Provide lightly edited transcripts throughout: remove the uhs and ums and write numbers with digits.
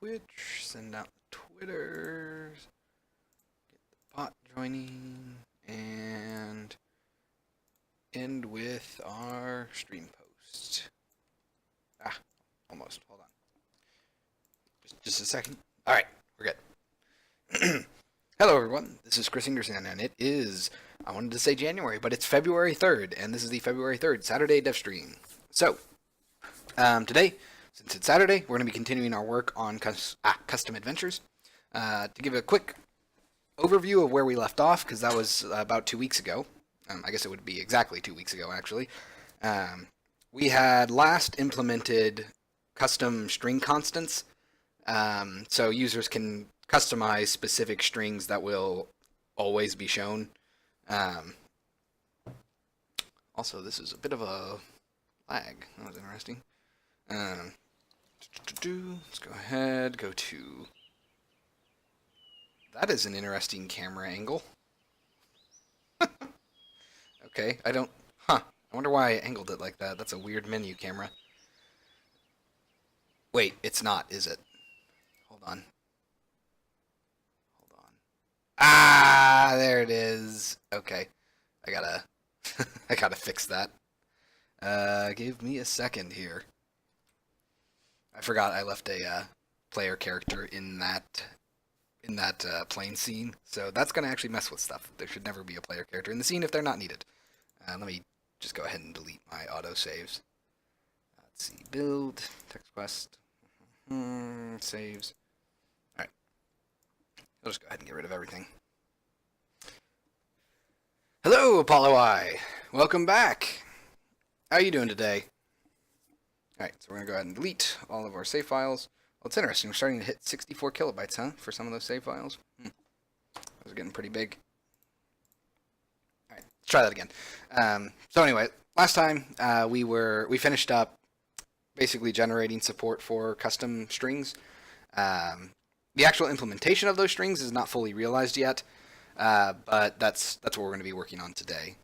Twitch, send out the Twitters, get the bot joining, and end with our stream post. Almost. Hold on. Just a second. All right, we're good. Hello, everyone. This is Chris Ingerson, and it is, I wanted to say January, but it's February 3rd, and this is the February 3rd Saturday Devstream. So, today, since it's Saturday, we're going to be continuing our work on custom adventures. To give a quick overview of where we left off, because that was about 2 weeks ago. I guess it would be exactly 2 weeks ago, actually. We had last implemented custom string constants, so users can customize specific strings that will always be shown. Also, this is a bit of a lag. That was interesting. Let's go ahead, go to... That is an interesting camera angle. Okay, I wonder why I angled it like that. That's a weird menu camera. Wait, it's not, is it? Hold on. Ah, there it is. Okay, I gotta, I gotta fix that. Give me a second here. I forgot I left a player character in that plane scene, so that's gonna actually mess with stuff. There should never be a player character in the scene if they're not needed. Let me just go ahead and delete my auto saves. Let's see, build, text quest, saves. Alright. I'll just go ahead and get rid of everything. Hello, Apollo I! Welcome back! How are you doing today? Alright, so we're going to go ahead and delete all of our save files. Well, it's interesting, we're starting to hit 64 kilobytes, huh, for some of those save files. Those are getting pretty big. Alright, let's try that again. So anyway, last time we finished up basically generating support for custom strings. The actual implementation of those strings is not fully realized yet, but that's what we're going to be working on today.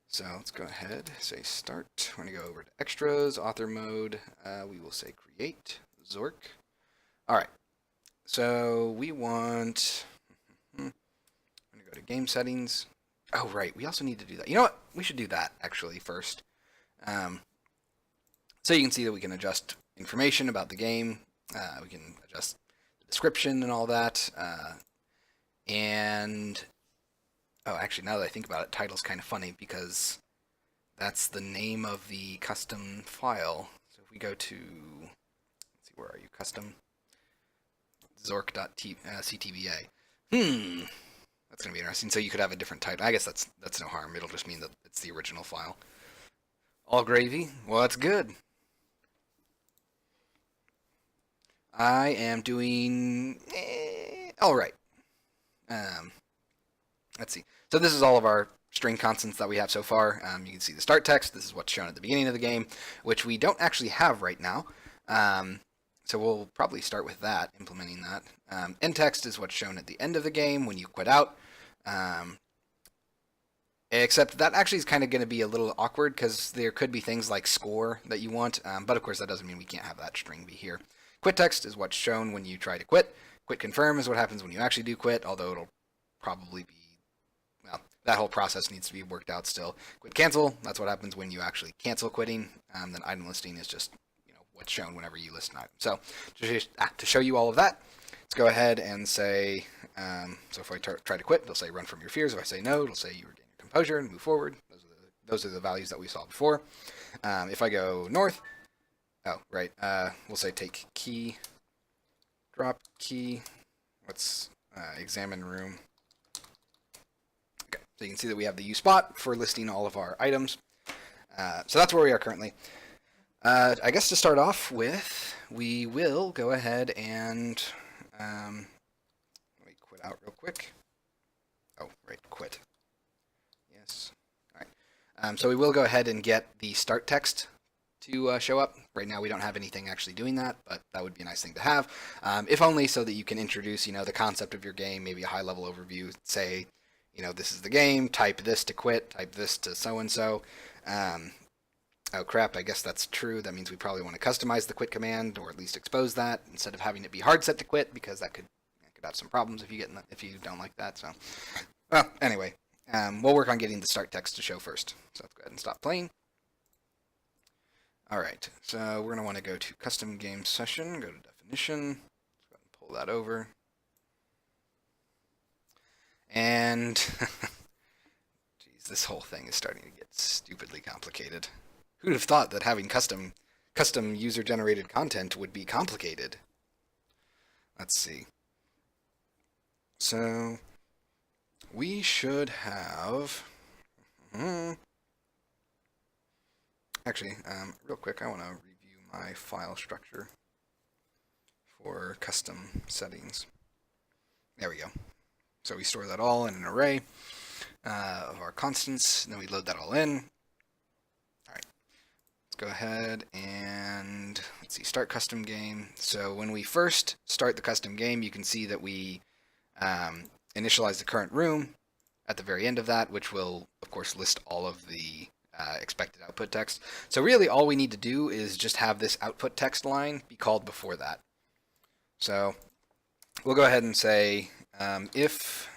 So let's go ahead, say start. We're going to go over to extras, author mode. We will say create, Zork. All right, so we want, I'm going to go to game settings. Oh, right, we also need to do that. You know what? We should do that actually first. So you can see that we can adjust information about the game. We can adjust the description and all that. Oh, actually, now that I think about it, title's kind of funny because that's the name of the custom file. So if we go to, let's see, where are you? Custom zork.ctva. That's going to be interesting. So you could have a different title. I guess that's no harm. It'll just mean that it's the original file. All gravy? Well, that's good. I am doing all right. Let's see. So this is all of our string constants that we have so far. You can see the start text. This is what's shown at the beginning of the game, which we don't actually have right now. So we'll probably start with that, implementing that. End text is what's shown at the end of the game when you quit out. Except that actually is kind of going to be a little awkward because there could be things like score that you want. But of course, that doesn't mean we can't have that string be here. Quit text is what's shown when you try to quit. Quit confirm is what happens when you actually do quit, although it'll probably be, well, that whole process needs to be worked out still. Quit cancel, that's what happens when you actually cancel quitting. Then item listing is just, what's shown whenever you list an item. So to show you all of that, let's go ahead and say, so if I try to quit, it'll say run from your fears. If I say no, it'll say you regain your composure and move forward. Those are the values that we saw before. If I go north, oh, right, we'll say take key, drop key, let's examine room. Okay, so you can see that we have the U spot for listing all of our items. So that's where we are currently. I guess to start off with, we will go ahead and, let me quit out real quick. Oh, right, quit. Yes, all right. So we will go ahead and get the start text to show up. Right now we don't have anything actually doing that, but that would be a nice thing to have. If only so that you can introduce, the concept of your game, maybe a high-level overview, say, this is the game, type this to quit, type this to so-and-so. Oh crap, I guess that's true. That means we probably want to customize the quit command, or at least expose that, instead of having it be hard set to quit, because that could have some problems if if you don't like that. So, well, anyway, we'll work on getting the start text to show first. So let's go ahead and stop playing. All right, so we're going to want to go to custom game session, go to definition, let's go ahead and pull that over. And, geez, this whole thing is starting to get stupidly complicated. Who'd have thought that having custom user-generated content would be complicated? Let's see. So, we should have... Actually, real quick, I want to review my file structure for custom settings. There we go. So we store that all in an array of our constants, and then we load that all in. All right, let's go ahead and let's see, start custom game. So when we first start the custom game, you can see that we initialize the current room at the very end of that, which will, of course, list all of the expected output text. So really all we need to do is just have this output text line be called before that. So we'll go ahead and say if,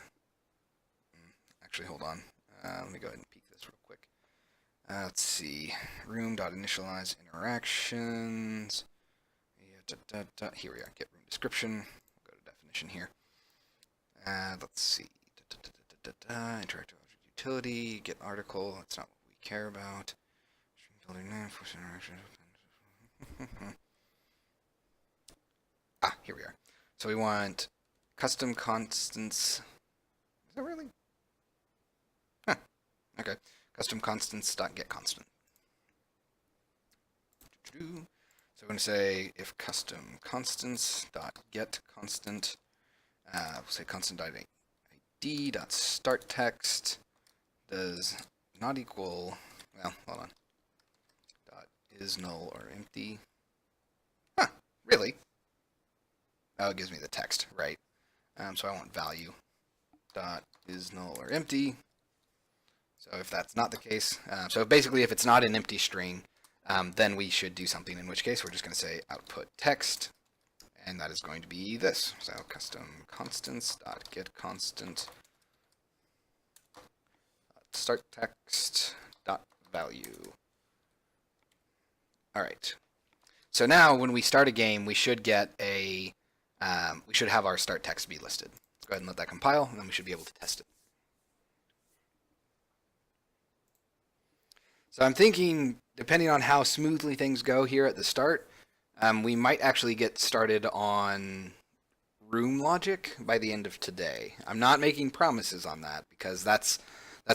actually hold on, let me go ahead and peek this real quick. Let's see, room.initialize interactions, here we are, get room description, we'll go to definition here. Let's see, interactive object utility, get article, that's not what we care about. Here we are. So we want custom constants. Is that really? Huh. Okay. Custom constants dot get constant. So we're going to say if custom constants dot get constant, we'll say constant id dot start text does not equal, well, hold on, dot is null or empty. Huh, really? Oh, it gives me the text, right. So I want value dot is null or empty. So if that's not the case, so basically if it's not an empty string, then we should do something, in which case we're just going to say output text, and that is going to be this. So custom constants dot get constant start text dot value. All right. So now when we start a game, we should get a we should have our start text be listed. Let's go ahead and let that compile, and then we should be able to test it. So I'm thinking, depending on how smoothly things go here at the start, we might actually get started on room logic by the end of today. I'm not making promises on that, because that's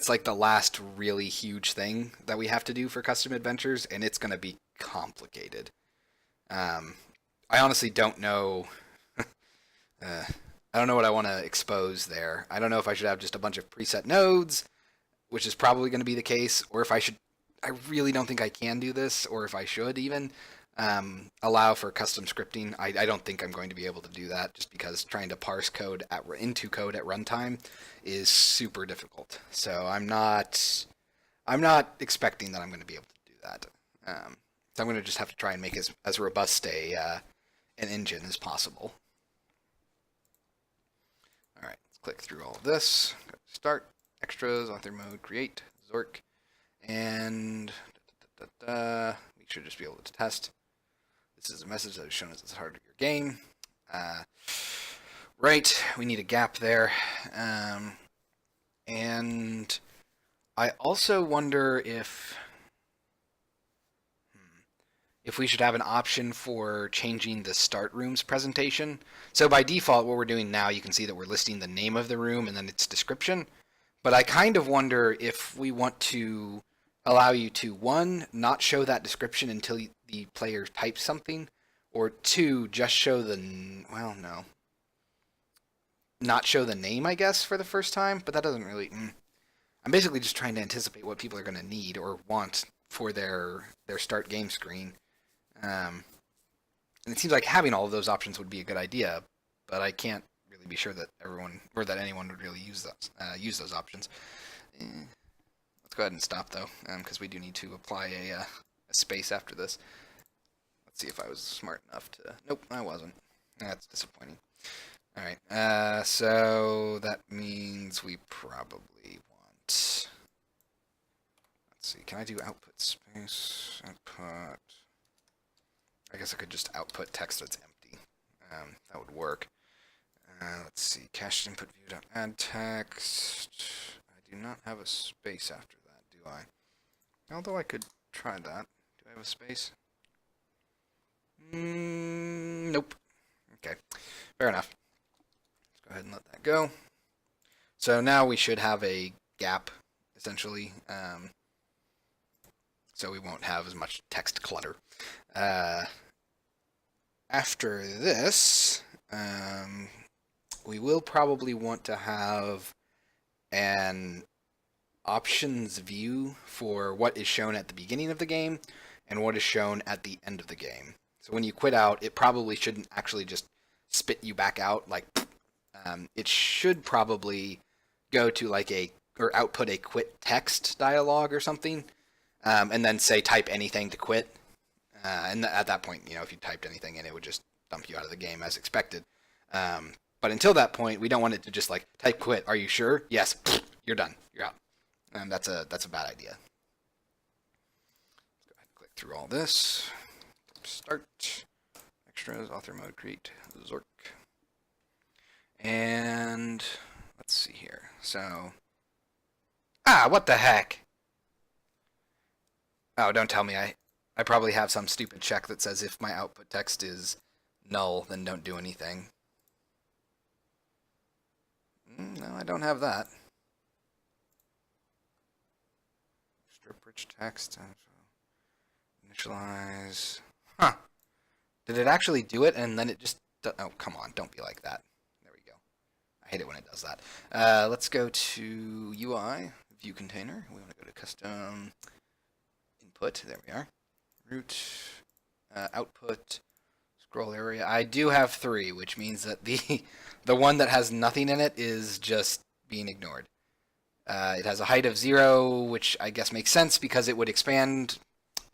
like the last really huge thing that we have to do for custom adventures, and it's going to be complicated. I honestly don't know. I don't know what I want to expose there. I don't know if I should have just a bunch of preset nodes, which is probably going to be the case, or if I should. I really don't think I can do this, or if I should even allow for custom scripting. I don't think I'm going to be able to do that, just because trying to parse code into code at runtime is super difficult. So I'm not expecting that I'm going to be able to do that. So I'm going to just have to try and make as robust an engine as possible. All right, let's click through all of this. Go to start, extras, author mode, create, Zork, and we should just be able to test. This is a message that is shown as the start of your game. Right, we need a gap there. And I also wonder if we should have an option for changing the start room's presentation. So by default, what we're doing now, you can see that we're listing the name of the room and then its description. But I kind of wonder if we want to allow you to, one, not show that description until the player types something, or two, just show not show the name, I guess, for the first time, but that doesn't really, I'm basically just trying to anticipate what people are going to need or want for their start game screen. And it seems like having all of those options would be a good idea, but I can't really be sure that everyone, or that anyone would really use those options. Let's go ahead and stop, though, because we do need to apply a a space after this. Let's see if I was smart enough to. Nope, I wasn't. That's disappointing. All right. So that means we probably want. Let's see. Can I do output space? Output. I guess I could just output text that's empty. That would work. Let's see. Cached input view. Add text. I do not have a space after that, do I? Although I could try that. Do I have a space? Nope. Okay. Fair enough. Let's go ahead and let that go. So now we should have a gap, essentially. So we won't have as much text clutter. After this, we will probably want to have an options view for what is shown at the beginning of the game and what is shown at the end of the game. So when you quit out, it probably shouldn't actually just spit you back out. Like, it should probably go to like or output a quit text dialogue or something, and then say type anything to quit. And at that point, if you typed anything in, it would just dump you out of the game as expected. But until that point, we don't want it to just like type quit. Are you sure? Yes. You're done. You're out. That's a bad idea. Let's go ahead and click through all this. Start. Extras. Author mode. Create. Zork. And let's see here. So. What the heck? Oh, don't tell me I probably have some stupid check that says if my output text is null, then don't do anything. No, I don't have that. Strip rich text. Initialize. Huh. Did it actually do it and then it just... Oh, come on. Don't be like that. There we go. I hate it when it does that. Let's go to UI, view container. We want to go to custom input. There we are. Root, output, scroll area. I do have 3, which means that the one that has nothing in it is just being ignored. It has a height of 0, which I guess makes sense because it would expand.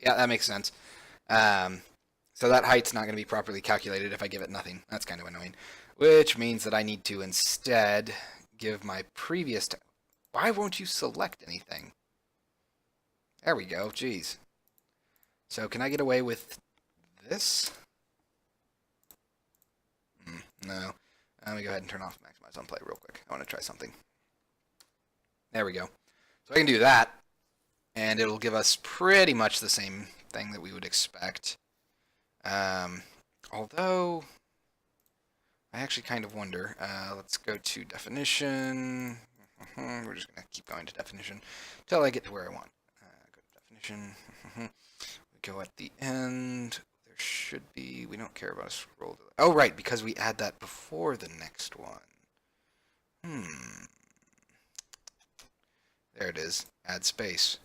Yeah, that makes sense. So that height's not going to be properly calculated if I give it nothing. That's kind of annoying. Which means that I need to instead give my previous... Why won't you select anything? There we go. Jeez. So can I get away with this? No. Let me go ahead and turn off maximize on play real quick. I want to try something. There we go. So I can do that, and it'll give us pretty much the same thing that we would expect. Although, I actually kind of wonder. Let's go to definition. We're just going to keep going to definition until I get to where I want. Go to definition. Go at the end. There should be. We don't care about a scroll. Oh, right, because we add that before the next one. There it is. Add space.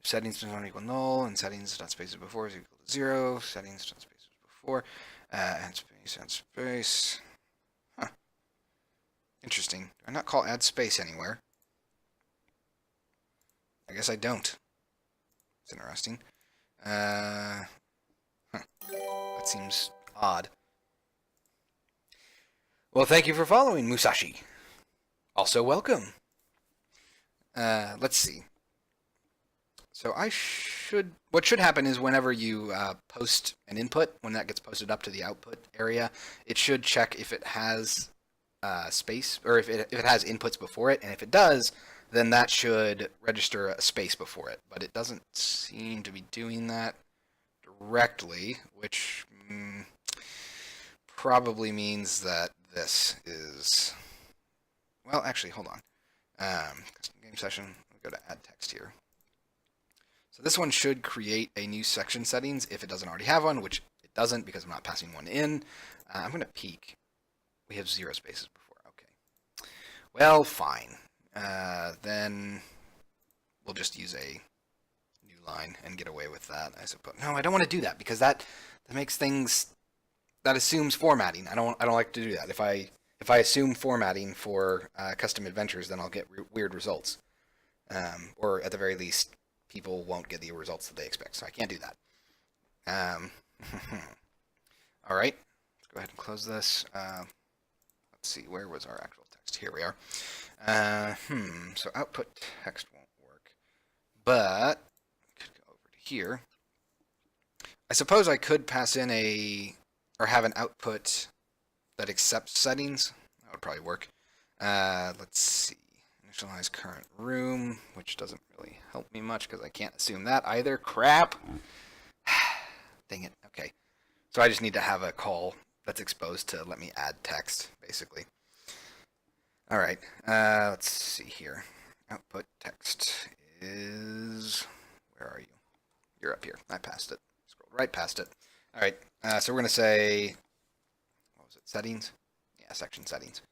If settings does not equal null and settings dot spaces before is equal to 0. Settings dot spaces before. Add space. Add space. Huh. Interesting. Do I not call add space anywhere? I guess I don't. It's interesting. That seems odd. Well, thank you for following, Musashi. Also, welcome. Let's see. So what should happen is whenever you post an input, when that gets posted up to the output area, it should check if it has space, or if it has inputs before it, and if it does, then that should register a space before it. But it doesn't seem to be doing that directly, which probably means that this is... Well, actually, hold on. Custom game session. We'll go to add text here. So this one should create a new section settings if it doesn't already have one, which it doesn't because I'm not passing one in. I'm going to peek. We have 0 spaces before. Okay. Well, fine. Then we'll just use a new line and get away with that, I suppose. No, I don't want to do that because that makes things... That assumes formatting. I don't like to do that. If I assume formatting for custom adventures, then I'll get weird results. Or at the very least, people won't get the results that they expect. So I can't do that. All right, let's go ahead and close this. Let's see, where was our actual text? Here we are. So output text won't work, but I could go over to here. I suppose I could pass in or have an output that accepts settings. That would probably work. Let's see. Initialize current room, which doesn't really help me much because I can't assume that either. Crap. Dang it. Okay. So I just need to have a call that's exposed to let me add text, basically. All right. Let's see here. Output text is... Where are you? You're up here. I passed it. Scrolled right past it. All right. So we're going to say... What was it? Settings? Yeah, section settings.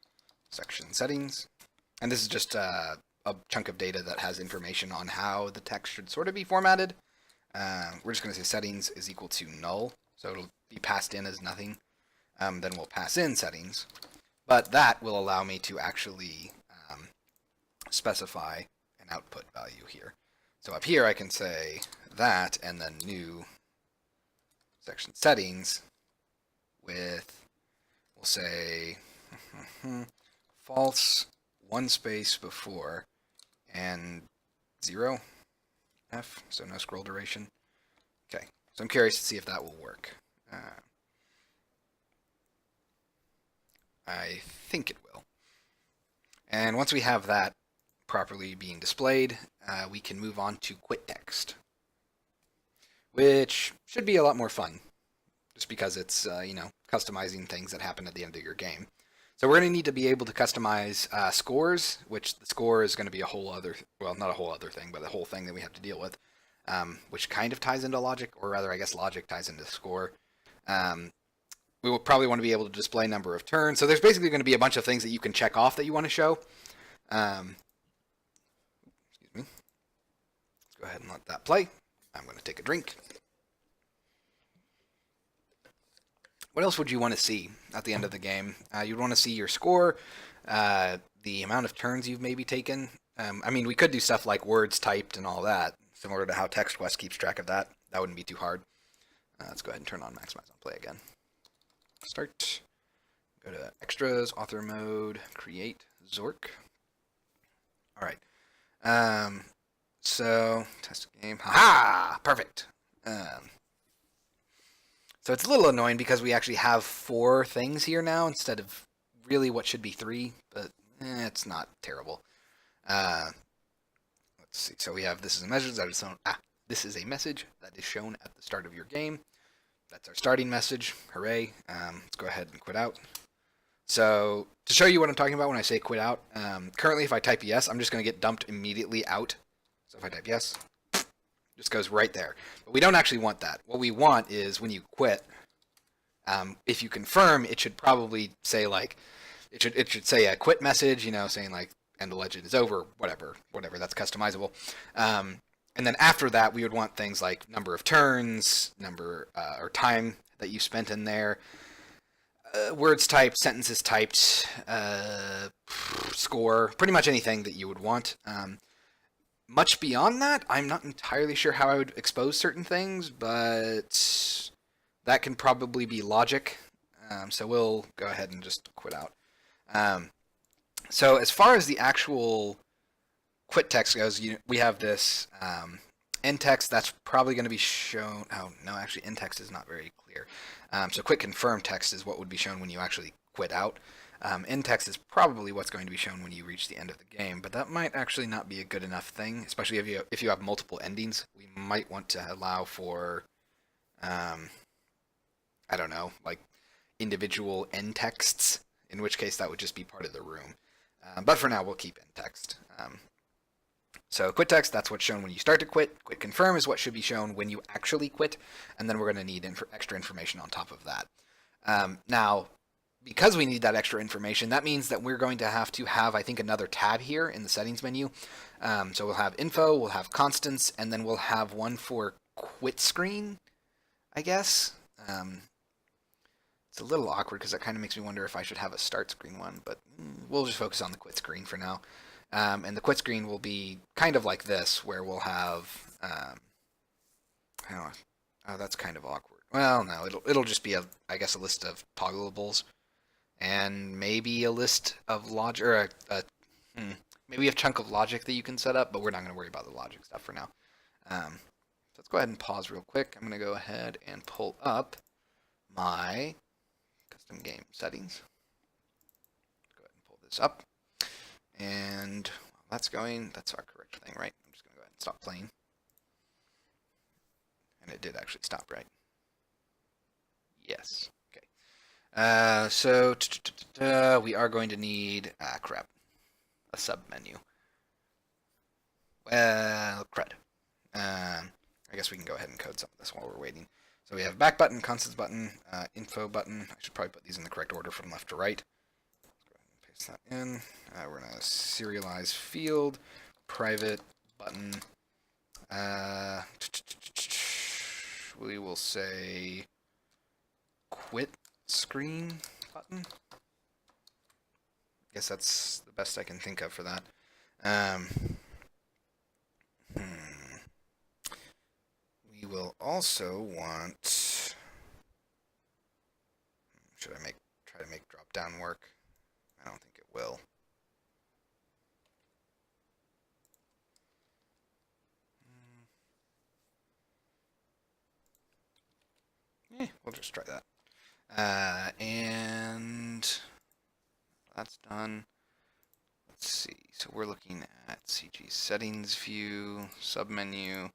Section settings. And this is just a chunk of data that has information on how the text should sort of be formatted. We're just going to say settings is equal to null. So it'll be passed in as nothing. Then we'll pass in settings. But that will allow me to actually specify an output value here. So up here I can say that and then new section settings with, we'll say false, one space before, and 0 F, so no scroll duration. Okay, so I'm curious to see if that will work. I think it will. And once we have that properly being displayed, we can move on to quit text, which should be a lot more fun, just because it's customizing things that happen at the end of your game. So we're going to need to be able to customize scores, which the score is going to be a whole other, well, not a whole other thing, but the whole thing that we have to deal with, which kind of ties into logic, or rather, I guess logic ties into score. We will probably want to be able to display number of turns. So there's basically going to be a bunch of things that you can check off that you want to show. Excuse me. Let's go ahead and let that play. I'm going to take a drink. What else would you want to see at the end of the game? You'd want to see your score, the amount of turns you've maybe taken. I mean, we could do stuff like words typed and all that, similar to how TextQuest keeps track of that. That wouldn't be too hard. Let's go ahead and turn on Maximize on Play again. Start. Go to Extras, Author Mode, Create, Zork. All right. So, test game. Ha-ha! Perfect. So it's a little annoying because we actually have 4 things here now instead of really what should be 3, but it's not terrible. Let's see. So we have this is a message that is shown. This is a message that is shown at the start of your game. That's our starting message. Hooray. Let's go ahead and quit out. So to show you what I'm talking about when I say quit out, currently if I type yes, I'm just going to get dumped immediately out. So if I type yes, just goes right there. But we don't actually want that. What we want is when you quit, if you confirm, it should probably say like, it should say a quit message, saying like, and the legend is over, whatever, that's customizable. And then after that, we would want things like number of turns, or time that you spent in there, words typed, sentences typed, score, pretty much anything that you would want. Much beyond that, I'm not entirely sure how I would expose certain things, but that can probably be logic. So we'll go ahead and just quit out. So as far as the actual quit text goes, we have this end text that's probably going to be shown. Oh, no, actually, end text is not very clear. So quit confirm text is what would be shown when you actually quit out. End text is probably what's going to be shown when you reach the end of the game, but that might actually not be a good enough thing, especially if you have multiple endings. We might want to allow for, I don't know, like individual end texts, in which case that would just be part of the room. But for now, we'll keep end text. So quit text, that's what's shown when you start to quit. Quit confirm is what should be shown when you actually quit, and then we're going to need extra information on top of that. Now, because we need that extra information, that means that we're going to have, I think, another tab here in the settings menu. So we'll have info, we'll have constants, and then we'll have one for quit screen, I guess. It's a little awkward because that kind of makes me wonder if I should have a start screen one, but we'll just focus on the quit screen for now. And the quit screen will be kind of like this, where we'll have, oh, that's kind of awkward. Well, no, it'll just be I guess, a list of toggleables, and maybe a list of logic, or maybe a chunk of logic that you can set up, but we're not going to worry about the logic stuff for now. So let's go ahead and pause real quick. I'm going to go ahead and pull up my custom game settings. Go ahead and pull this up. And that's our correct thing, right? I'm just going to go ahead and stop playing. And it did actually stop, right? Yes. Okay. So we are going to need, crap, a sub menu. Well, crud. I guess we can go ahead and code some of this while we're waiting. So we have back button, constants button, info button. I should probably put these in the correct order from left to right. Let's go ahead and paste that in. We're going to serialize field, private button. We will say quit screen button. I guess that's the best I can think of for that. We will also want. Should I try to make drop down work? I don't think it will. We'll just try that. And that's done. Let's see. So we're looking at CG settings view, submenu.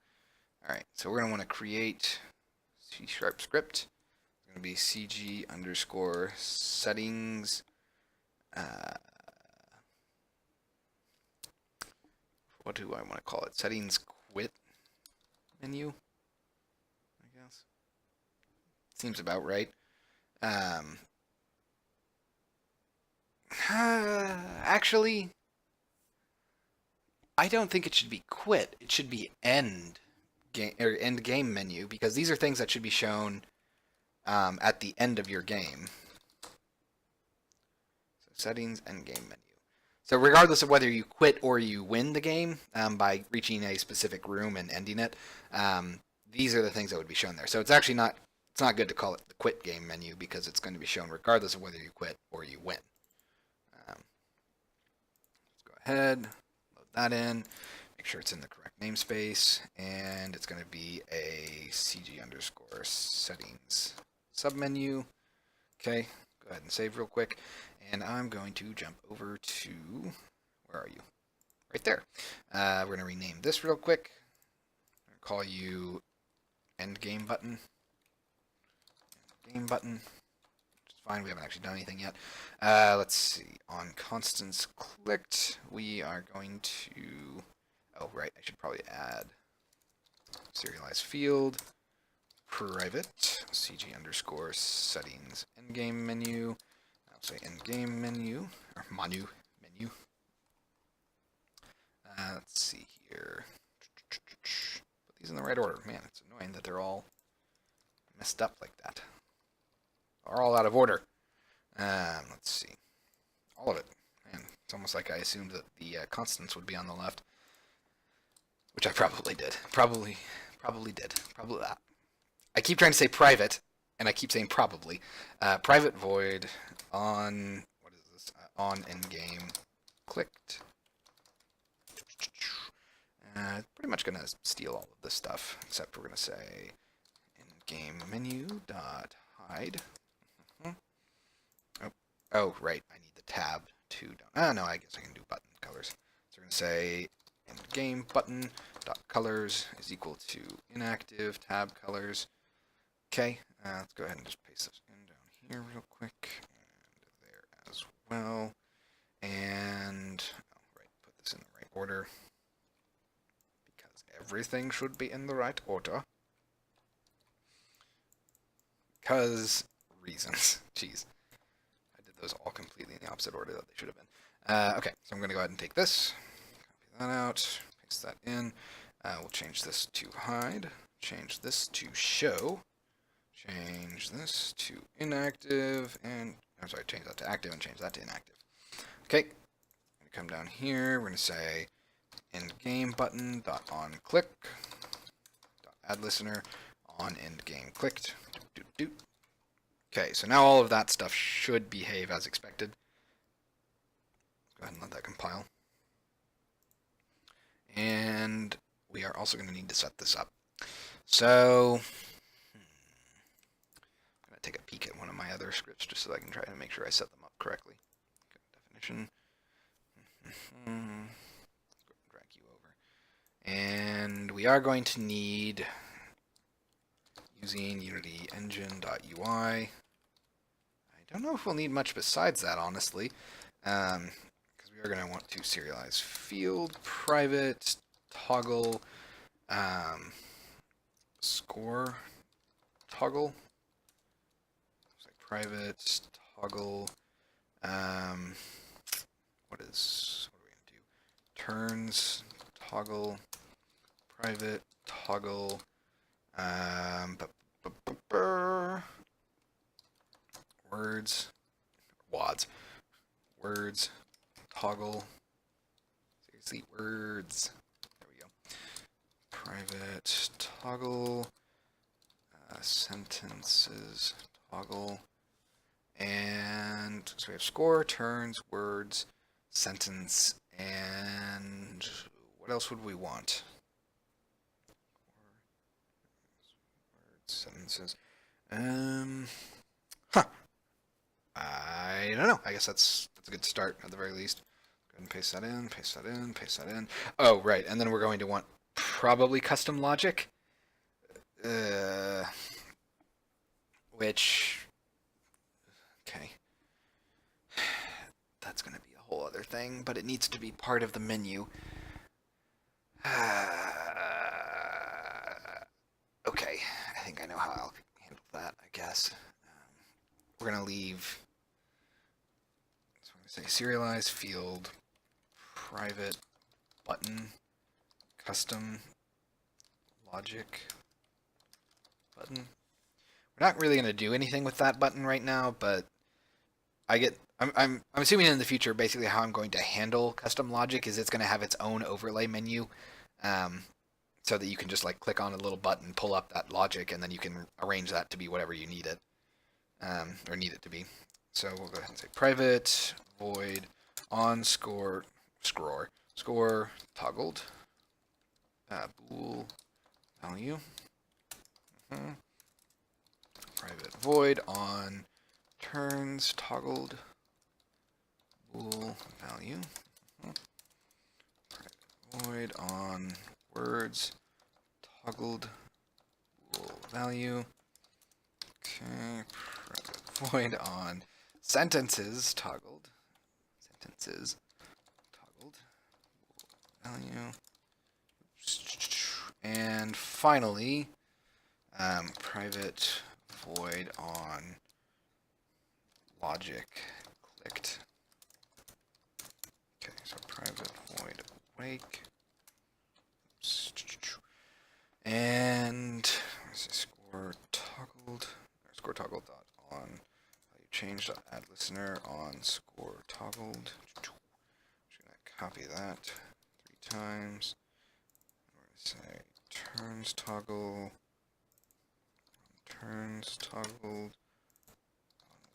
All right. So we're going to want to create C# script. It's going to be CG underscore settings. What do I want to call it? Settings quit menu, I guess. Seems about right. Actually, I don't think it should be quit. It should be end game menu, because these are things that should be shown at the end of your game. So settings, end game menu. So regardless of whether you quit or you win the game by reaching a specific room and ending it, these are the things that would be shown there. So it's actually not. It's not good to call it the quit game menu, because it's going to be shown regardless of whether you quit or you win. Let's go ahead, load that in, make sure it's in the correct namespace, and it's going to be a CG underscore settings submenu. Okay, go ahead and save real quick, and I'm going to jump over to, where are you? Right there. We're going to rename this real quick. I'm going to call you end game button. Game button, which is fine. We haven't actually done anything yet. Let's see. On constants clicked, we are going to. Oh, right. I should probably add serialize field, private, CG underscore settings, endgame menu. I'll say endgame menu, or menu. Let's see here. Put these in the right order. Man, it's annoying that they're all messed up like that. Are all out of order. Let's see. All of it. Man, it's almost like I assumed that the constants would be on the left, which I probably did. Probably did. I keep trying to say private, and I keep saying probably. Private void on, what is this? On endgame clicked. Pretty much going to steal all of this stuff, except we're going to say endgame menu dot hide. Oh, right. I need the tab to. Oh, no, I guess I can do button colors. So we're going to say end game button dot colors is equal to inactive tab colors. Okay, let's go ahead and just paste this in down here real quick, and there as well. And right, put this in the right order, because everything should be in the right order. Because reasons. Jeez. Those all completely in the opposite order that they should have been. Okay, so I'm going to go ahead and take this, copy that out, paste that in. We'll change this to hide, change this to show, change this to inactive, and I'm sorry, change that to active and change that to inactive. Okay, I'm going to come down here. We're going to say endgame button dot on click dot add listener on endgame clicked. Okay, so now all of that stuff should behave as expected. Go ahead and let that compile. And we are also going to need to set this up. So I'm going to take a peek at one of my other scripts just so I can try to make sure I set them up correctly. Definition. Drag you over. And we are going to need using Unity engine.ui. I don't know if we'll need much besides that, honestly. Because we are going to want to serialize field, private, toggle, score, toggle. Looks like private, toggle. What are we going to do? Turns, toggle, private, toggle. Words, wads, words, toggle. Seriously, words. There we go. Private, toggle, sentences, toggle. And so we have score, turns, words, sentence, and what else would we want? Words, sentences. I don't know. I guess that's a good start at the very least. Go ahead and paste that in, paste that in, paste that in. Oh, right. And then we're going to want probably custom logic, which, okay, that's going to be a whole other thing, but it needs to be part of the menu. Okay, I think I know how I'll handle that, I guess. We're going to leave, so I'm going to say serialize field, private, button, custom, logic, button. We're not really going to do anything with that button right now, but I'm assuming in the future basically how I'm going to handle custom logic is it's going to have its own overlay menu, so that you can just like click on a little button, pull up that logic, and then you can arrange that to be whatever you need it, or need it to be. So we'll go ahead and say private void on score toggled bool value. Private void on turns toggled bool value. Private void on words toggled bool value. Okay, private void on sentences toggled value. And finally, private void on logic clicked. Okay, so private void wake. And score toggled dot on value change dot add listener on score toggled. Just gonna copy that 3 times. We're gonna say turns toggled, on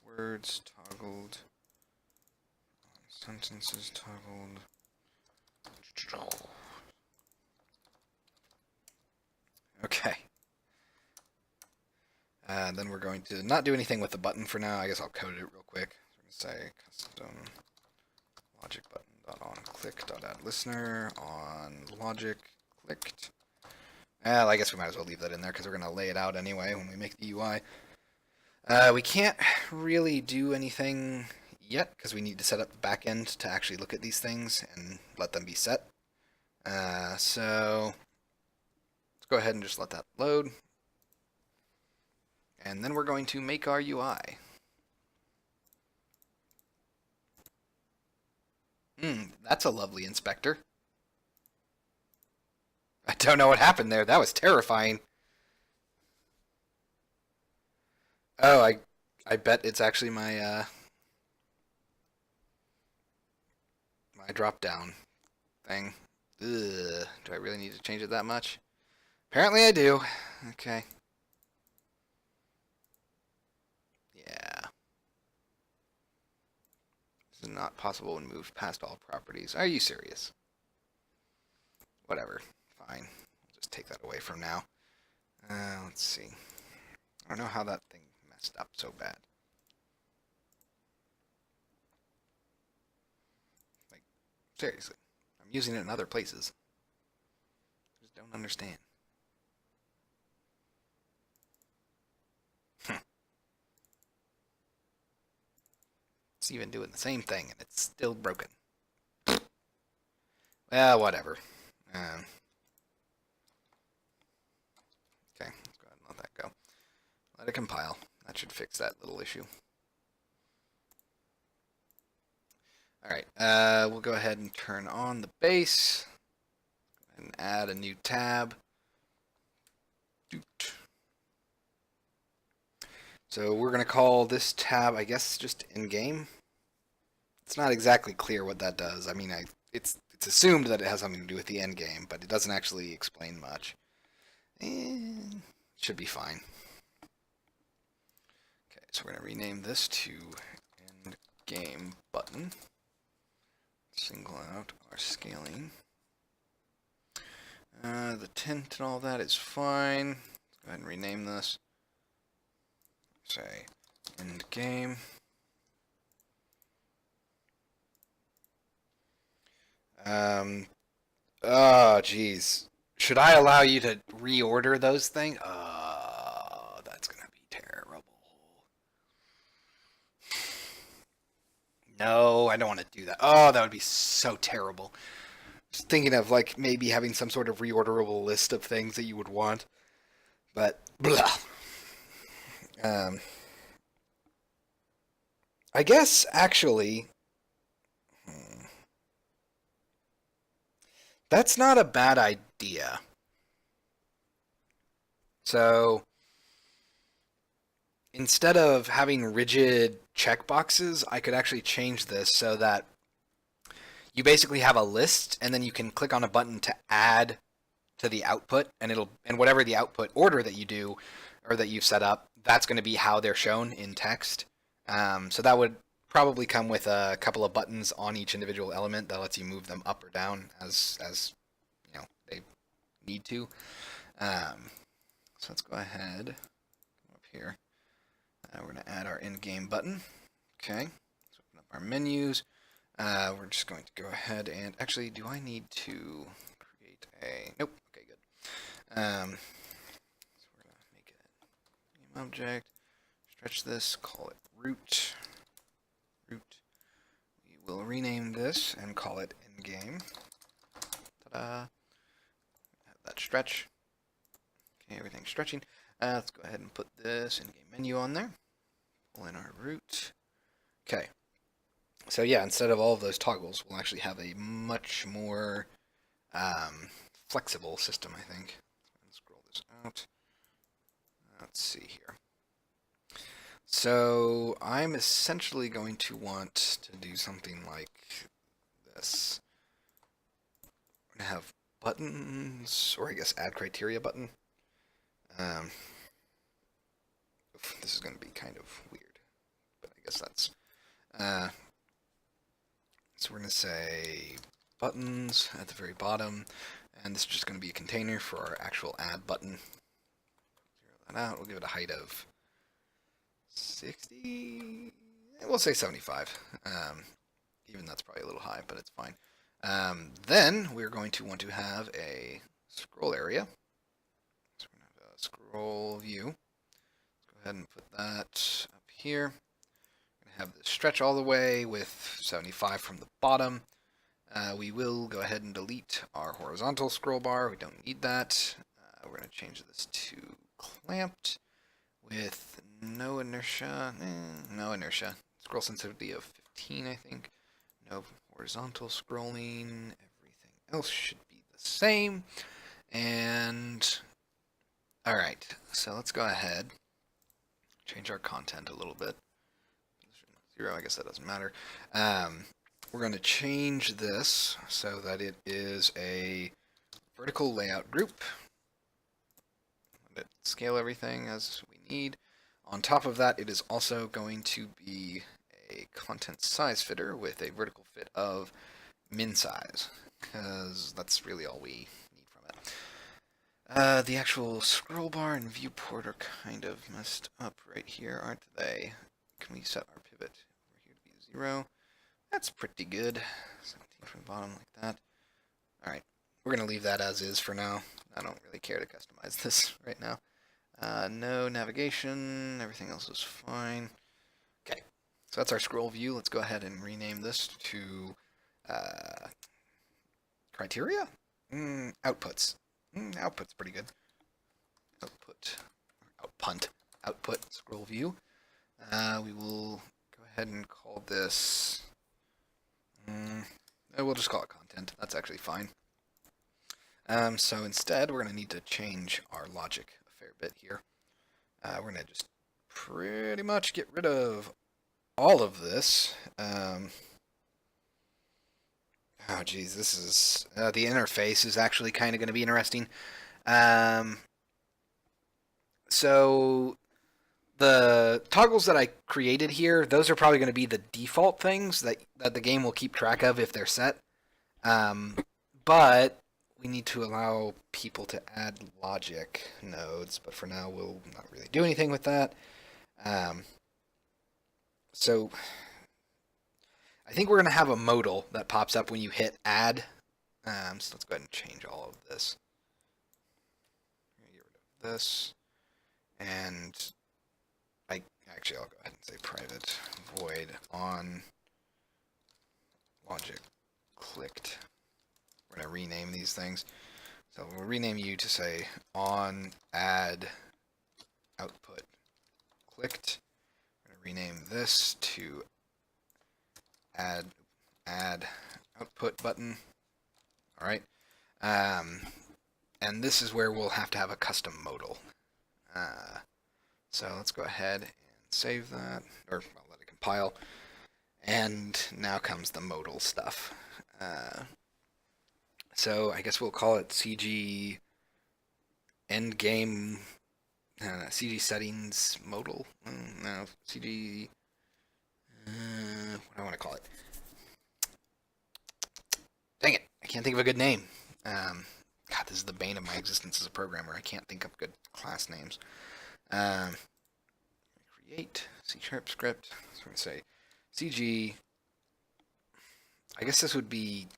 words toggled, on sentences toggled. Okay. Then we're going to not do anything with the button for now. I guess I'll code it real quick. So we're going to say custom logic button dot on click dot add listener on logic clicked. Well, I guess we might as well leave that in there because we're going to lay it out anyway when we make the UI. We can't really do anything yet because we need to set up the backend to actually look at these things and let them be set. So let's go ahead and just let that load. And then we're going to make our UI. That's a lovely inspector. I don't know what happened there. That was terrifying. Oh, I bet it's actually my my drop down thing. Ugh, do I really need to change it that much? Apparently I do. Okay. Yeah. This is not possible when moved past all properties. Are you serious? Whatever. Fine. I'll just take that away from now. Let's see. I don't know how that thing messed up so bad. Like, seriously. I'm using it in other places. I just don't understand. It's even doing the same thing, and it's still broken. Well, whatever. Okay, let's go ahead and let that go. Let it compile. That should fix that little issue. Alright, we'll go ahead and turn on the base. And add a new tab. Doot. So we're going to call this tab, I guess, just in-game. It's not exactly clear what that does. I mean, it's assumed that it has something to do with the end game, but it doesn't actually explain much. And should be fine. Okay, so we're going to rename this to end game button. Single out our scaling. The tint and all that is fine. Let's go ahead and rename this. Say end game. Oh, geez. Should I allow you to reorder those things? Oh, that's gonna be terrible. No, I don't want to do that. Oh, that would be so terrible. Just thinking of like maybe having some sort of reorderable list of things that you would want, but blah. I guess actually, that's not a bad idea. So instead of having rigid checkboxes, I could actually change this so that you basically have a list, and then you can click on a button to add to the output, and whatever the output order that you do or that you've set up, that's going to be how they're shown in text. So that would probably come with a couple of buttons on each individual element that lets you move them up or down as you know they need to. So let's go ahead, come up here. We're going to add our in-game button. Okay, let's open up our menus. We're just going to go ahead and actually, do I need to create a? Nope. Okay, good. So we're going to make it game object. Stretch this. Call it root. Root. We will rename this and call it in-game. Ta-da! Have that stretch. Okay, everything's stretching. Let's go ahead and put this in-game menu on there. Pull in our root. Okay. So yeah, instead of all of those toggles, we'll actually have a much more flexible system, I think. Let's scroll this out. Let's see here. So I'm essentially going to want to do something like this. We're going to have buttons, or I guess add criteria button. This is going to be kind of weird, but I guess that's... So we're going to say buttons at the very bottom, and this is just going to be a container for our actual add button. Zero that out. We'll give it a height of 60. We'll say 75. Even that's probably a little high, but it's fine. Then we're going to want to have a scroll area. So we're going to have a scroll view. Let's go ahead and put that up here. Have this stretch all the way with 75 from the bottom. We will go ahead and delete our horizontal scroll bar. We don't need that. We're going to change this to clamped with no inertia. No inertia. Scroll sensitivity of 15, I think. No horizontal scrolling. Everything else should be the same. And alright, so let's go ahead. Change our content a little bit. 0, I guess that doesn't matter. we're going to change this so that it is a vertical layout group. Let it scale everything as we need. On top of that, it is also going to be a content size fitter with a vertical fit of min size, because that's really all we need from it. The actual scroll bar and viewport are kind of messed up right here, aren't they? Can we set our pivot over here to be 0? That's pretty good. 17 from the bottom like that. Alright, we're going to leave that as is for now. I don't really care to customize this right now. No navigation, everything else is fine. Okay, so that's our scroll view. Let's go ahead and rename this to criteria? Outputs. Output's pretty good. Output scroll view. We will go ahead and call this, we'll just call it content. That's actually fine. So instead, we're going to need to change our logic a fair bit here. We're going to just pretty much get rid of all of this. Oh, geez, this is... the interface is actually kind of going to be interesting. So the toggles that I created here, those are probably going to be the default things that the game will keep track of if they're set. But we need to allow people to add logic nodes, but for now we'll not really do anything with that. So I think we're going to have a modal that pops up when you hit add. So let's go ahead and change all of this. Get rid of this. And I'll go ahead and say private void on logic clicked. We're going to rename these things. So we'll rename you to say on add output clicked. We're going to rename this to add output button. All right. And this is where we'll have to have a custom modal. So let's go ahead and save that, or I'll let it compile. And now comes the modal stuff. So I guess we'll call it CG endgame, CG settings modal. No, CG. What do I want to call it? Dang it! I can't think of a good name. God, this is the bane of my existence as a programmer. I can't think of good class names. Create C# script. So we're going to say CG. I guess this would be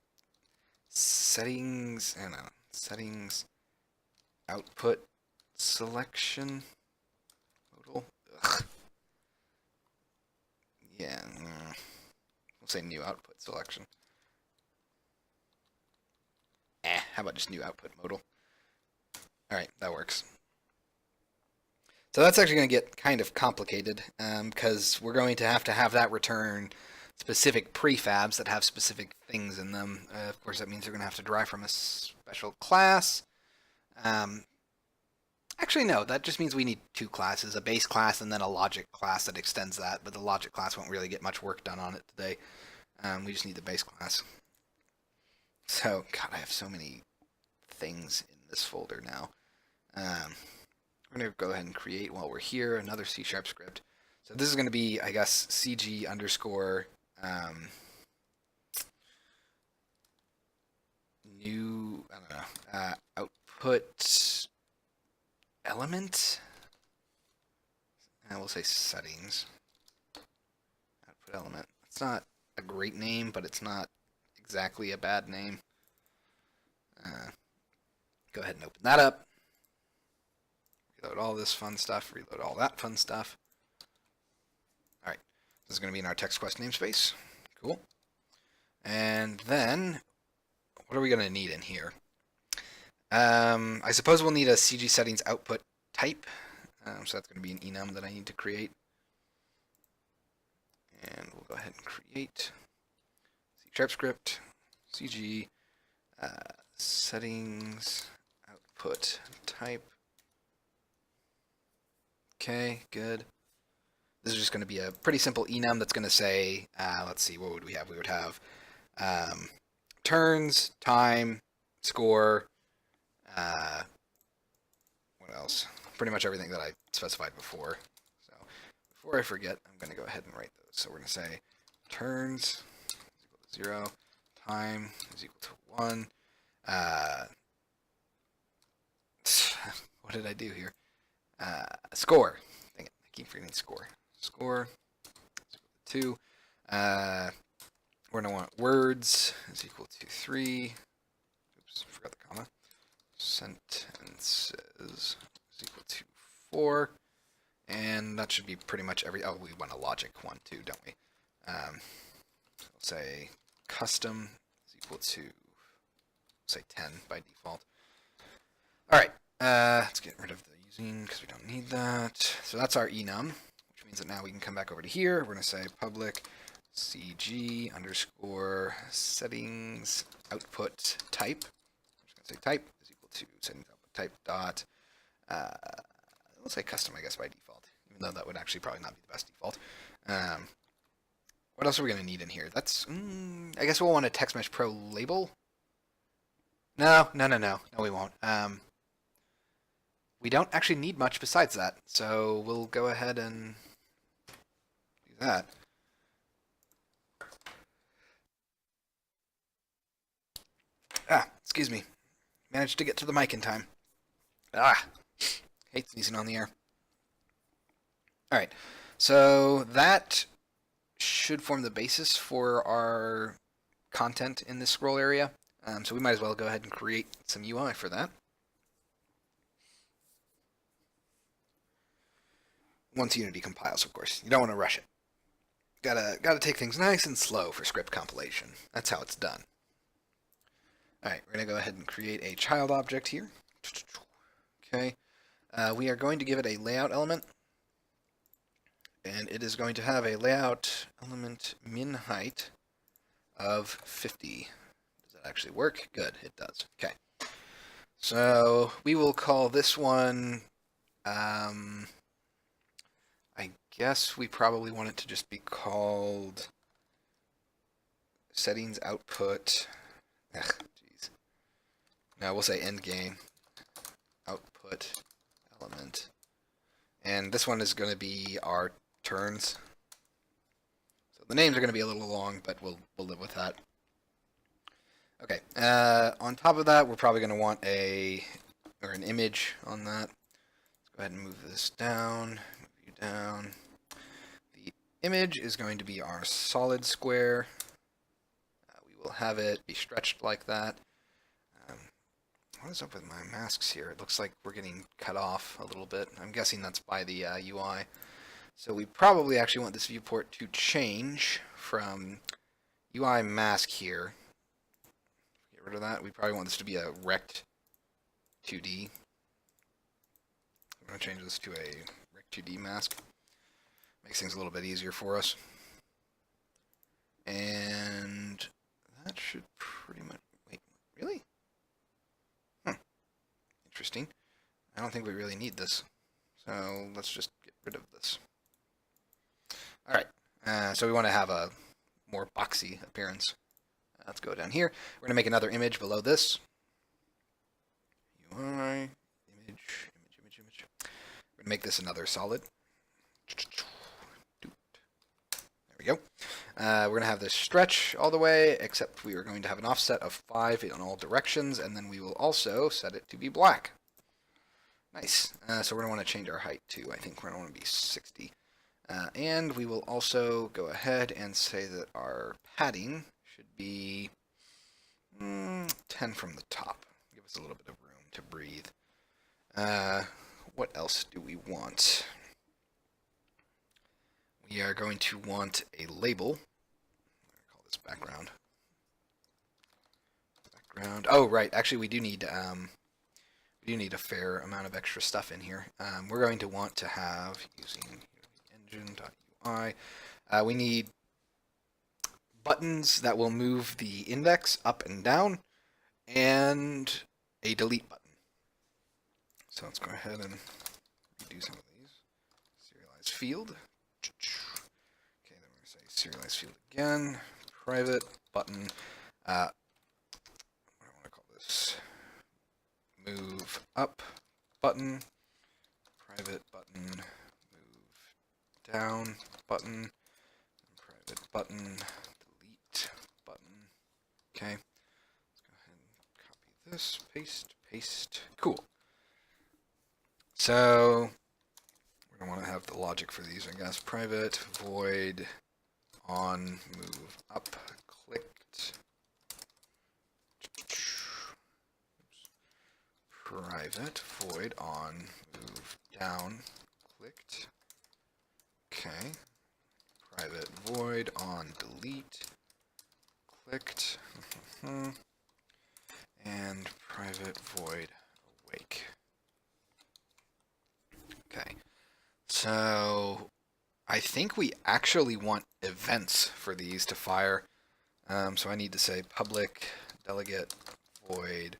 settings. I don't know. Settings. Output selection. Modal. Ugh. Yeah. We'll say new output selection. How about just new output modal? Alright, that works. So that's actually going to get kind of complicated because we're going to have that return specific prefabs that have specific things in them. Of course, that means they're going to have to derive from a special class. Actually, no, that just means we need two classes, a base class and then a logic class that extends that, but the logic class won't really get much work done on it today. We just need the base class. So, God, I have so many things in this folder now. We're going to go ahead and create, while we're here, another C# script. So this is going to be, I guess, CG underscore new, I don't know, output element. And we'll say settings. Output element. It's not a great name, but it's not exactly a bad name. Go ahead and open that up. Reload all this fun stuff. Reload all that fun stuff. Alright. This is going to be in our TextQuest namespace. Cool. And then, what are we going to need in here? I suppose we'll need a CG settings output type. So that's going to be an enum that I need to create. And we'll go ahead and create C# script, CG, settings, output type. Okay, good. This is just going to be a pretty simple enum that's going to say, let's see, what would we have? We would have Turns, time, score, what else? Pretty much everything that I specified before. So before I forget, I'm going to go ahead and write those. So we're going to say turns is equal to 0, time is equal to 1. What did I do here? Score. Dang it, I keep forgetting score. Score is equal to 2. We're going to want words is equal to 3. Oops, forgot the comma. Sentences is equal to 4. And that should be pretty much every... Oh, we want a logic one too, don't we? So we'll say custom is equal to, say 10 by default. All right, let's get rid of the using because we don't need that. So that's our enum, which means that now we can come back over to here. We're going to say public cg underscore settings output type. I'm just going to say type is equal to settings output type dot. We'll say custom, I guess, by default, even though that would actually probably not be the best default. What else are we going to need in here? That's, I guess we'll want a TextMesh Pro label. No, we won't. We don't actually need much besides that, so we'll go ahead and do that. Excuse me. Managed to get to the mic in time. Hate sneezing on the air. Alright, so that should form the basis for our content in this scroll area. So we might as well go ahead and create some UI for that. Once Unity compiles, of course. You don't want to rush it. Gotta take things nice and slow for script compilation. That's how it's done. Alright, we're going to go ahead and create a child object here. Okay. We are going to give it a layout element. And it is going to have a layout element min height of 50. Does that actually work? Good, it does. Okay. So we will call this one, I guess we probably want it to just be called settings output. Jeez. Now we'll say endgame output element. And this one is going to be our turns. So the names are going to be a little long, but we'll live with that. Okay. On top of that, we're probably going to want an image on that. Let's go ahead and move this down. Move you down. The image is going to be our solid square. We will have it be stretched like that. What is up with my masks here? It looks like we're getting cut off a little bit. I'm guessing that's by the UI. So we probably actually want this viewport to change from UI mask here. Get rid of that. We probably want this to be a rect 2D. I'm going to change this to a rect 2D mask. Makes things a little bit easier for us. And that should pretty much... Wait, really? Interesting. I don't think we really need this. So let's just get rid of this. Alright, so we want to have a more boxy appearance. Let's go down here. We're going to make another image below this. UI, image. We're going to make this another solid. There we go. We're going to have this stretch all the way, except we are going to have an offset of 5 in all directions, and then we will also set it to be black. Nice. So we're going to want to change our height too. I think we're going to want to be 60. And we will also go ahead and say that our padding should be 10 from the top. Give us a little bit of room to breathe. What else do we want? We are going to want a label. I'm going to call this background. Background. Oh, right. Actually, we do need a fair amount of extra stuff in here. We're going to want to have, using engine.ui, we need buttons that will move the index up and down, and a delete button. So let's go ahead and redo some of these. Serialized field. Okay, then we're going to say serialized field again. private button, what do I want to call this? Move up button, private button, move down button, private button, delete button. Okay, let's go ahead and copy this, paste, paste. Cool. So we're going to want to have the logic for these, I guess. Private void on move up clicked. Private void on move down clicked. Okay. Private void on delete clicked. And private void awake. Okay. So I think we actually want events for these to fire. So I need to say public delegate void.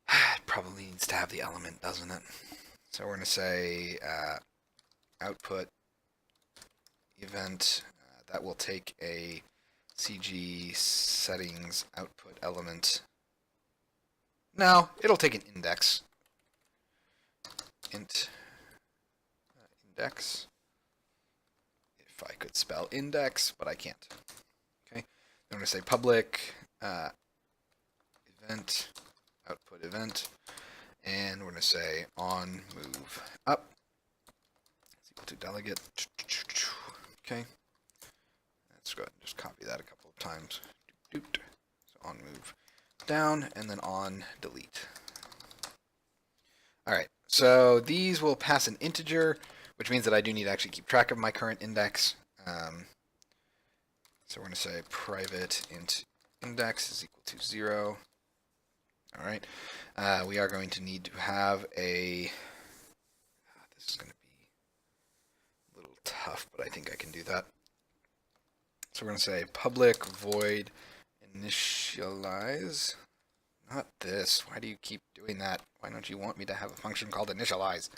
It probably needs to have the element, doesn't it? So we're going to say output event that will take a CG settings output element. No, it'll take an index. Int index. If I could spell index, but I can't. Okay, I'm going to say public event output event, and we're going to say on move up is equal to delegate. Okay, let's go ahead and just copy that a couple of times. So on move down, and then on delete. All right, so these will pass an integer, which means that I do need to actually keep track of my current index. So we're going to say private int index is equal to 0. All right, we are going to need to have a, this is going to be a little tough, but I think I can do that. So we're going to say public void initialize, not this, why do you keep doing that? Why don't you want me to have a function called initialize?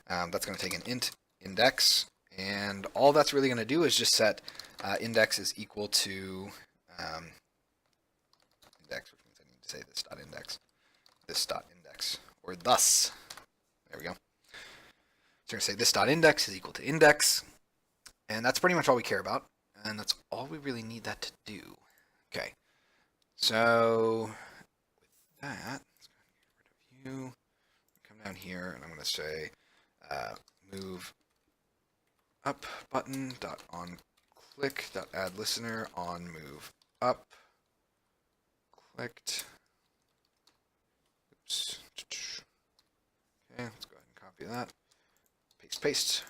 That's going to take an int index, and all that's really going to do is just set index is equal to index, which means I need to say this dot index, or thus. There we go. So we're going to say this dot index is equal to index, and that's pretty much all we care about, and that's all we really need that to do. Okay, so with that, let's go ahead and get rid of you. Come down here, and I'm going to say move up button dot on click dot add listener on move up clicked. Oops. Okay, let's go ahead and copy that. Paste, paste.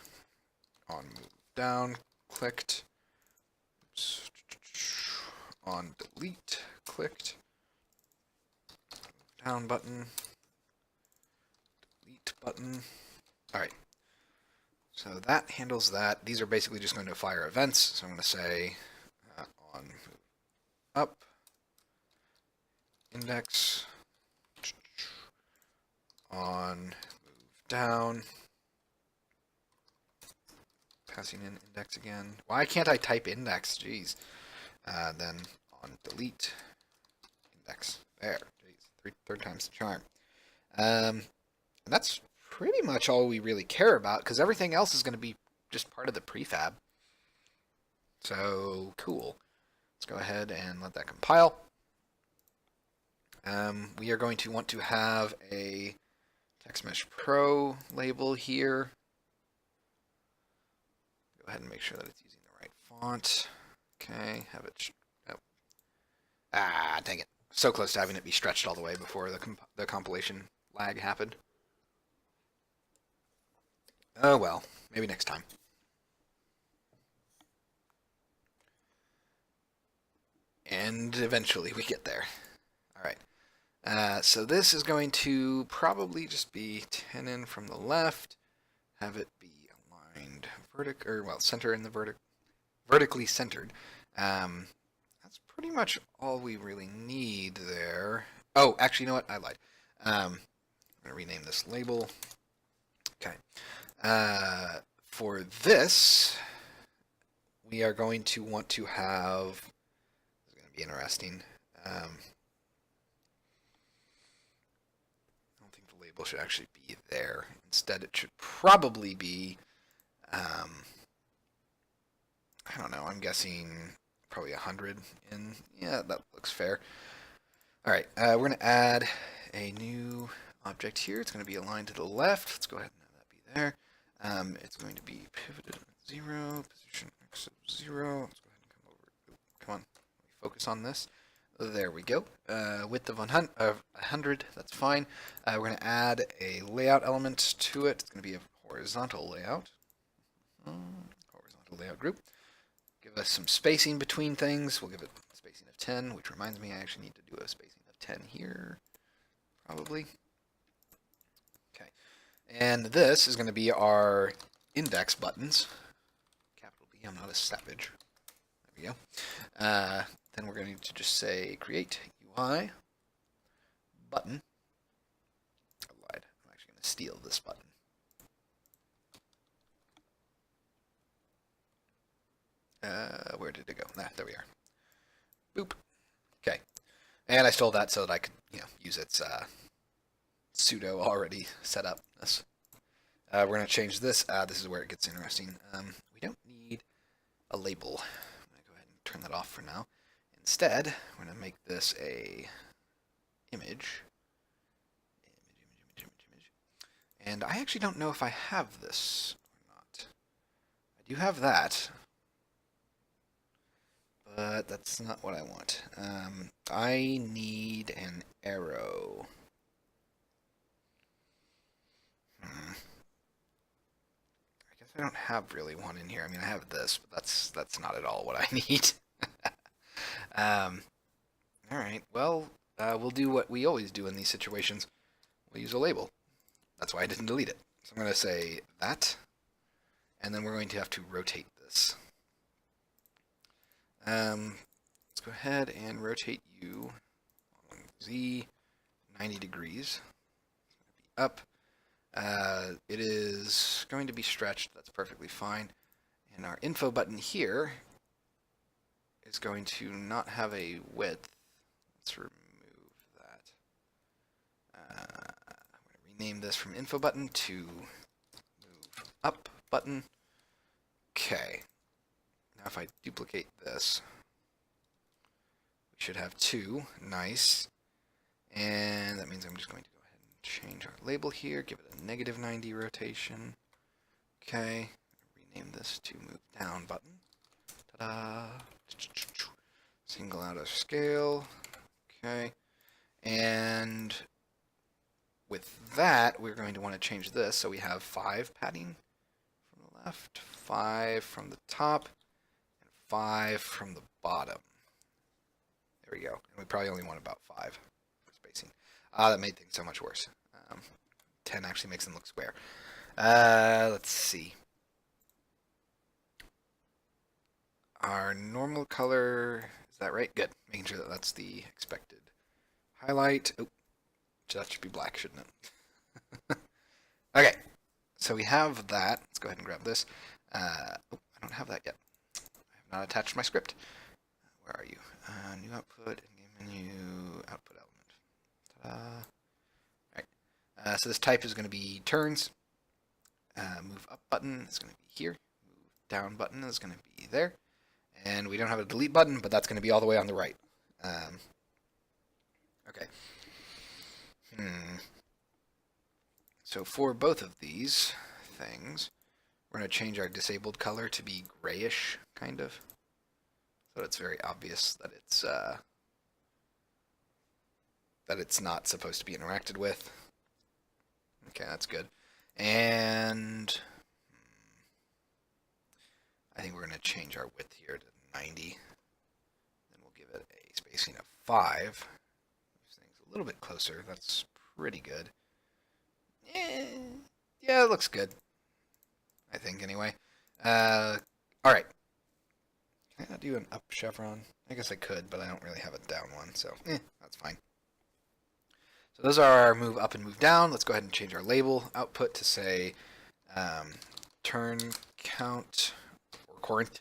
On move down clicked. Oops. On delete clicked. Move down button. Delete button. All right. So that handles that. These are basically just going to fire events. So I'm going to say on move up index, on move down, passing in index again. Why can't I type index? Jeez. Then on delete index. There. Jeez. Third time's the charm. And that's pretty much all we really care about, because everything else is going to be just part of the prefab. So cool. Let's go ahead and let that compile. We are going to want to have a TextMesh Pro label here. Go ahead and make sure that it's using the right font. Okay, have it. Oh. Dang it! So close to having it be stretched all the way before the compilation lag happened. Oh well, maybe next time. And eventually we get there. All right. So this is going to probably just be tenon from the left. Have it be aligned center in the vertically centered. That's pretty much all we really need there. Oh, actually, you know what? I lied. I'm gonna rename this label. Okay. For this, we are going to want to have, this is going to be interesting. I don't think the label should actually be there. Instead, it should probably be, I don't know, I'm guessing probably 100 in. Yeah, that looks fair. All right, we're going to add a new object here. It's going to be aligned to the left. Let's go ahead and have that be there. It's going to be pivoted at 0, position x of 0. Let's go ahead and come over. Come on, let me focus on this. There we go. Width of 100, that's fine. We're going to add a layout element to it. It's going to be a horizontal layout. Horizontal layout group. Give us some spacing between things. We'll give it a spacing of 10, which reminds me I actually need to do a spacing of 10 here, probably. Okay. And this is going to be our index buttons. Capital B, I'm not a savage. There we go. Then we're going to just say create UI button. I lied. I'm actually going to steal this button. Where did it go? There we are. Boop. Okay. And I stole that so that I could, use its pseudo already set up. This. We're going to change this. This is where it gets interesting. We don't need a label. I'm going to go ahead and turn that off for now. Instead, we're going to make this a image. Image. And I actually don't know if I have this or not. I do have that. But that's not what I want. I need an arrow. I guess I don't have really one in here. I mean, I have this, but that's not at all what I need. All right. Well, we'll do what we always do in these situations. We'll use a label. That's why I didn't delete it. So I'm going to say that, and then we're going to have to rotate this. Let's go ahead and rotate you on Z 90 degrees. It's going to be up. It is going to be stretched. That's perfectly fine. And our info button here is going to not have a width. Let's remove that. I'm going to rename this from info button to move up button. Okay. Now if I duplicate this, we should have 2. Nice. And that means I'm just going to go ahead and change our label here, give it a negative 90 rotation. Okay. Rename this to move down button. Ta-da. Single out of scale. Okay. And with that, we're going to want to change this so we have 5 padding from the left, 5 from the top, 5 from the bottom. There we go. And we probably only want about 5 for spacing. That made things so much worse. 10 actually makes them look square. Let's see. Our normal color, is that right? Good. Making sure that that's the expected highlight. Oh, that should be black, shouldn't it? Okay. So we have that. Let's go ahead and grab this. Oh, I don't have that yet. Not attached to my script. Where are you? New output, in-game menu, output element. Ta-da. Alright. So this type is going to be turns. Move up button is going to be here. Move down button is going to be there. And we don't have a delete button, but that's going to be all the way on the right. Okay. So for both of these things, we're going to change our disabled color to be grayish, kind of. So it's very obvious that it's not supposed to be interacted with. Okay, that's good. And I think we're going to change our width here to 90. Then we'll give it a spacing of 5. This thing's a little bit closer. That's pretty good. Yeah, it looks good. I think, anyway. Alright. Can I do an up chevron? I guess I could, but I don't really have a down one, so that's fine. So those are our move up and move down. Let's go ahead and change our label output to say turn count or current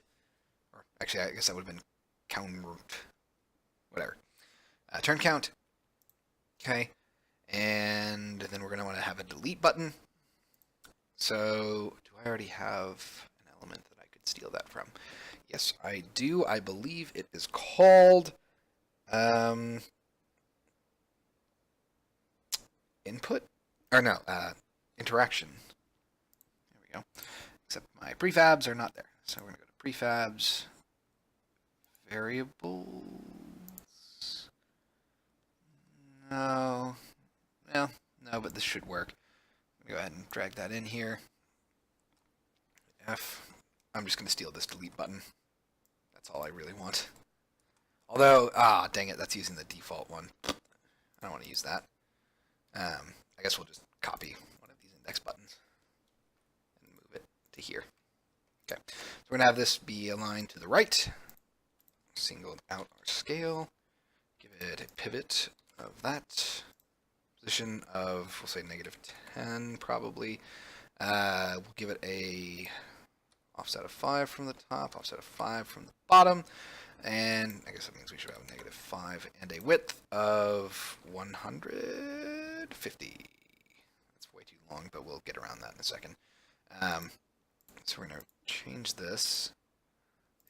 Actually, I guess that would have been count. Whatever. Turn count. Okay. And then we're going to want to have a delete button. So, do I already have an element that I could steal that from? Yes, I do. I believe it is called input? Or no, interaction. There we go. Except my prefabs are not there. So we're going to go to prefabs, variables. No. Well, no, but this should work. Go ahead and drag that in here. F. I'm just going to steal this delete button. That's all I really want. Although, dang it, that's using the default one. I don't want to use that. I guess we'll just copy one of these index buttons and move it to here. Okay, so we're going to have this be aligned to the right. Single out our scale. Give it a pivot of that. Position of, we'll say -10 probably. We'll give it a offset of 5 from the top, offset of 5 from the bottom, and I guess that means we should have -5 and a width of 150. That's way too long, but we'll get around that in a second. So we're going to change this,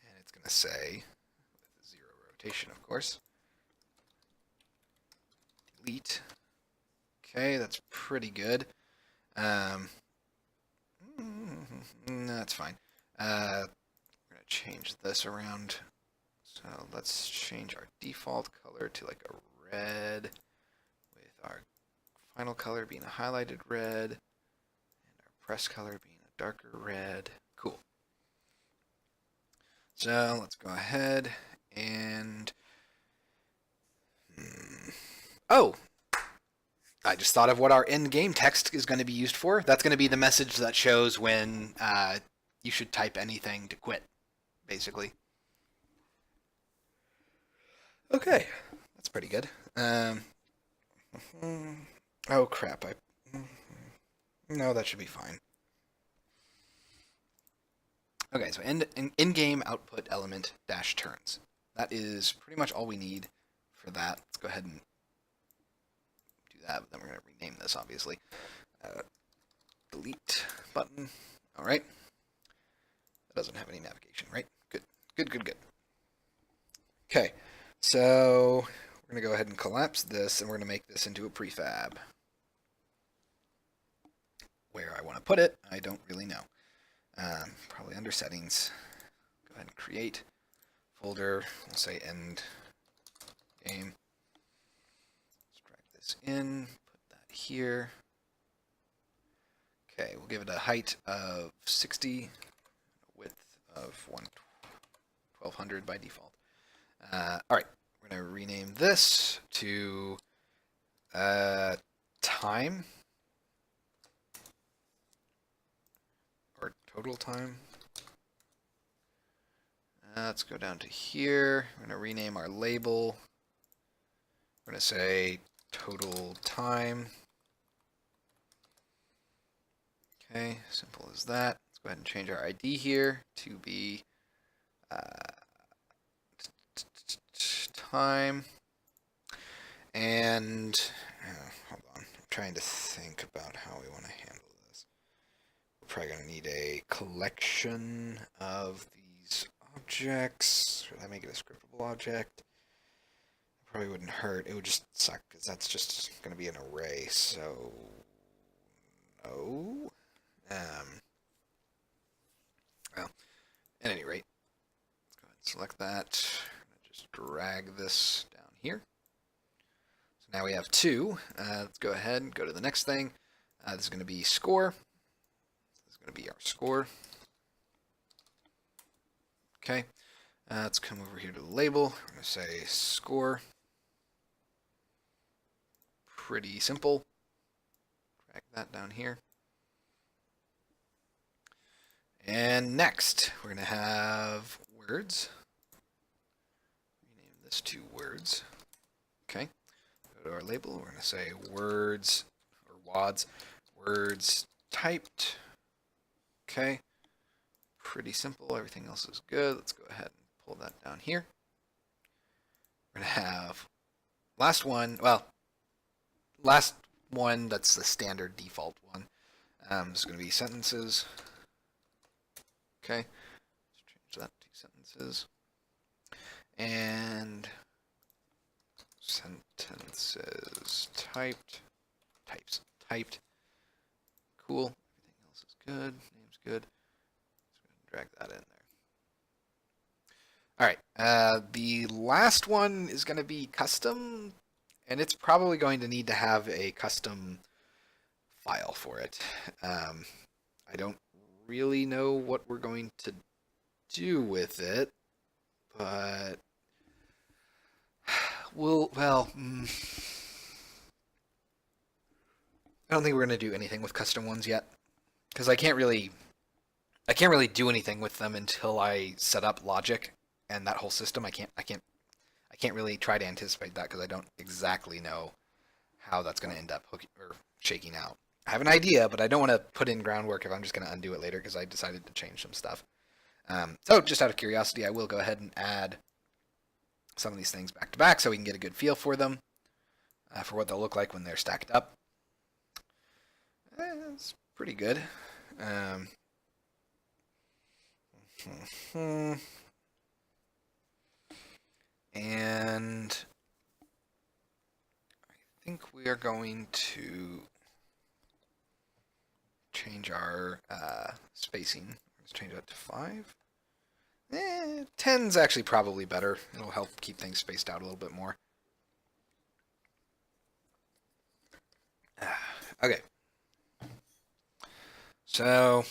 and it's going to say, with 0 rotation, of course, delete. Okay, that's pretty good. That's fine. We're going to change this around. So let's change our default color to like a red, with our final color being a highlighted red, and our press color being a darker red. Cool. So let's go ahead and... Oh! I just thought of what our in-game text is going to be used for. That's going to be the message that shows when you should type anything to quit, basically. Okay, that's pretty good. Oh crap! No, that should be fine. Okay, so in-game output element dash turns. That is pretty much all we need for that. Let's go ahead and that, but then we're going to rename this, obviously. Delete button. All right. That doesn't have any navigation, right? Good. Good, good, good. Okay. So we're going to go ahead and collapse this, and we're going to make this into a prefab. Where I want to put it, I don't really know. Probably under settings. Go ahead and create folder. We'll say end game. In, put that here. Okay, we'll give it a height of 60, a width of 1200 by default. Alright, we're going to rename this to time, or total time. Let's go down to here. We're going to rename our label. We're going to say total time. Okay, simple as that. Let's go ahead and change our ID here to be time. And hold on, I'm trying to think about how we want to handle this. We're probably going to need a collection of these objects. Should I make it a scriptable object? Probably wouldn't hurt. It would just suck because that's just going to be an array. So no. Well, at any rate, let's go ahead and select that. Just drag this down here. So now we have 2. Let's go ahead and go to the next thing. This is going to be score. This is going to be our score. Okay. Let's come over here to the label. We're going to say score. Pretty simple. Drag that down here. And next, we're going to have words. Rename this to words. Okay. Go to our label. We're going to say words, or WODs, words typed. Okay. Pretty simple. Everything else is good. Let's go ahead and pull that down here. We're going to have last one, well, last one that's the standard default one. This is going to be sentences. Okay, let's change that to sentences. And sentences typed. Typed. Cool. Everything else is good. Name's good. Let's go ahead and drag that in there. All right. The last one is going to be custom, and it's probably going to need to have a custom file for it. I don't really know what we're going to do with it, but I don't think we're going to do anything with custom ones yet, because I can't really do anything with them until I set up logic and that whole system. I can't really try to anticipate that because I don't exactly know how that's going to end up shaking out. I have an idea, but I don't want to put in groundwork if I'm just going to undo it later because I decided to change some stuff. So just out of curiosity, I will go ahead and add some of these things back to back so we can get a good feel for them, for what they'll look like when they're stacked up. It's pretty good. And I think we are going to change our spacing. Let's change that to 5. 10's actually probably better. It'll help keep things spaced out a little bit more. Okay. So,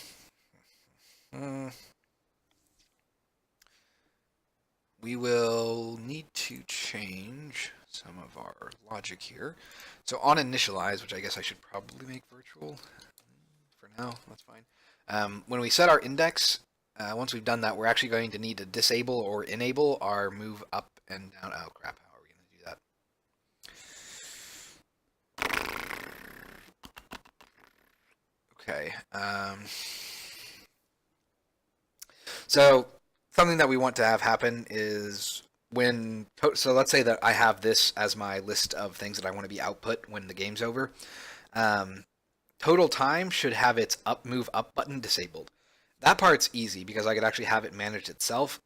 we will need to change some of our logic here. So on initialize, which I guess I should probably make virtual for now, that's fine. When we set our index, once we've done that, we're actually going to need to disable or enable our move up and down. Oh crap, how are we going to do that? Okay. So something that we want to have happen is so let's say that I have this as my list of things that I want to be output when the game's over. Total time should have its move up button disabled. That part's easy because I could actually have it manage itself,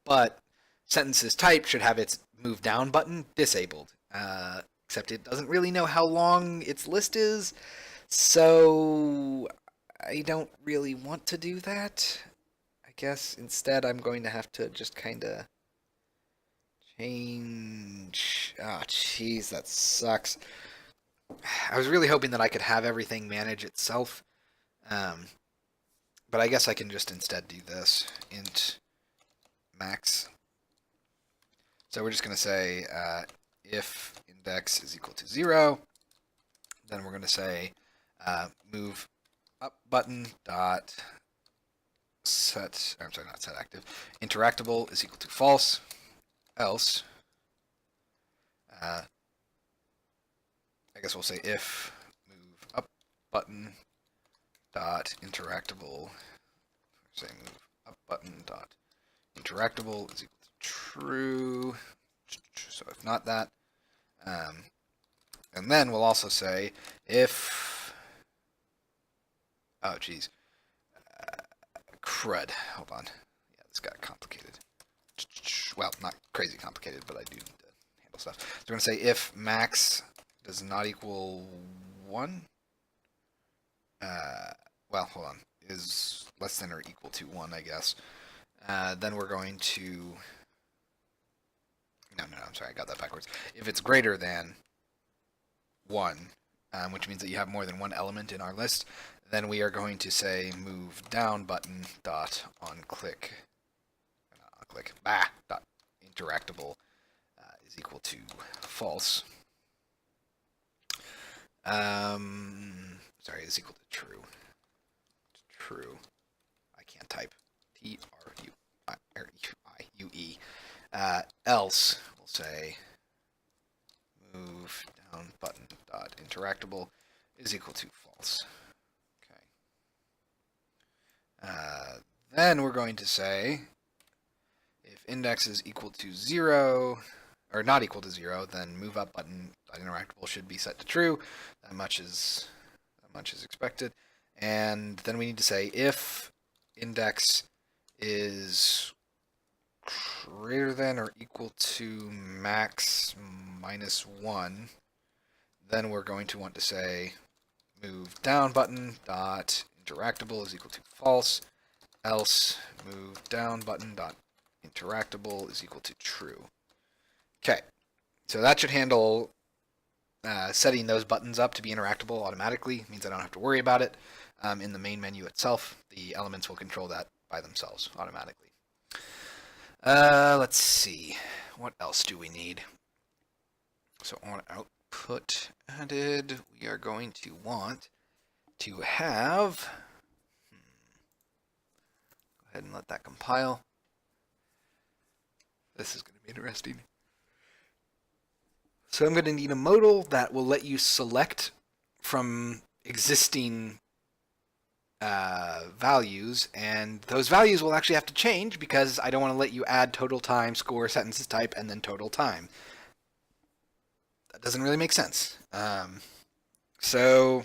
but sentences type should have its move down button disabled, except it doesn't really know how long its list is, so I don't really want to do that. I guess instead I'm going to have to just kind of change. Oh, jeez, that sucks. I was really hoping that I could have everything manage itself, but I guess I can just instead do this, int max. So we're just going to say if index is equal to 0, then we're going to say move up button dot set, I'm sorry, not set active, interactable is equal to false, else, I guess we'll say if move up button dot interactable, say move up button dot interactable is equal to true, so if not that, and then we'll also say if, oh geez, crud, hold on, yeah, this got complicated. Well, not crazy complicated, but I do need to handle stuff. So we're going to say if max does not equal 1, well, hold on, is less than or equal to 1, I guess. Then we're going to, no, I'm sorry, I got that backwards. If it's greater than 1, which means that you have more than one element in our list, then we are going to say move down button dot on click, dot interactable is equal to false. Sorry, is equal to true. True. I can't type. T-R-U-I-U-E. Else, we'll say move down button dot interactable is equal to false. Okay. Then we're going to say if index is equal to 0, or not equal to 0, then move up button interactable should be set to true. That much is expected. And then we need to say if index is greater than or equal to max minus 1, then we're going to want to say move down button dot interactable is equal to false, else move down button dot interactable is equal to true. Okay, so that should handle setting those buttons up to be interactable automatically. It means I don't have to worry about it in the main menu itself. The elements will control that by themselves automatically. Let's see. What else do we need? So on output added, we are going to want to have... Go ahead and let that compile. This is going to be interesting. So I'm going to need a modal that will let you select from existing values, and those values will actually have to change because I don't want to let you add total time, score, sentences type, and then total time. That doesn't really make sense. So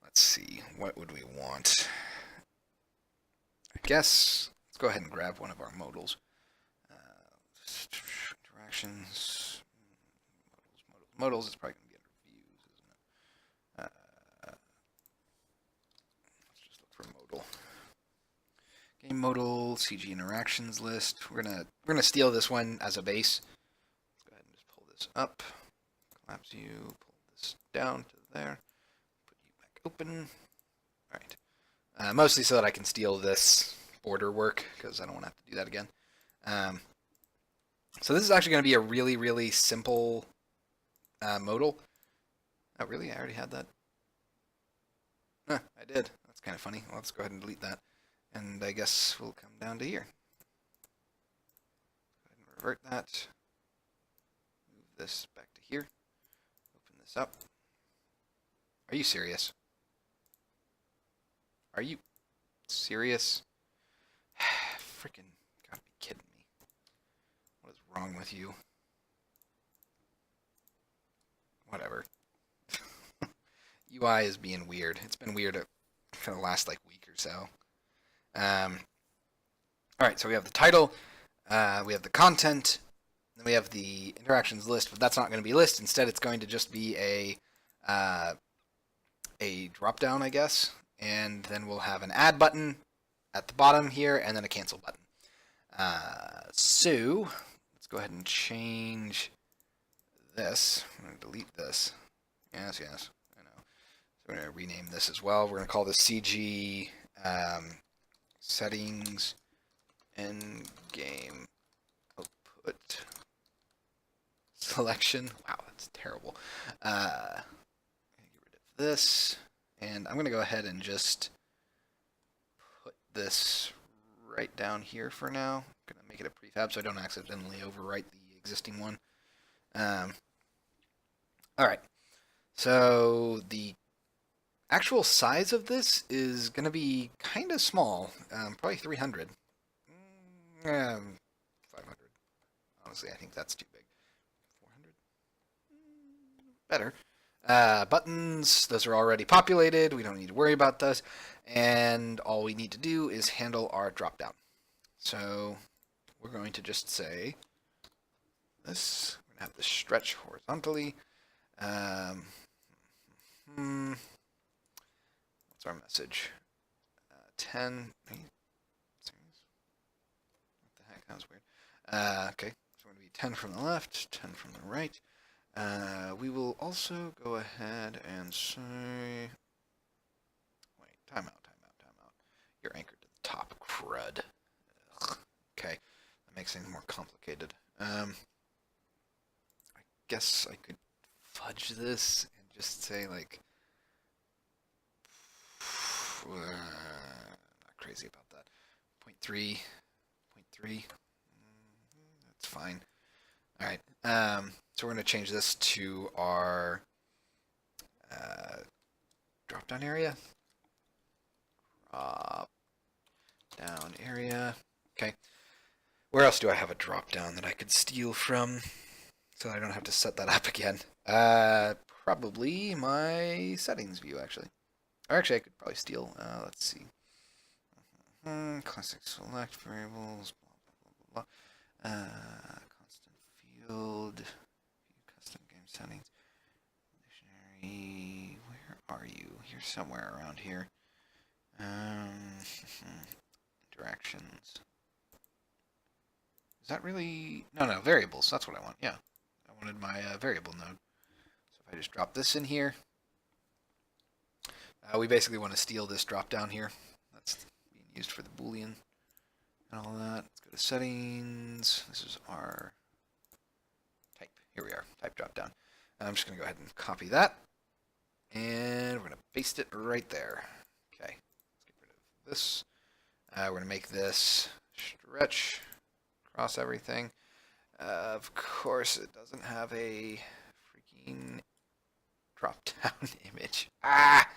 let's see, what would we want? I guess let's go ahead and grab one of our modals. Interactions, modals is probably going to be under views, isn't it? Let's just look for modal. Game modal, CG interactions list. We're gonna steal this one as a base. Let's go ahead and just pull this up, collapse you, pull this down to there, put you back open. All right. Mostly so that I can steal this border work because I don't want to have to do that again. So this is actually going to be a really, really simple modal. Oh, really? I already had that? Huh, I did. That's kind of funny. Well, let's go ahead and delete that. And I guess we'll come down to here. Go ahead and revert that. Move this back to here. Open this up. Are you serious? Are you serious? Freaking gotta be kidding me. What is wrong with you? Whatever. UI is being weird. It's been weird for the last like week or so. Alright, so we have the title, we have the content, then we have the interactions list, but that's not going to be a list. Instead, it's going to just be a drop-down, I guess. And then we'll have an add button at the bottom here, and then a cancel button. So let's go ahead and change this. I'm going to delete this. Yes, I know. So we're going to rename this as well. We're going to call this CG settings end game output selection. Wow, that's terrible. Get rid of this. And I'm going to go ahead and just put this right down here for now. I'm going to make it a prefab so I don't accidentally overwrite the existing one. Alright, so the actual size of this is going to be kind of small, probably 300. 500. Honestly, I think that's too big. 400? Better. Buttons, those are already populated. We don't need to worry about those. And all we need to do is handle our dropdown. So we're going to just say this. We're going to have this stretch horizontally. What's our message? 10. What the heck? That was weird. Okay, so we're going to be 10 from the left, 10 from the right. We will also go ahead and say, wait, timeout. You're anchored to the top, crud. Ugh. Okay, that makes things more complicated. I guess I could fudge this and just say, like, not crazy about that. 0.3, that's fine. All right, so we're going to change this to our drop-down area. Drop down area. Okay. Where else do I have a drop down that I could steal from so that I don't have to set that up again? Probably my settings view, actually. Or actually, I could probably steal. Let's see. Classic select variables. Blah, blah, blah, blah. Constant field. View custom game settings. Dictionary. Where are you? You're somewhere around here. Interactions. Is that really... No, variables. That's what I want. Yeah. I wanted my variable node. So if I just drop this in here, we basically want to steal this drop down here. That's being used for the Boolean and all that. Let's go to settings. This is our type. Here we are. Type drop down. I'm just going to go ahead and copy that. And we're going to paste it right there. Okay. Let's get rid of this. We're going to make this stretch across everything. Of course, it doesn't have a freaking drop-down image. Ah!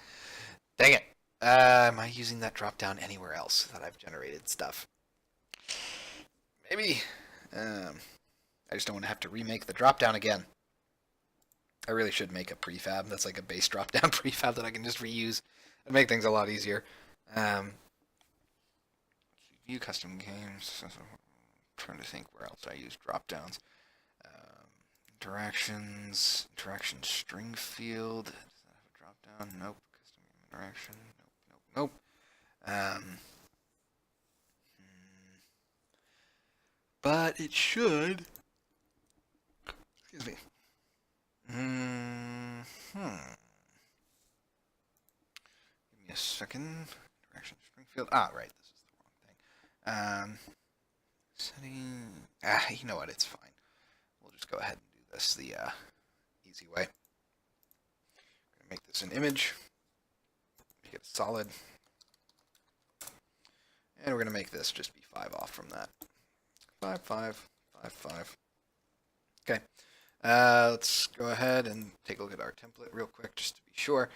Dang it. Am I using that drop-down anywhere else that I've generated stuff? Maybe. I just don't want to have to remake the drop-down again. I really should make a prefab that's like a base drop-down prefab that I can just reuse and make things a lot easier. View custom games. I'm trying to think where else I use drop-downs. Interactions. Interaction string field. Does that have a drop-down? Nope. Custom game interaction. Nope. But it should. Excuse me. Give me a second. Interaction string field. Ah, right. This is the wrong thing. Setting. You know what? It's fine. We'll just go ahead and do this the easy way. I'm gonna make this an image. Make it solid. And we're gonna make this just be 5 off from that. 5, 5, 5, 5. Okay. Let's go ahead and take a look at our template real quick just to be sure.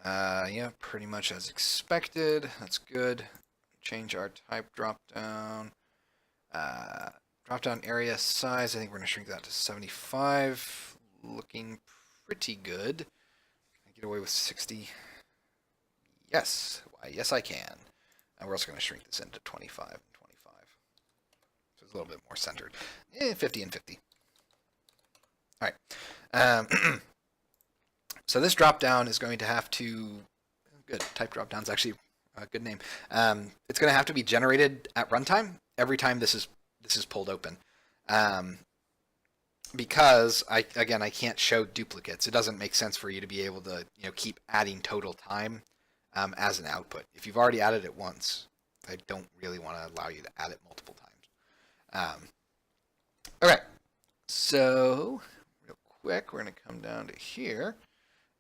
Yeah, pretty much as expected. That's good. Change our type drop-down. Drop-down area size, I think we're going to shrink that to 75. Looking pretty good. Can I get away with 60? Yes. Why, yes, I can. And we're also going to shrink this into 25 and 25. So it's a little bit more centered. 50 and 50. All right. So this drop-down is going to have to... Good. Type drop-down's actually a good name. It's going to have to be generated at runtime every time this is pulled open. Because, I can't show duplicates. It doesn't make sense for you to be able to keep adding total time as an output. If you've already added it once, I don't really want to allow you to add it multiple times. All right. So... quick, we're going to come down to here,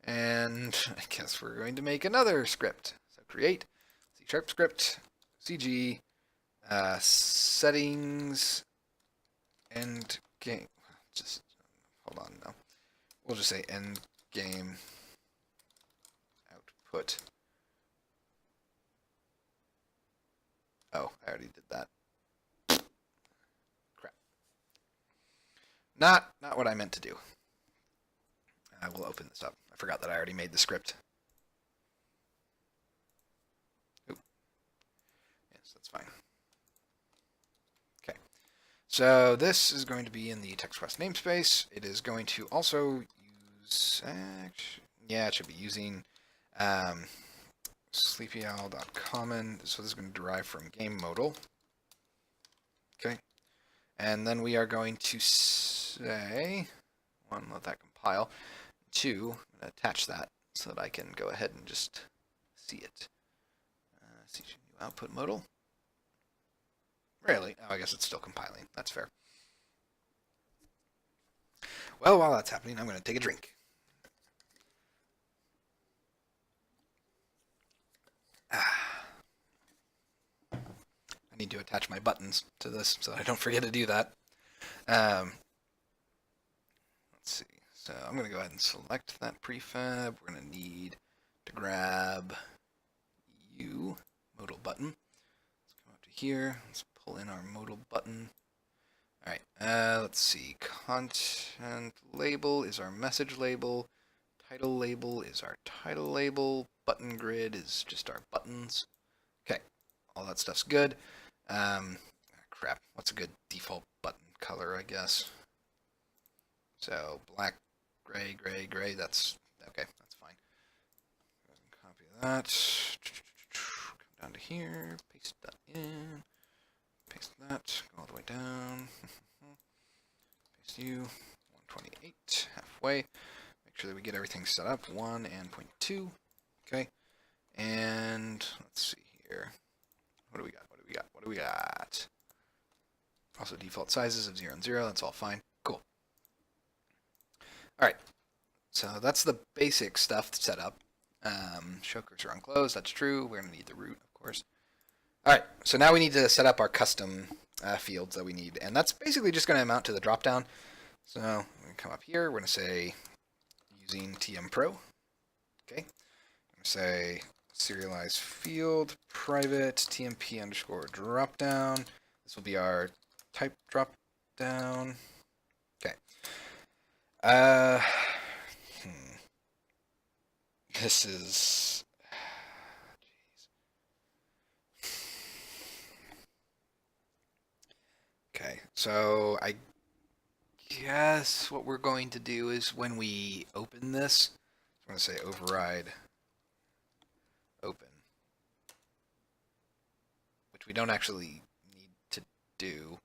and I guess we're going to make another script. So create C# script, CG, settings, end game. Just hold on now. We'll just say end game output. Oh, I already did that. Crap. Not what I meant to do. We'll open this up. I forgot that I already made the script. Oop. Yes, that's fine. Okay. So this is going to be in the text request namespace. It is going to also use... yeah, it should be using sleepyowl.common. So this is going to derive from game modal. Okay. And then we are going to say... one, let that compile. 2, I'm going to attach that so that I can go ahead and just see it. See new output modal. Really? Oh, I guess it's still compiling. That's fair. Well, while that's happening, I'm going to take a drink. I need to attach my buttons to this so I don't forget to do that. Let's see. So I'm going to go ahead and select that prefab. We're going to need to grab U modal button. Let's come up to here. Let's pull in our modal button. All right, let's see. Content label is our message label. Title label is our title label. Button grid is just our buttons. Okay, all that stuff's good. Crap, what's a good default button color, I guess? So black, gray, gray, gray, that's okay, that's fine. Copy that. Come down to here, paste that in. Paste that, go all the way down. Paste you, 128, halfway. Make sure that we get everything set up, 1 and 0.2. Okay, and let's see here. What do we got? What do we got? What do we got? Also default sizes of 0 and 0, that's all fine. Cool. Alright, so that's the basic stuff set up. Show cursor on close, that's true. We're going to need the root, of course. Alright, so now we need to set up our custom fields that we need, and that's basically just going to amount to the dropdown. So we're going to come up here, we're going to say using TM Pro. Okay, I'm going to say serialize field private TMP underscore dropdown. This will be our type dropdown. Okay. This is. Okay, so I guess what we're going to do is when we open this, I'm going to say override open, which we don't actually need to do.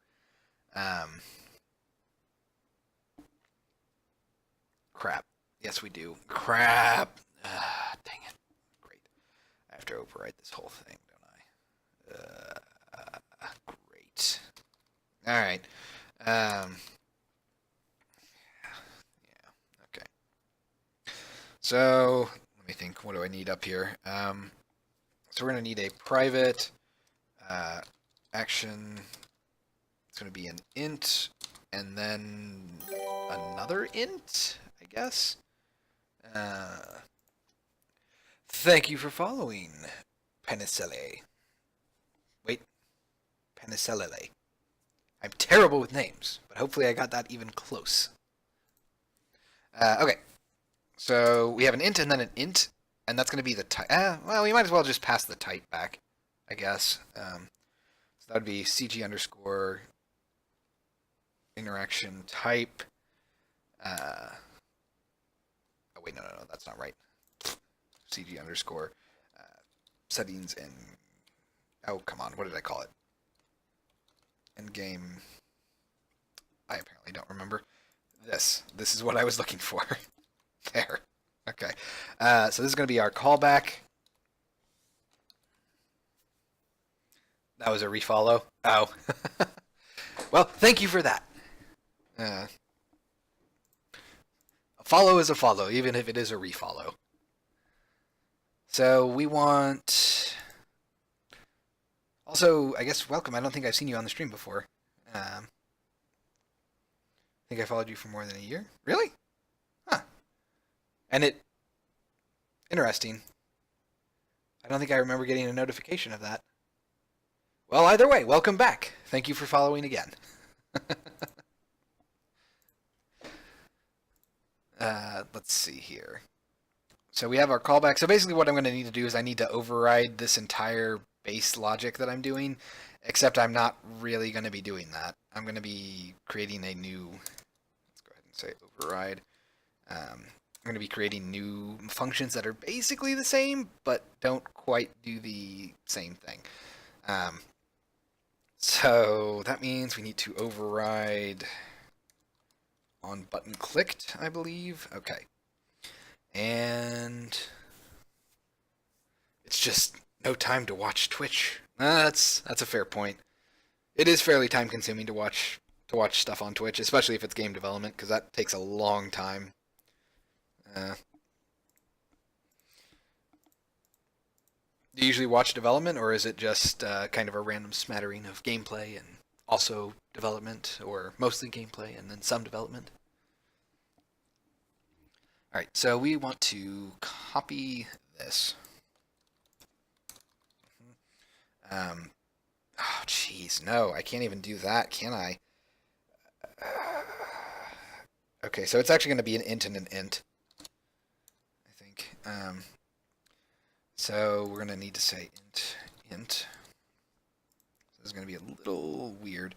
Crap. Yes, we do. Crap. Dang it. Great. I have to overwrite this whole thing, don't I? Great. All right. Yeah. Okay. So let me think. What do I need up here? So we're going to need a private action. It's going to be an int, and then another int, I guess. Thank you for following, Penicille. Wait, Penicillile. I'm terrible with names, but hopefully I got that even close. Okay, so we have an int and then an int, and that's going to be the type. Well, we might as well just pass the type back, I guess. So that would be CG underscore interaction type. Oh wait, no, that's not right. CG underscore settings and oh come on, what did I call it? Endgame. I apparently don't remember. This is what I was looking for. There. Okay. So this is going to be our callback. That was a refollow. Oh. Well, thank you for that. A follow is a follow, even if it is a refollow. So we want... Also, I guess, welcome. I don't think I've seen you on the stream before. I think I followed you for more than a year. Really? Huh. And it... Interesting. I don't think I remember getting a notification of that. Well, either way, welcome back. Thank you for following again. Let's see here. So we have our callback. So basically what I'm going to need to do is I need to override this entire base logic that I'm doing, except I'm not really going to be doing that. I'm going to be creating a new, let's go ahead and say override. I'm going to be creating new functions that are basically the same, but don't quite do the same thing. So that means we need to override on button clicked, I believe. Okay. And it's just no time to watch Twitch. That's a fair point. It is fairly time consuming to watch stuff on Twitch, especially if it's game development, because that takes a long time. Do you usually watch development, or is it just kind of a random smattering of gameplay and also development, or mostly gameplay and then some development? Alright, so we want to copy this. Oh, jeez, no, I can't even do that, can I? Okay, so it's actually going to be an int and an int, I think. So we're going to need to say int. This is going to be a little weird.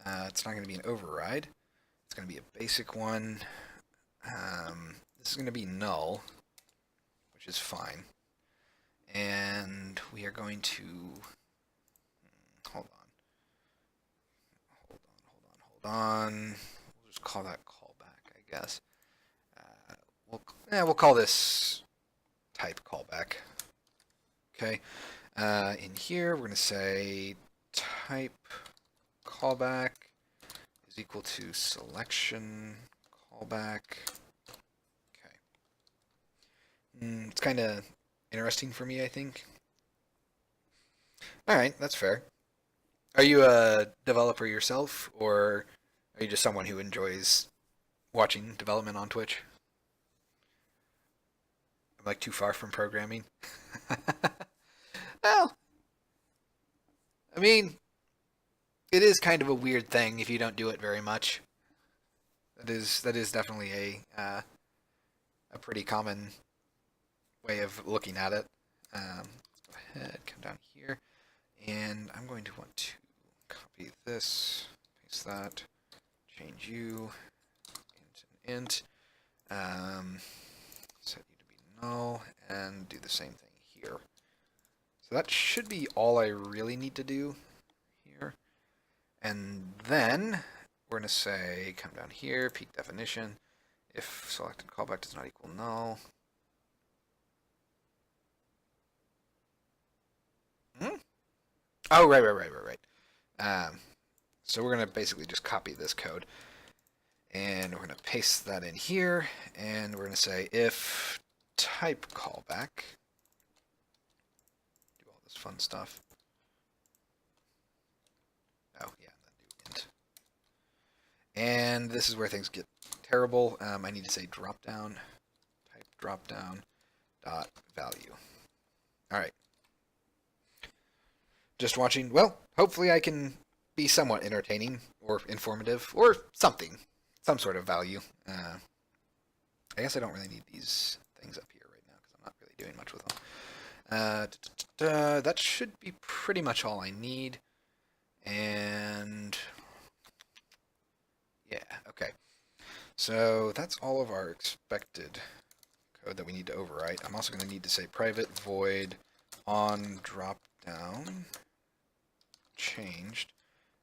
It's not going to be an override. It's going to be a basic one. This is going to be null, which is fine. And we are going to... Hold on. We'll just call that callback, I guess. We'll call this type callback. Okay. In here, we're going to say type callback is equal to selection callback. Okay. It's kind of interesting for me, I think. All right, that's fair. Are you a developer yourself, or are you just someone who enjoys watching development on Twitch? I'm like too far from programming. Well, I mean, it is kind of a weird thing if you don't do it very much. That is definitely a pretty common way of looking at it. Let's go ahead, come down here, and I'm going to want to copy this, paste that, change you, int, set you to be null, and do the same thing here. So that should be all I really need to do here. And then we're going to say, come down here, peak definition, if selected callback does not equal null. Oh, right. So we're going to basically just copy this code. And we're going to paste that in here. And we're going to say if type callback. Do all this fun stuff. Oh, yeah, and then do int. And this is where things get terrible. I need to say dropdown, type dropdown dot value. All right. Just watching. Well, hopefully I can be somewhat entertaining or informative or something, some sort of value. I guess I don't really need these things up here right now because I'm not really doing much with them. That should be pretty much all I need. And yeah, okay. So that's all of our expected code that we need to overwrite. I'm also going to need to say private void on dropdown changed.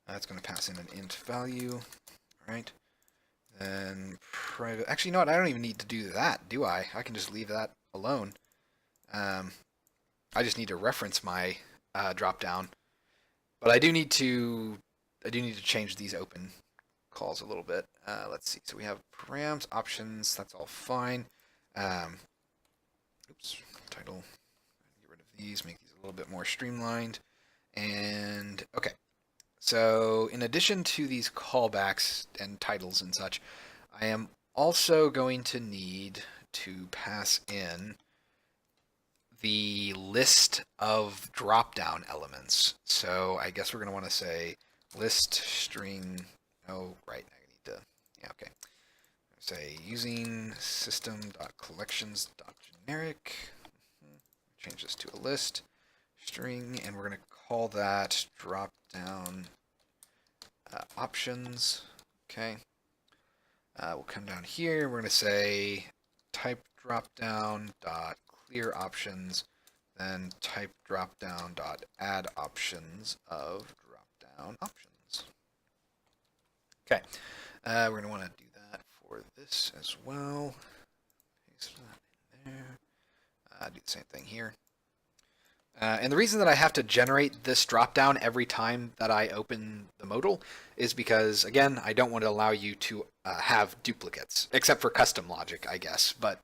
That's going to pass in an int value. All right. Then private. Actually, you know what? I don't even need to do that, do I? I can just leave that alone. I just need to reference my dropdown, but I do need to change these open calls a little bit. Let's see. So we have params, options. That's all fine. Oops. Title. Get rid of these. Make these a little bit more streamlined. And okay. So in addition to these callbacks and titles and such, I am also going to need to pass in the list of drop-down elements. So I guess we're going to want to say list string. Oh, right. I need to. Yeah, okay. Say using system.collections.generic. Change this to a list string, and we're going to call that drop-down options. Okay. We'll come down here. We're going to say type dropdown dot clear options, then type dropdown dot add options of dropdown options. Okay. We're going to want to do that for this as well. Paste that in there. Do the same thing here. And the reason that I have to generate this dropdown every time that I open the modal is because, again, I don't want to allow you to have duplicates, except for custom logic, I guess. But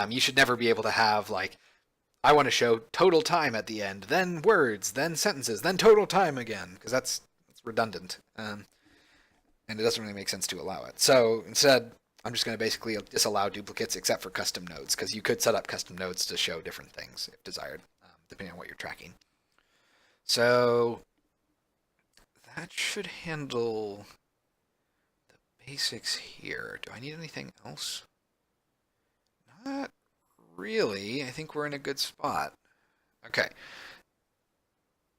you should never be able to have, like, I want to show total time at the end, then words, then sentences, then total time again, because that's redundant. And it doesn't really make sense to allow it. So instead, I'm just going to basically disallow duplicates except for custom nodes, because you could set up custom nodes to show different things if desired, depending on what you're tracking. So that should handle the basics here. Do I need anything else? Not really. I think we're in a good spot. Okay.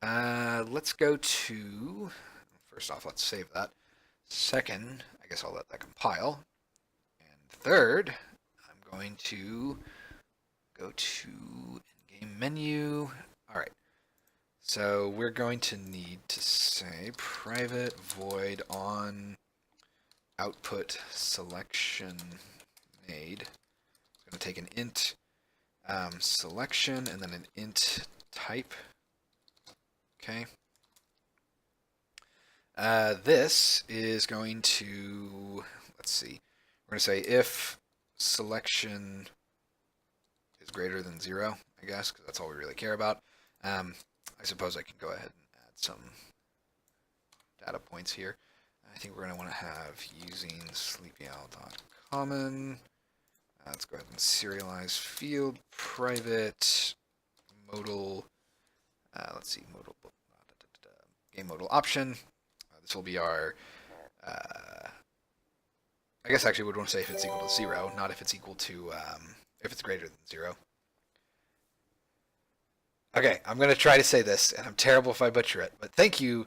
Let's go to, first off, let's save that. Second, I guess I'll let that compile. And third, I'm going to go to in-game menu. All right. So we're going to need to say private void on output selection made. It's going to take an int selection and then an int type. Okay. This is going to, let's see, we're going to say if selection is greater than 0, I guess, because that's all we really care about. I suppose I can go ahead and add some data points here. I think we're going to want to have using sleepyowl.common. Let's go ahead and serialize field private modal. Let's see, modal game modal option. This will be our. I guess actually we'd want to say if it's equal to 0, not if it's equal to if it's greater than 0. Okay, I'm going to try to say this, and I'm terrible if I butcher it, but thank you,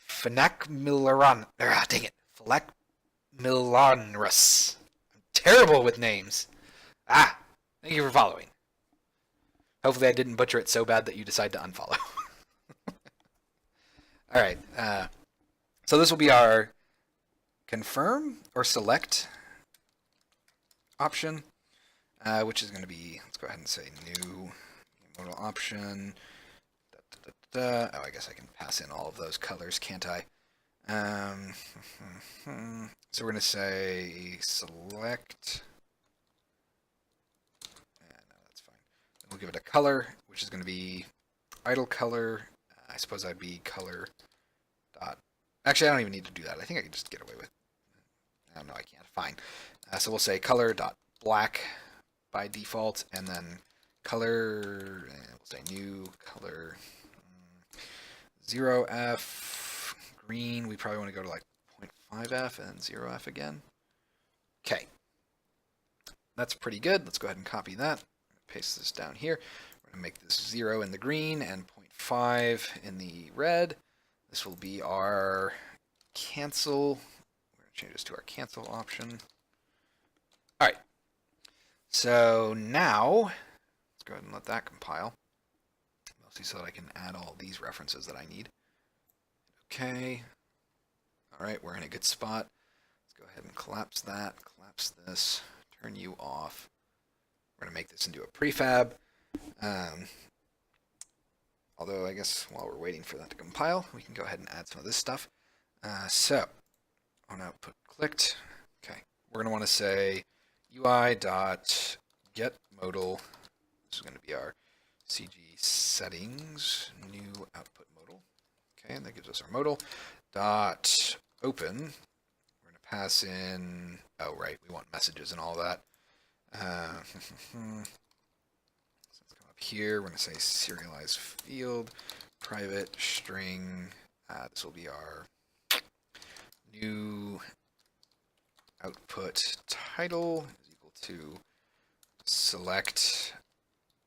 Phenacmilaron. Dang it. Phenacmilanrus. I'm terrible with names. Thank you for following. Hopefully I didn't butcher it so bad that you decide to unfollow. Alright, so this will be our confirm or select option, which is going to be, let's go ahead and say new modal option. Oh, I guess I can pass in all of those colors, can't I? So we're going to say select. No, that's fine. Then we'll give it a color, which is going to be idle color. I suppose that'd be color dot. Actually, I don't even need to do that. I think I can just get away with. Oh, no, I can't. Fine. So we'll say color dot black by default, and then color. We'll say new color 0f green. We probably want to go to like 0.5f and then 0f again. Okay. That's pretty good. Let's go ahead and copy that. Paste this down here. We're going to make this 0 in the green and 0.5 in the red. This will be our cancel. We're going to change this to our cancel option. All right. So now, let's go ahead and let that compile. Mostly so that I can add all these references that I need. Okay. All right, we're in a good spot. Let's go ahead and collapse that, collapse this, turn you off. We're going to make this into a prefab. Although I guess while we're waiting for that to compile, we can go ahead and add some of this stuff. So on output clicked. Okay, we're going to want to say UI.getModal. This is going to be our CG settings, new output modal. Okay, and that gives us our modal. Dot open. We're going to pass in, oh right, we want messages and all that. So let's come up here. We're going to say serialize field, private string. This will be our new output title is equal to select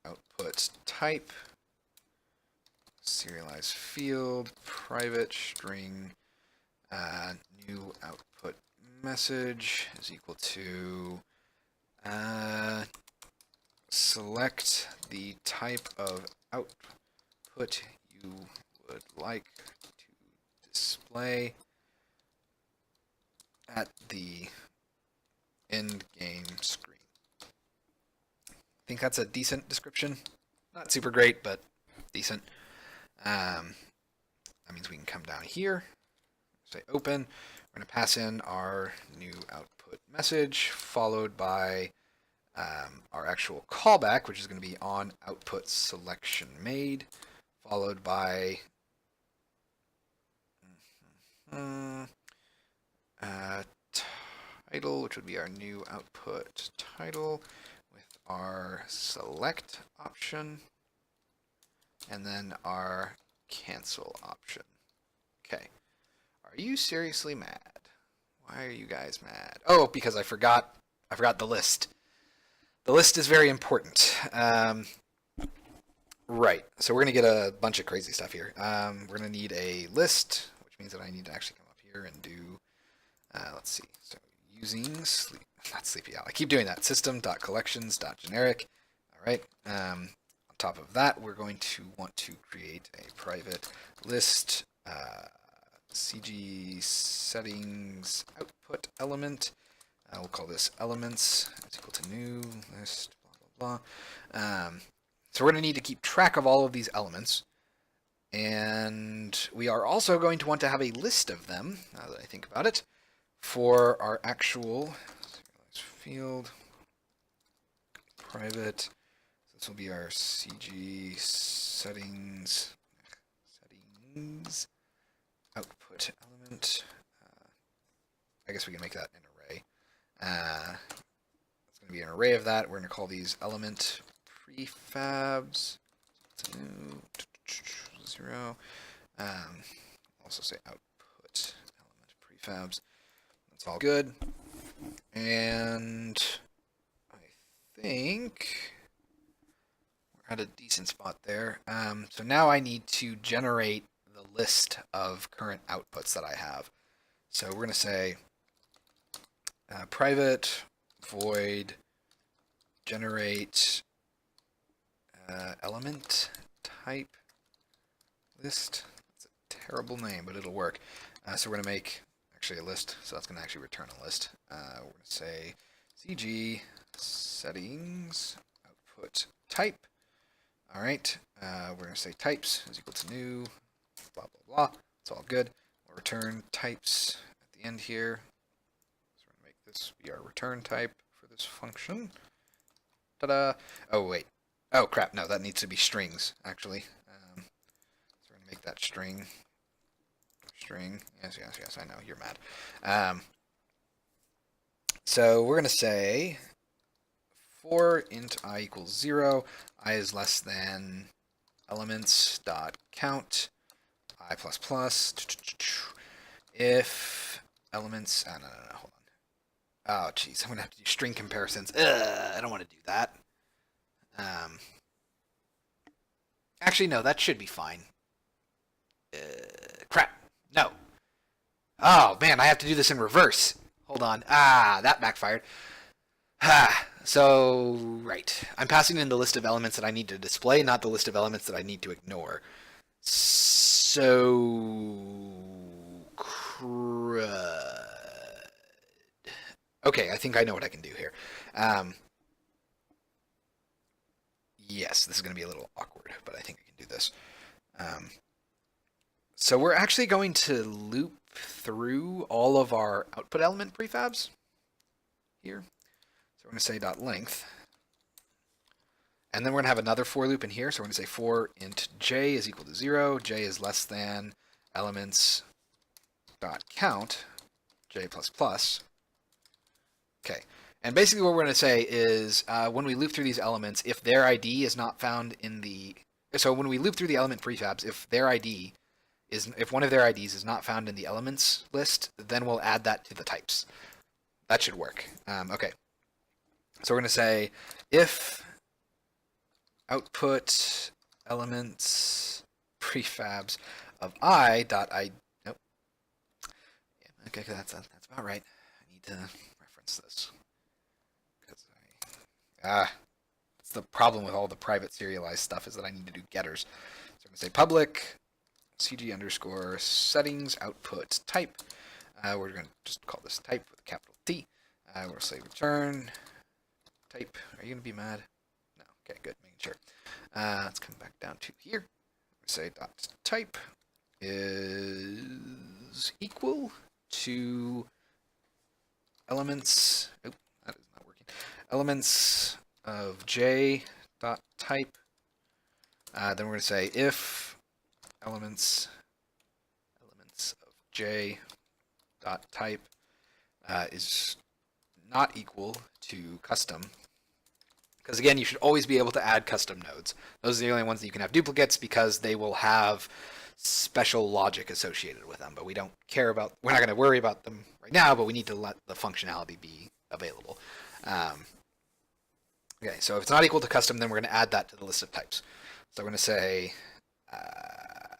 output type, serialize field, private string, new output message is equal to select the type of output you would like to display at the end game screen. I think that's a decent description. Not super great, but decent. That means we can come down here, say open. We're going to pass in our new output message, followed by our actual callback, which is going to be on output selection made, followed by title, which would be our new output title, with our select option, and then our cancel option. Okay. Are you seriously mad? Why are you guys mad? Oh, because I forgot the list. The list is very important. Right. So we're going to get a bunch of crazy stuff here. We're going to need a list, which means that I need to actually come up here and do, let's see. So using not sleepy owl. I keep doing that. System.collections.generic. All right. On top of that, we're going to want to create a private list, CG settings output element. We'll call this elements is equal to new list, blah, blah, blah. So we're going to need to keep track of all of these elements. And we are also going to want to have a list of them, now that I think about it, for our actual field private. So this will be our CG settings output element. I guess we can make that an array. It's going to be an array of that. We're going to call these element prefabs. 0. Also say output element prefabs. That's all good. And I think we're at a decent spot there. So now I need to generate the list of current outputs that I have. So we're going to say private void generate element type list. That's a terrible name, but it'll work. So we're going to make actually a list. So that's going to actually return a list. We're going to say CG settings output type. All right. We're going to say types is equal to new. Blah blah blah. It's all good. We'll return types at the end here. So we're going to make this be our return type for this function. Ta-da! Oh wait. Oh crap! No, that needs to be strings actually. So we're going to make that string. String. Yes, yes, yes. I know you're mad. So we're going to say for int I equals 0, I is less than elements dot count I plus plus. If elements. Oh, no, hold on. Oh, jeez, I'm going to have to do string comparisons. I don't want to do that. Actually, no, that should be fine. Crap. No. Oh, man, I have to do this in reverse. Hold on. That backfired. So, right. I'm passing in the list of elements that I need to display, not the list of elements that I need to ignore. So, crud. Okay, I think I know what I can do here. Yes, this is going to be a little awkward, but I think I can do this. So we're actually going to loop through all of our output element prefabs here. So we're going to say .length. And then we're going to have another for loop in here. So we're going to say for int j is equal to 0. J is less than elements dot count j plus plus. Okay. And basically what we're going to say is when we loop through these elements, if their ID is not found in the... So when we loop through the element prefabs, if one of their IDs is not found in the elements list, then we'll add that to the types. That should work. Okay. So we're going to say if output elements prefabs of I dot I. Nope. Yeah, okay, that's about right. I need to reference this because it's the problem with all the private serialized stuff is that I need to do getters. So I'm going to say public CG underscore settings output type. We're going to just call this type with a capital T. We're going to say return type. Are you going to be mad? No. Okay, good. Making sure. Let's come back down to here. We say dot type is equal to elements. Oh, that is not working. Elements of j dot type. Then we're going to say if elements of j dot type is not equal to custom. Because again, you should always be able to add custom nodes. Those are the only ones that you can have duplicates because they will have special logic associated with them, but we don't care about. We're not going to worry about them right now, but we need to let the functionality be available. Okay, so if it's not equal to custom, then we're going to add that to the list of types. So we're going to say, I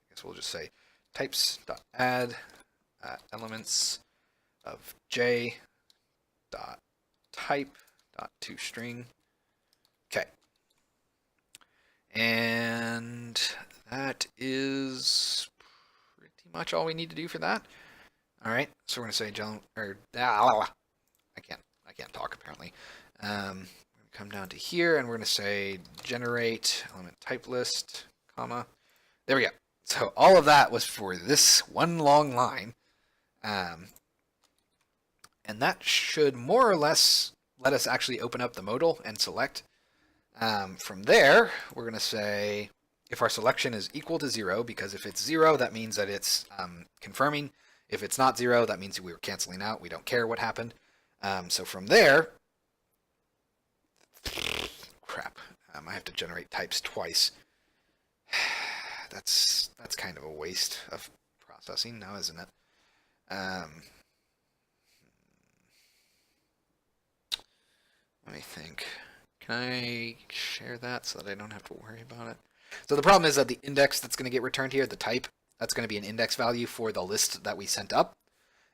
guess we'll just say types.add elements of j dot type dot toString. Okay. And that is pretty much all we need to do for that. All right. So we're going to say I can't talk apparently. We're going to come down to here and we're going to say generate element type list, comma. There we go. So all of that was for this one long line. And that should more or less let us actually open up the modal and select. From there, we're going to say if our selection is equal to 0, because if it's 0, that means that it's confirming. If it's not 0, that means we were canceling out. We don't care what happened. So from there, crap, I have to generate types twice. That's kind of a waste of processing now, isn't it? Let me think. Can I share that so that I don't have to worry about it? So the problem is that the index that's going to get returned here, the type, that's going to be an index value for the list that we sent up,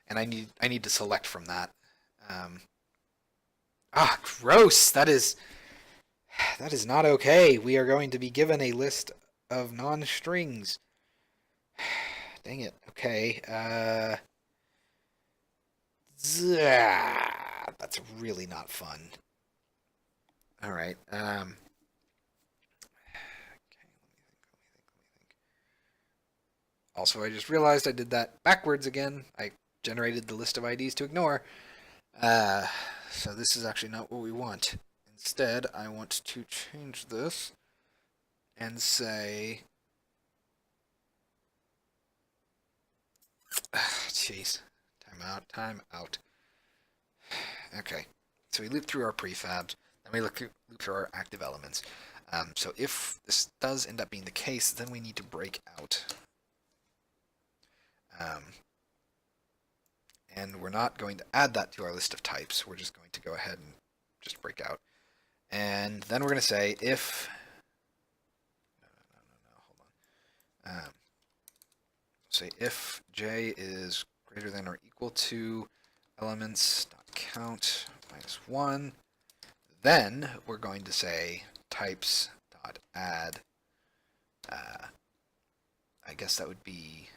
and I need to select from that. Gross! That is not okay. We are going to be given a list of non-strings. Dang it. Okay. That's really not fun. All right. Okay. Let me think. Also, I just realized I did that backwards again. I generated the list of IDs to ignore. So this is actually not what we want. Instead, I want to change this and say, jeez, time out. Okay, so we loop through our prefabs, then we loop through our active elements. So if this does end up being the case, then we need to break out. And we're not going to add that to our list of types. We're just going to go ahead and just break out. And then we're going to say if... hold on. Say if j is greater than or equal to elements.count minus 1, then we're going to say types.add. I guess that would be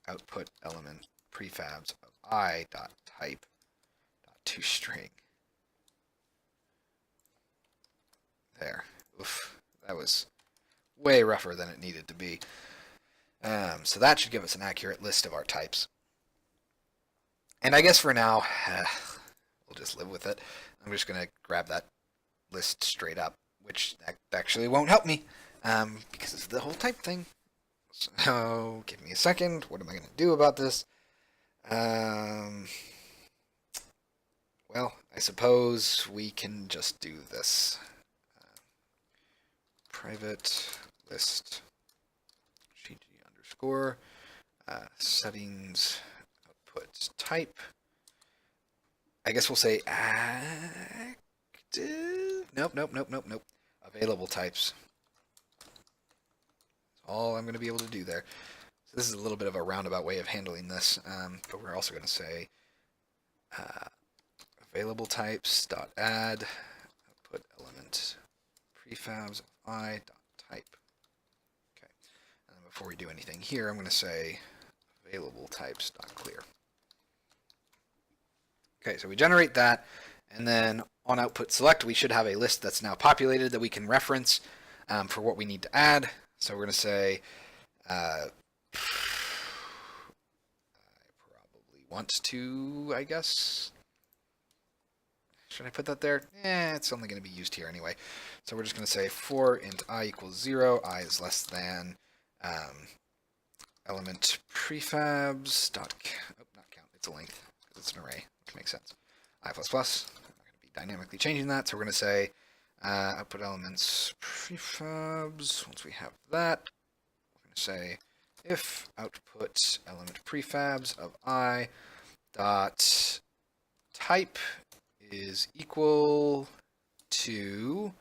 output element prefabs of i.type.toString. There. Oof. That was way rougher than it needed to be. So that should give us an accurate list of our types. And I guess for now, we'll just live with it. I'm just going to grab that list straight up, which actually won't help me because it's the whole type thing. So give me a second. What am I going to do about this? Well, I suppose we can just do this. Private list gg underscore settings output type. I guess we'll say active. Nope. Available types. That's all I'm going to be able to do there. So this is a little bit of a roundabout way of handling this, but we're also going to say available types dot add output element prefabs of i dot type. Okay, and then before we do anything here, I'm going to say available types dot clear. Okay, so we generate that, and then on output select, we should have a list that's now populated that we can reference for what we need to add. So we're going to say, I probably want to, I guess. Should I put that there? It's only going to be used here anyway. So we're just going to say for int I equals 0, I is less than element prefabs dot not count, it's a length because it's an array, which makes sense. I++. I'm not going to be dynamically changing that, so we're going to say Output elements prefabs. Once we have that, we're going to say if output element prefabs of I dot type is equal to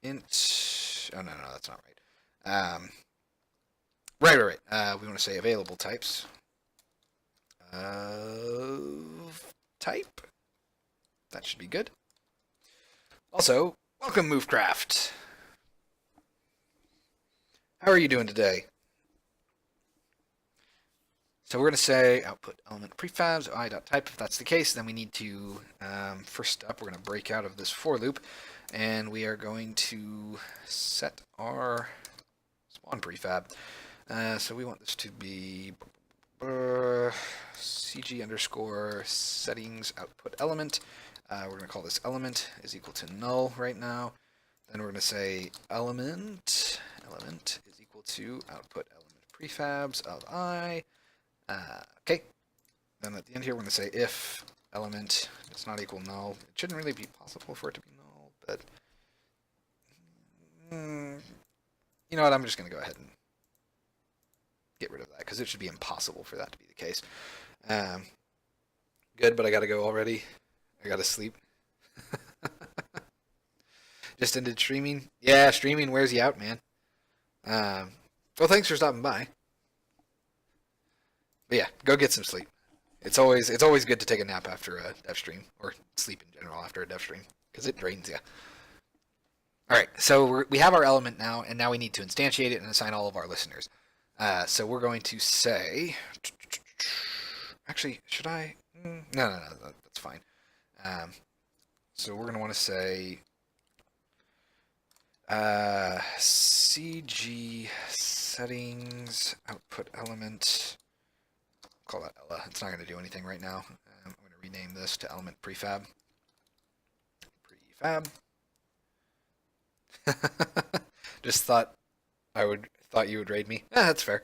int. Oh no, that's not right. Right. We want to say available types of type. That should be good. Also, welcome Movecraft. How are you doing today? So we're going to say output element prefabs I.type. If that's the case, then we need to, first up, we're going to break out of this for loop, and we are going to set our spawn prefab. So we want this to be cg underscore settings output element. We're going to call this element is equal to null right now. Then we're going to say element is equal to output element prefabs of I. Okay. Then at the end here, we're going to say if element is not equal null. It shouldn't really be possible for it to be null, but you know what? I'm just going to go ahead and get rid of that because it should be impossible for that to be the case. Good, but I got to go already. I got to sleep. Just ended streaming. Yeah, streaming wears you out, man. Well, thanks for stopping by. But yeah, go get some sleep. It's always good to take a nap after a Devstream, or sleep in general after a Devstream, because it drains you. All right, so we have our element now, and now we need to instantiate it and assign all of our listeners. So we're going to say, actually, should I? No, that's fine. So we're going to want to say CG settings output element. Call that Ella. It's not going to do anything right now. I'm going to rename this to element prefab. Just thought you would raid me. That's fair.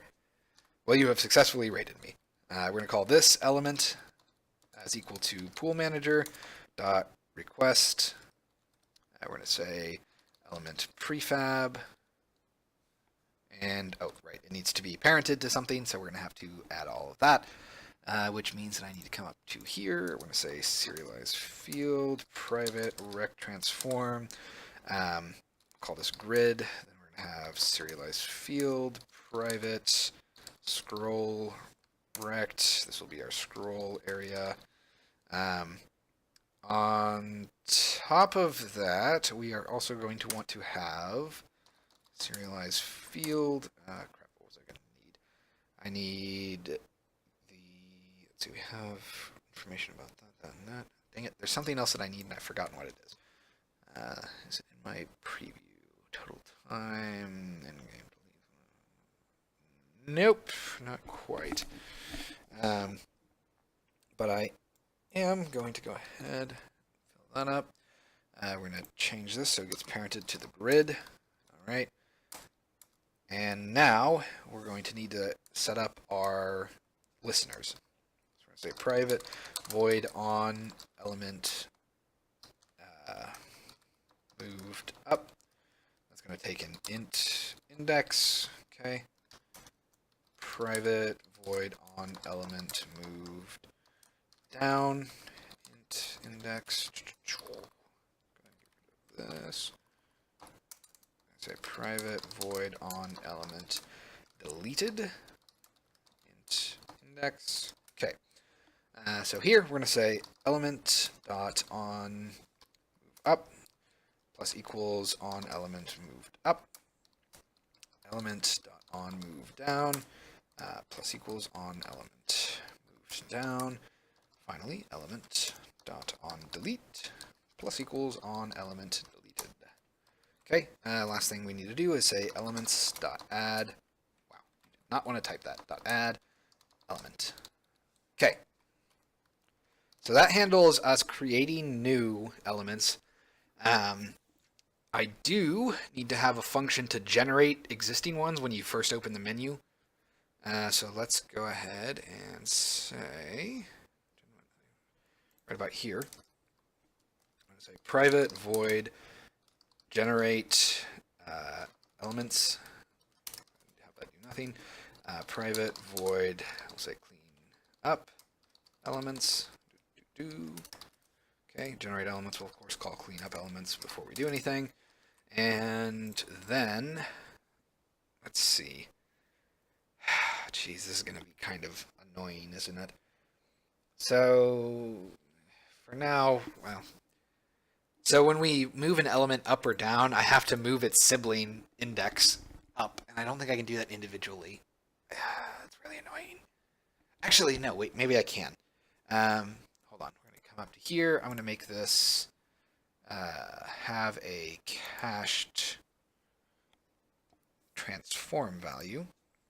Well, you have successfully raided me. We're going to call this element as equal to pool manager dot request. We're going to say element prefab. And, oh, right, it needs to be parented to something, so we're going to have to add all of that, which means that I need to come up to here. We're going to say serialize field, private, rect transform. Call this grid. Then we're going to have serialize field, private, scroll, rect. This will be our scroll area. On top of that, we are also going to want to have serialize field. Crap, what was I going to need? I need the, let's see, we have information about that, and that. Dang it, there's something else that I need and I've forgotten what it is. Is it in my preview? Total time, in-game delete. Nope, not quite. But I am going to go ahead, fill that up. We're going to change this so it gets parented to the grid. All right. And now we're going to need to set up our listeners. So we're going to say private void on element moved up. That's going to take an int index. Okay. Private void on element moved down. Int index. This. Say private void on element deleted int index. Okay. So here we're going to say element dot on move up plus equals on element moved up. Element dot on move down plus equals on element moved down. Finally, element dot on delete plus equals on element deleted. Okay, last thing we need to do is say elements.add. Wow, did not want to type that. .add element. Okay. So that handles us creating new elements. I do need to have a function to generate existing ones when you first open the menu. So let's go ahead and say, right about here, going to say private void generate elements. How about do nothing? Private void, we'll say clean up elements. Okay, generate elements. We'll of course call clean up elements before we do anything. And then, let's see. Jeez, this is going to be kind of annoying, isn't it? So, for now, well, so when we move an element up or down, I have to move its sibling index up, and I don't think I can do that individually. That's really annoying. Actually, no, wait, maybe I can. Hold on, we're going to come up to here. I'm going to make this have a cached transform value.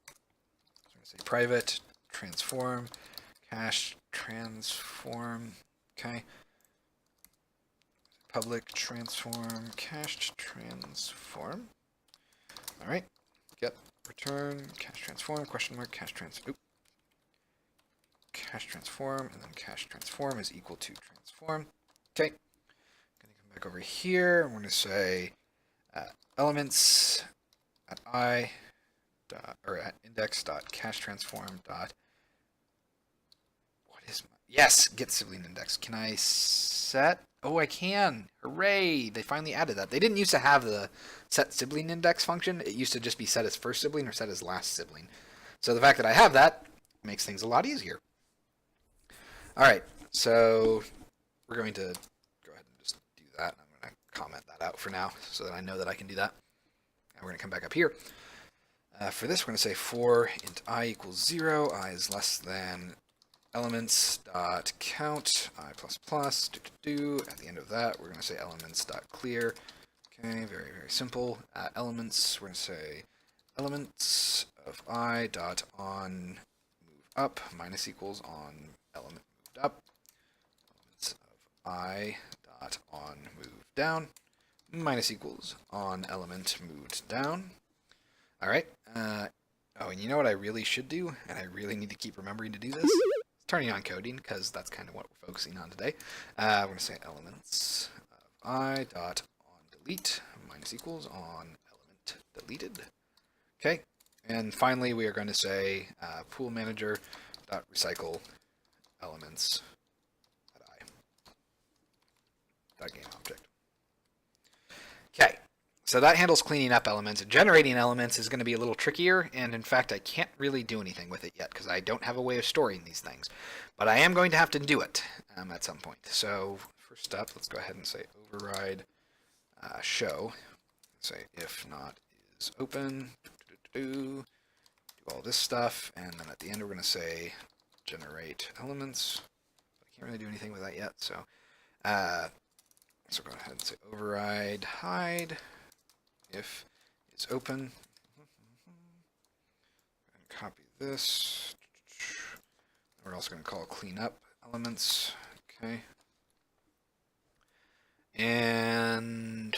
So I'm going to say private transform, cached transform, okay. Public transform, cached transform. All right, get return, cache transform, question mark, cache transform, and then cache transform is equal to transform. Okay, I'm gonna come back over here. I'm gonna say elements at I dot, or at index dot cache transform dot. What is my, yes, get sibling index. Can I set? Oh, I can. Hooray! They finally added that. They didn't used to have the set sibling index function. It used to just be set as first sibling or set as last sibling. So the fact that I have that makes things a lot easier. All right, so we're going to go ahead and just do that. I'm going to comment that out for now so that I know that I can do that. And we're going to come back up here. For this, we're going to say for int I equals 0, I is less than elements dot count I plus plus at the end of that we're going to say elements dot clear. Okay, very simple. Elements, we're going to say elements of I dot on move up minus equals on element moved up. Elements of I dot on move down minus equals on element moved down. All right. Oh, and you know what I really should do, and I really need to keep remembering to do this? Turning on coding, because that's kind of what we're focusing on today. We're going to say elements of I dot on delete minus equals on element deleted. Okay, and finally we are going to say pool manager dot recycle elements at I dot game object. Okay. So that handles cleaning up elements. Generating elements is going to be a little trickier, and in fact I can't really do anything with it yet because I don't have a way of storing these things. But I am going to have to do it at some point. So first up, let's go ahead and say override show. Say if not is open, do all this stuff, and then at the end we're going to say generate elements. I can't really do anything with that yet, so go ahead and say override hide. If is open, and copy this. We're also going to call clean up elements. Okay. And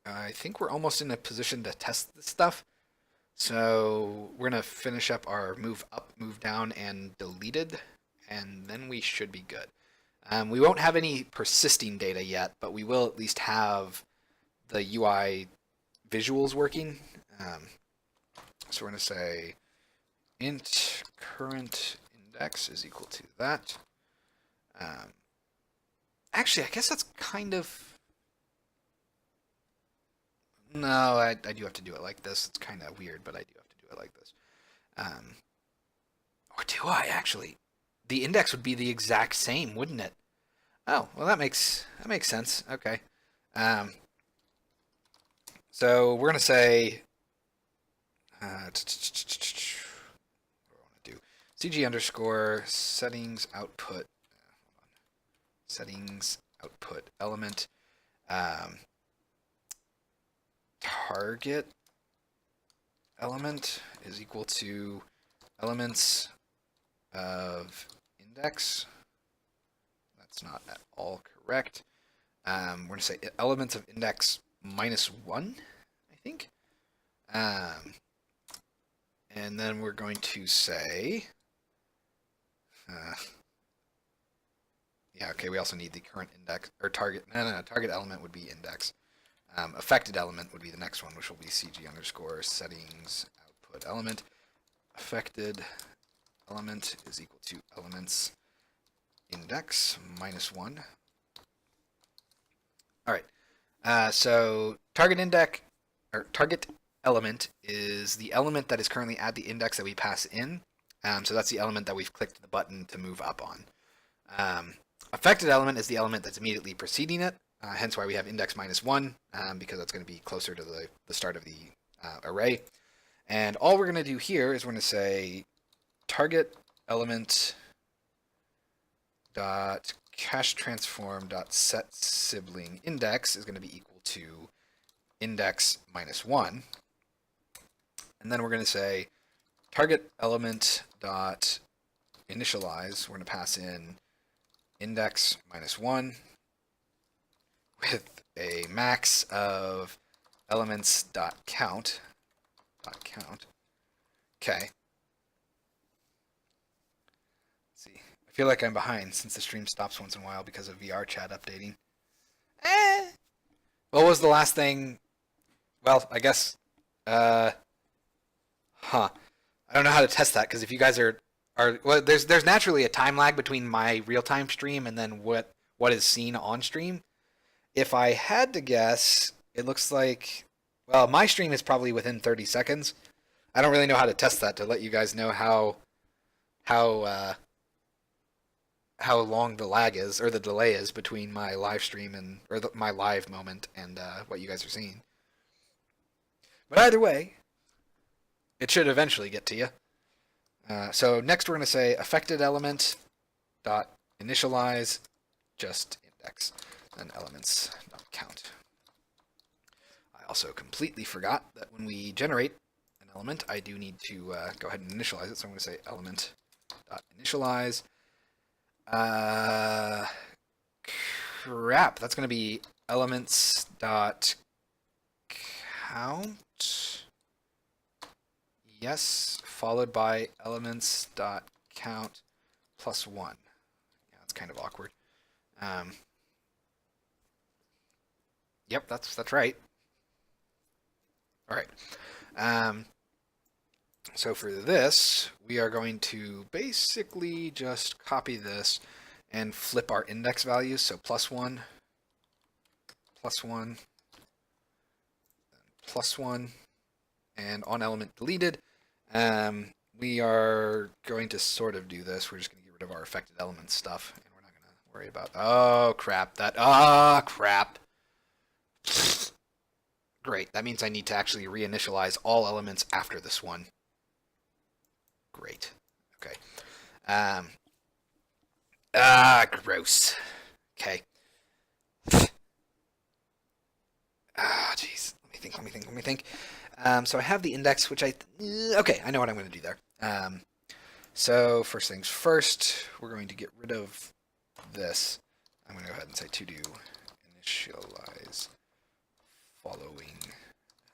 I think we're almost in a position to test this stuff. So we're going to finish up our move up, move down, and deleted, and then we should be good. We won't have any persisting data yet, but we will at least have the UI visuals working. So we're going to say int current index is equal to that. Actually, I guess that's kind of... No, I do have to do it like this. It's kind of weird, but I do have to do it like this. Or do I, actually? The index would be the exact same, wouldn't it? Oh, well, that makes sense. Okay. So we're going to say, what do I want to do? CG underscore settings output, settings output element, target element is equal to elements of index. That's not at all correct. We're going to say elements of index -1, I think. And then we're going to say, Yeah, okay, we also need the current index, or target, no, target element would be index. Affected element would be the next one, which will be CG underscore settings output element. Affected element is equal to elements index minus 1. All right, so target index, or target element is the element that is currently at the index that we pass in. So that's the element that we've clicked the button to move up on. Affected element is the element that's immediately preceding it, hence why we have index minus 1, because that's going to be closer to the start of the array. And all we're going to do here is we're going to say target element dot cache transform dot set sibling index is going to be equal to index minus 1. And then we're going to say target element dot initialize. We're going to pass in index minus 1 with a max of elements dot count. Okay. Let's see. I feel like I'm behind since the stream stops once in a while because of VR chat updating. What was the last thing? Well, I guess. I don't know how to test that because if you guys are well, there's naturally a time lag between my real time stream and then what is seen on stream. If I had to guess, it looks like, well, my stream is probably within 30 seconds. I don't really know how to test that to let you guys know how long the lag is or the delay is between my live stream and my live moment and what you guys are seeing. But either way, it should eventually get to you. So next we're going to say affected element dot initialize just index and elements dot count. I also completely forgot that when we generate an element, I do need to go ahead and initialize it. So I'm going to say element dot initialize. Crap, that's going to be elements dot count. Yes, followed by elements dot count plus 1. Yeah, that's kind of awkward. Yep, that's right. All right. So for this, we are going to basically just copy this and flip our index values. So plus 1, plus 1, plus 1, and on element deleted. We are going to sort of do this. We're just going to get rid of our affected elements stuff, and we're not going to worry about. Oh crap! Crap! Great. That means I need to actually reinitialize all elements after this one. Great. Okay. Gross. Okay. Jeez. Let me think. So I have the index, which okay, I know what I'm going to do there. So first things first, we're going to get rid of this. I'm going to go ahead and say to do initialize following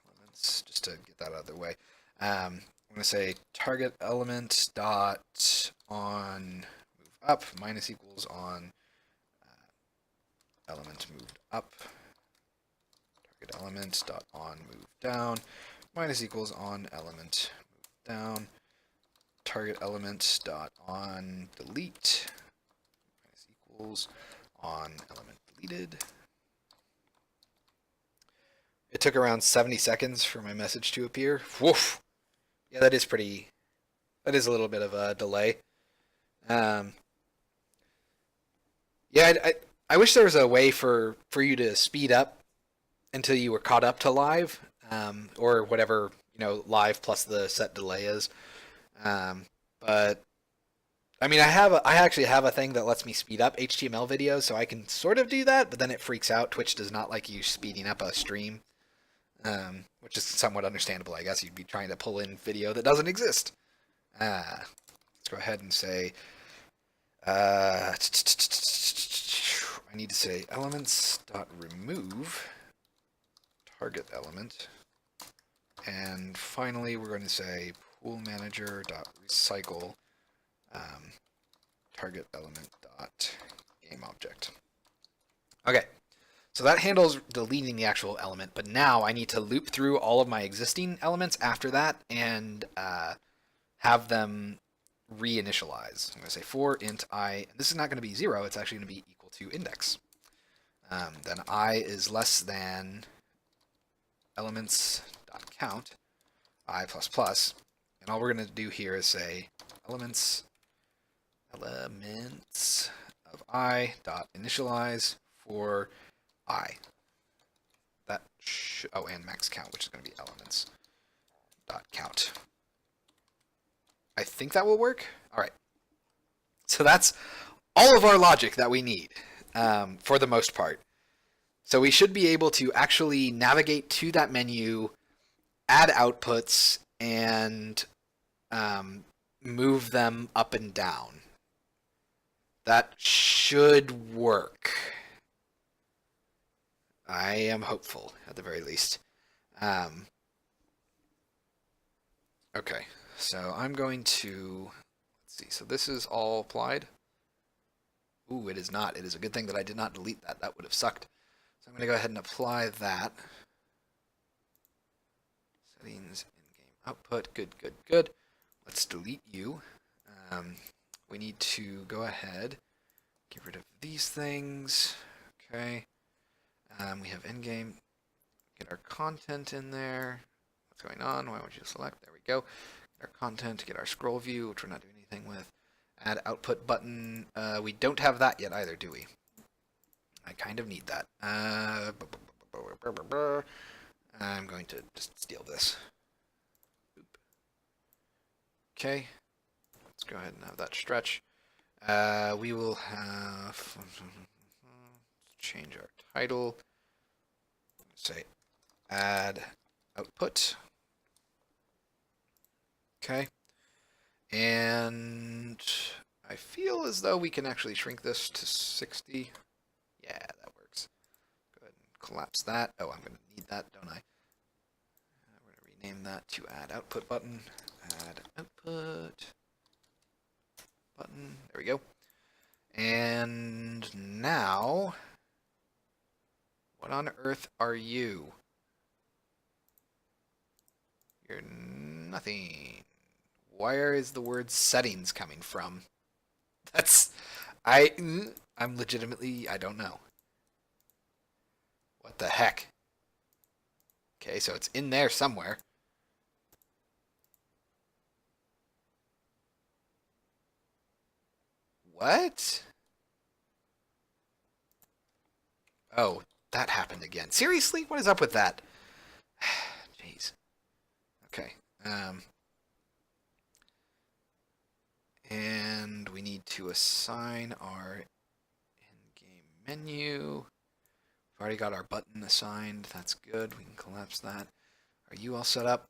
elements, just to get that out of the way. I'm going to say target element dot on move up minus equals on element moved up. Target element dot on move down minus equals on element move down. Target element dot on delete minus equals on element deleted. It took around 70 seconds for my message to appear. Woof. Yeah, that is a little bit of a delay. Yeah, I wish there was a way for you to speed up until you were caught up to live, or whatever, live plus the set delay is. But I mean, I actually have a thing that lets me speed up HTML videos, so I can sort of do that, but then it freaks out. Twitch does not like you speeding up a stream, which is somewhat understandable. I guess you'd be trying to pull in video that doesn't exist. Let's go ahead and say, I need to say elements.remove target element. And finally, we're going to say pool manager.recycle target element dot game object. Okay, so that handles deleting the actual element, but now I need to loop through all of my existing elements after that and have them reinitialize. I'm going to say for int I, and this is not going to be 0, it's actually going to be equal to index. Then I is less than elements.count, I++, and all we're going to do here is say elements of I dot initialize for I. That and max count, which is going to be elements dot count. I think that will work. All right. So that's all of our logic that we need for the most part. So we should be able to actually navigate to that menu, add outputs, and move them up and down. That should work. I am hopeful, at the very least. Okay, so I'm going to, let's see, so this is all applied. Ooh, it is not. It is a good thing that I did not delete that. That would have sucked. So I'm going to go ahead and apply that. Settings, in-game output, good, good, good. Let's delete you. We need to go ahead, get rid of these things. Okay. We have in-game, get our content in there. What's going on? Why won't you select? There we go. Get our content, get our scroll view, which we're not doing anything with. Add output button. We don't have that yet either, do we? I kind of need that. I'm going to just steal this. Okay. Let's go ahead and have that stretch. We will have change our title. Say add output. Okay. And I feel as though we can actually shrink this to 60. Yeah, that works. Go ahead and collapse that. Oh, I'm going to need that, don't I? We're going to rename that to add output button. Add output button. There we go. And now, what on earth are you? You're nothing. Where is the word settings coming from? I'm legitimately, I don't know. What the heck? Okay, so it's in there somewhere. What? Oh, that happened again. Seriously? What is up with that? Jeez. Okay. And we need to assign our in-game menu. We've already got our button assigned. That's good. We can collapse that. Are you all set up?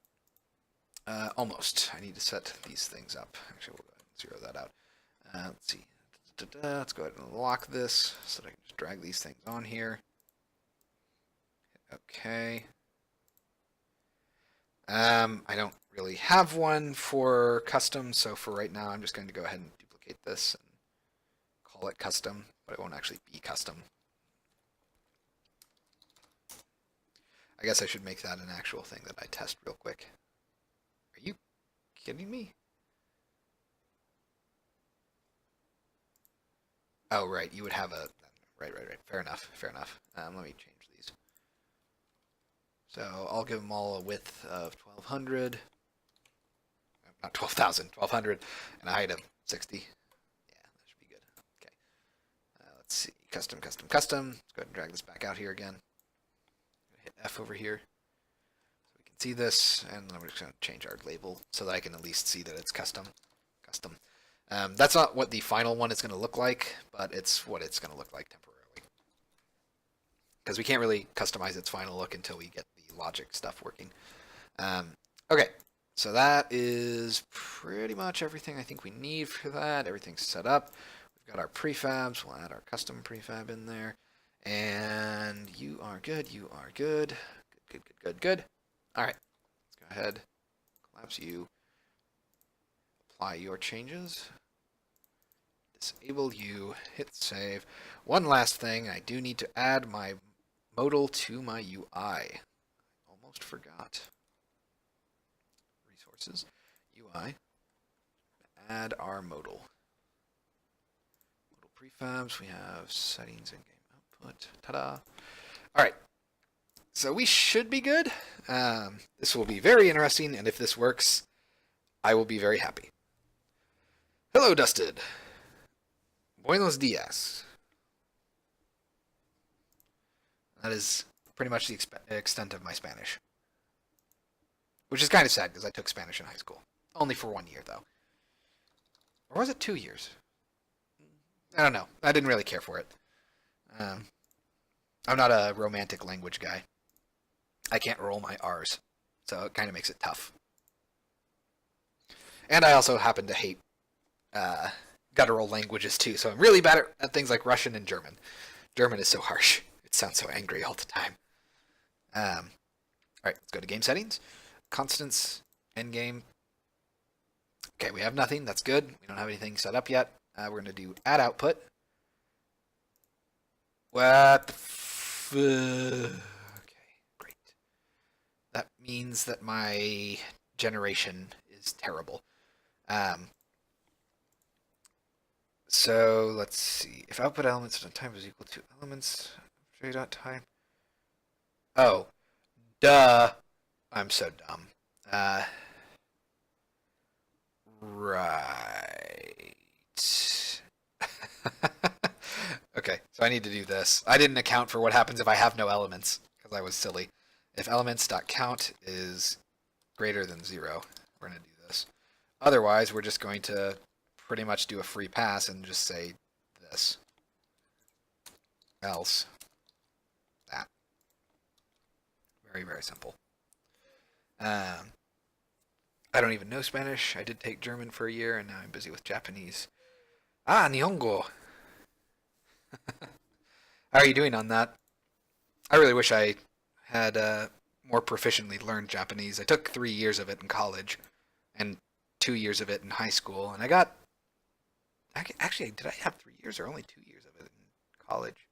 Almost. I need to set these things up. Actually, we'll go ahead and zero that out. Let's see. Let's go ahead and lock this so that I can just drag these things on here. Okay. I don't really have one for custom, so for right now I'm just going to go ahead and duplicate this and call it custom, but it won't actually be custom. I guess I should make that an actual thing that I test real quick. Are you kidding me? Oh, right, you would have a... Right. Fair enough. Let me change these. So I'll give them all a width of 1200. Not 12,000, 1200, and a height of 60. Yeah, that should be good. Okay. Let's see. Custom. Let's go ahead and drag this back out here again. Hit F over here so we can see this, and then we're just going to change our label so that I can at least see that it's custom. That's not what the final one is going to look like, but it's what it's going to look like temporarily. Because we can't really customize its final look until we get the logic stuff working. Okay, so that is pretty much everything I think we need for that. Everything's set up. We've got our prefabs. We'll add our custom prefab in there. And you are good. Good. All right, let's go ahead, collapse you, apply your changes, disable you, hit save. One last thing, I do need to add my modal to my UI. Almost forgot. Resources, UI, add our modal. Modal prefabs, we have settings and game output. Ta-da. Alright, so we should be good. This will be very interesting, and if this works, I will be very happy. Hello, Dusted. Buenos dias. That is pretty much the extent of my Spanish. Which is kind of sad, because I took Spanish in high school. Only for 1 year, though. Or was it 2 years? I don't know. I didn't really care for it. I'm not a romantic language guy. I can't roll my R's, so it kind of makes it tough. And I also happen to hate guttural languages, too, so I'm really bad at things like Russian and German. German is so harsh. It sounds so angry all the time. Alright, let's go to game settings. Constants, endgame. Okay, we have nothing. That's good. We don't have anything set up yet. We're going to do add output. What the okay, great. That means that my generation is terrible. So let's see. If output elements at time is equal to elements time. Oh, duh. I'm so dumb. Right. Okay, so I need to do this. I didn't account for what happens if I have no elements, because I was silly. If elements.count is greater than 0, we're going to do this. Otherwise, we're just going to pretty much do a free pass and just say this. Else. That. Very, very simple. I don't even know Spanish. I did take German for a year, and now I'm busy with Japanese. Ah, Nihongo! How are you doing on that? I really wish I had more proficiently learned Japanese. I took 3 years of it in college, and 2 years of it in high school, and I got... Actually, did I have 3 years or only 2 years of it in college?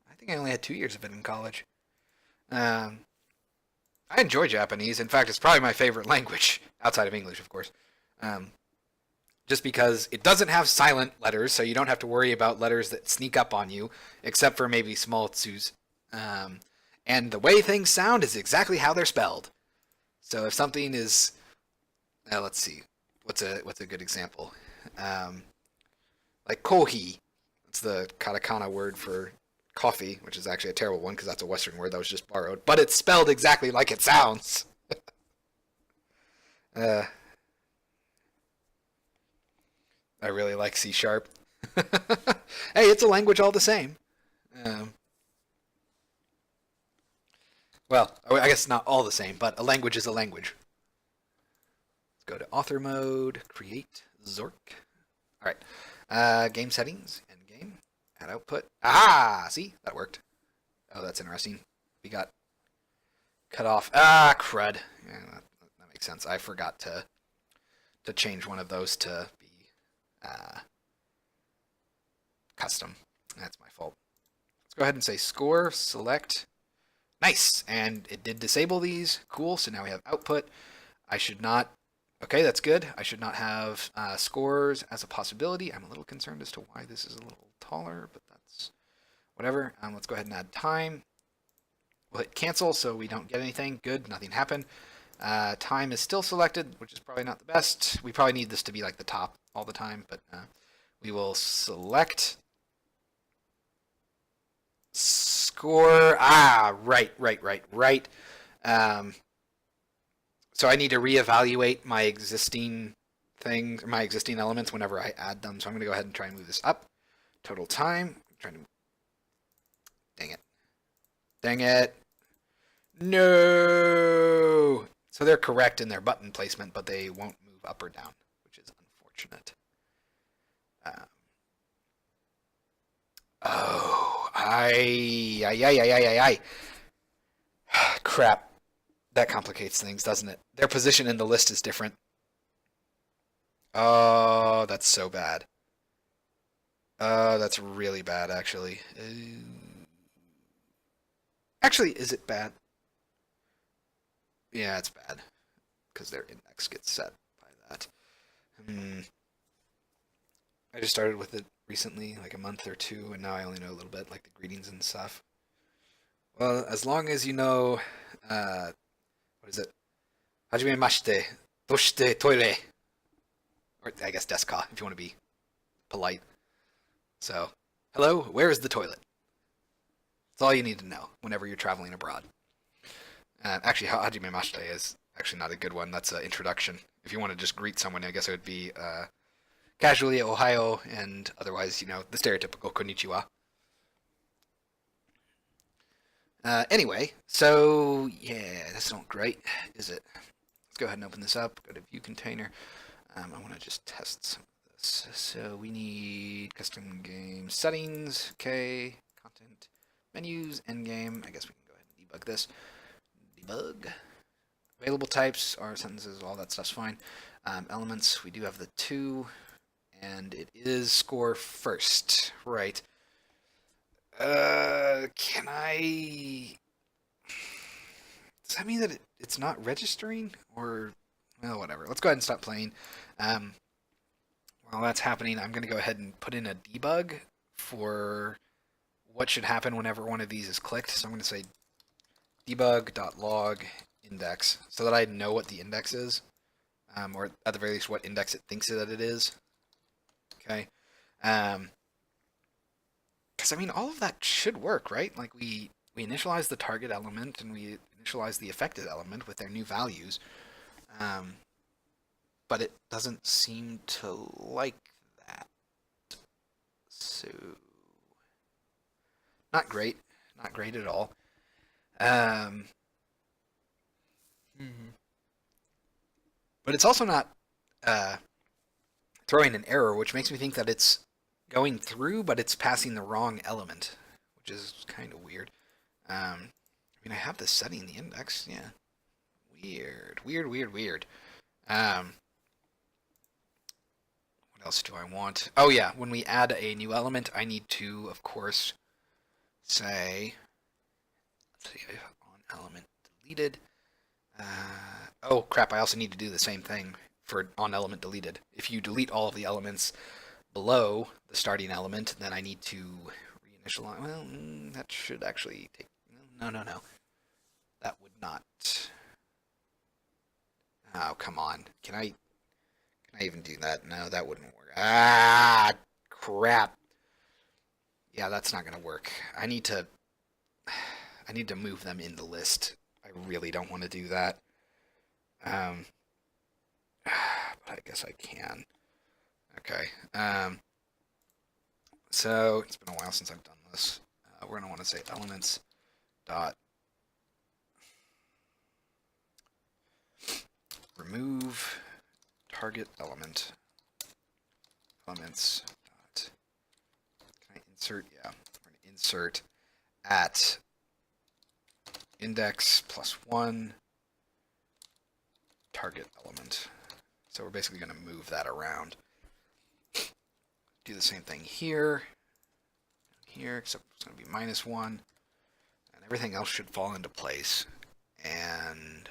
I think I only had 2 years of it in college. I enjoy Japanese. In fact, it's probably my favorite language, outside of English, of course. Just because it doesn't have silent letters, so you don't have to worry about letters that sneak up on you, except for maybe small tsus. And the way things sound is exactly how they're spelled. So if something is... let's see. What's a good example? Like kohi. It's the katakana word for coffee, which is actually a terrible one because that's a Western word that was just borrowed. But it's spelled exactly like it sounds. I really like C#. Hey, it's a language all the same. Well, I guess not all the same, but a language is a language. Let's go to author mode, create, Zork. Alright, game settings, end game, add output. Ah, see? That worked. Oh, that's interesting. We got cut off. Ah, crud. Yeah, that makes sense. I forgot to change one of those to be custom. That's my fault. Let's go ahead and say score, select. Nice, and it did disable these. Cool, so now we have output. I should not... Okay, that's good. I should not have scores as a possibility. I'm a little concerned as to why this is a little taller, but that's whatever. Let's go ahead and add time. We'll hit cancel so we don't get anything. Good, nothing happened. Time is still selected, which is probably not the best. We probably need this to be like the top all the time, but we will select score. Ah, right. So I need to reevaluate my existing things, my existing elements whenever I add them. So I'm going to go ahead and try and move this up. Total time. Dang it. No. So they're correct in their button placement, but they won't move up or down, which is unfortunate. Crap. That complicates things, doesn't it? Their position in the list is different. Oh, that's so bad. That's really bad, actually. Actually, is it bad? Yeah, it's bad because their index gets set by that. Hmm. I just started with it recently, like a month or two, and now I only know a little bit, like the greetings and stuff. Well, as long as you know, what is it? Hajime mashite, doshite toire, or I guess deska if you want to be polite. So, hello, where is the toilet? That's all you need to know whenever you're traveling abroad. Actually, hajime mashite is actually not a good one. That's an introduction. If you want to just greet someone, I guess it would be casually Ohio, and otherwise, the stereotypical konnichiwa. Anyway, so yeah, that's not great, is it? Let's go ahead and open this up. Go to view container. I want to just test some of this. So we need custom game settings. Okay, content menus, endgame. I guess we can go ahead and debug this. Debug. Available types are sentences. All that stuff's fine. Elements. We do have the 2, and it is score first, right? Can I? Does that mean that it's not registering? Or, well, whatever. Let's go ahead and stop playing. While that's happening, I'm going to go ahead and put in a debug for what should happen whenever one of these is clicked. So I'm going to say debug.log index so that I know what the index is, or at the very least what index it thinks that it is. Okay. Because, I mean, all of that should work, right? Like, we initialize the target element and we initialize the affected element with their new values. But it doesn't seem to like that. So, not great. Not great at all. But it's also not throwing an error, which makes me think that it's going through, but it's passing the wrong element, which is kind of weird. I mean, I have this setting the index. Yeah. Weird. Weird, weird, weird. What else do I want? Oh, yeah. When we add a new element, I need to, of course, say, let's see, on element deleted. Oh, crap. I also need to do the same thing for on element deleted. If you delete all of the elements below the starting element, then I need to reinitialize. Well, that should actually take. No. That would not. Oh, come on. Can I even do that? No, that wouldn't work. Ah, crap. Yeah, that's not gonna work. I need to move them in the list. I really don't want to do that. But I guess I can. Okay. So it's been a while since I've done this. We're gonna want to say elements dot remove target element elements dot. Can I insert? Yeah, we're gonna insert at index +1 target element. So we're basically going to move that around. Do the same thing here, except it's going to be -1, and everything else should fall into place. And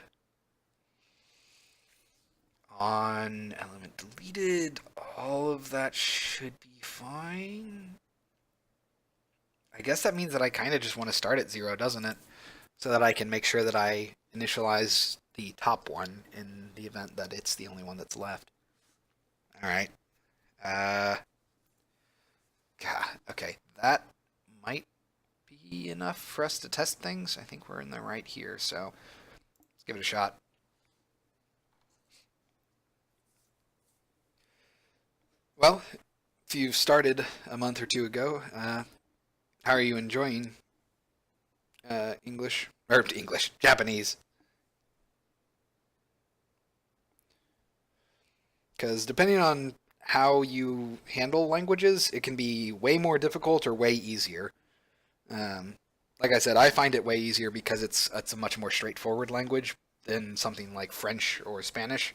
on element deleted, all of that should be fine. I guess that means that I kind of just want to start at 0, doesn't it? So that I can make sure that I initialize the top one in the event that it's the only one that's left. Alright. Okay. That might be enough for us to test things. I think we're in the right here, so let's give it a shot. Well, if you started a month or two ago, how are you enjoying Japanese? Because depending on how you handle languages, it can be way more difficult or way easier. Like I said, I find it way easier because it's a much more straightforward language than something like French or Spanish.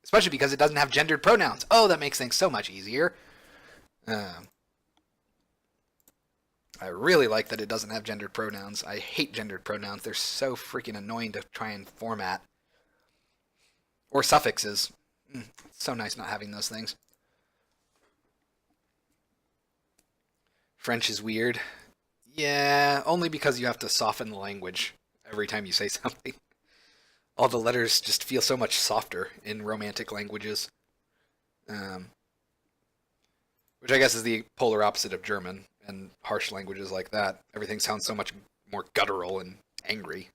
Especially because it doesn't have gendered pronouns. Oh, that makes things so much easier. Um, I really like that it doesn't have gendered pronouns. I hate gendered pronouns. They're so freaking annoying to try and format. Or suffixes. It's so nice not having those things. French is weird. Yeah, only because you have to soften the language every time you say something. All the letters just feel so much softer in romantic languages. Um, which I guess is the polar opposite of German and harsh languages like that. Everything sounds so much more guttural and angry.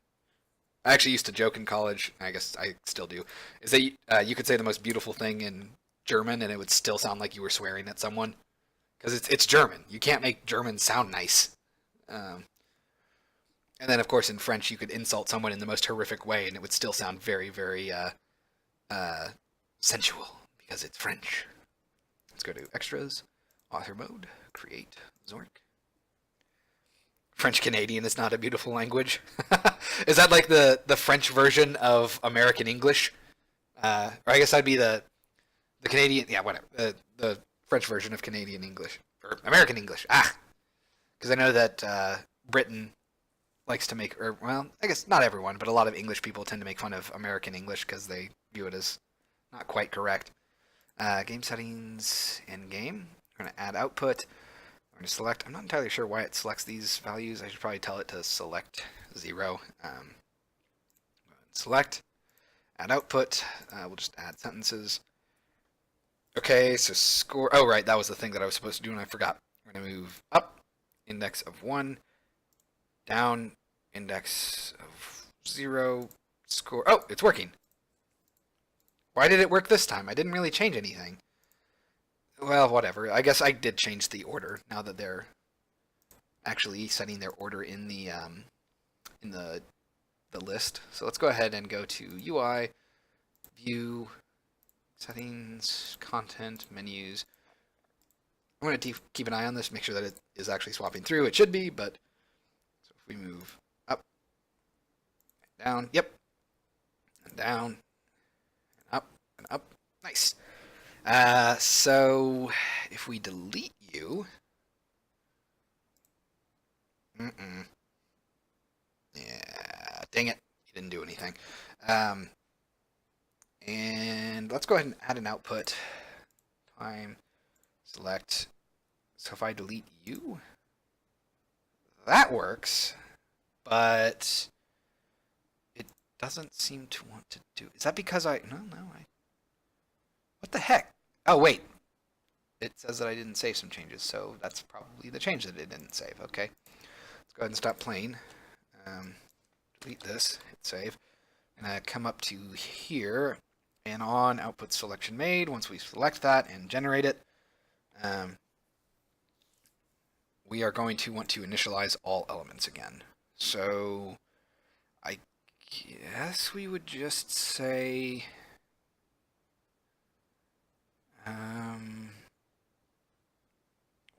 I actually used to joke in college, I guess I still do, is that you could say the most beautiful thing in German and it would still sound like you were swearing at someone. Because it's German. You can't make German sound nice. Um, and then, of course, in French, you could insult someone in the most horrific way and it would still sound very, very uh, sensual because it's French. Let's go to extras, author mode, create Zork. French Canadian is not a beautiful language. Is that like the French version of American English? Or I guess that'd be the Canadian, yeah, whatever. The French version of Canadian English or American English. Because I know that Britain likes to make, or well, I guess not everyone, but a lot of English people tend to make fun of American English because they view it as not quite correct. Game settings in game. We're going to add output. We're going to select. I'm not entirely sure why it selects these values. I should probably tell it to select 0. Select. Add output. We'll just add sentences. Okay, so score. Oh, right, that was the thing that I was supposed to do and I forgot. We're going to move up. Index of 1. Down. Index of 0. Score. Oh, it's working. Why did it work this time? I didn't really change anything. Well, whatever. I guess I did change the order now that they're actually setting their order in the list. So let's go ahead and go to UI, View, Settings, Content, Menus. I'm going to keep an eye on this, make sure that it is actually swapping through. It should be, but so if we move up, and down, yep, and down, and up, and up, nice. So if we delete you, yeah, dang it, you didn't do anything. And let's go ahead and add an output. Time, select. So if I delete you, that works, but it doesn't seem to want to do. Is that because I what the heck? Oh, wait. It says that I didn't save some changes, so that's probably the change that it didn't save. Okay. Let's go ahead and stop playing. Delete this, hit save. And come up to here, and on output selection made, once we select that and generate it, we are going to want to initialize all elements again. So I guess we would just say...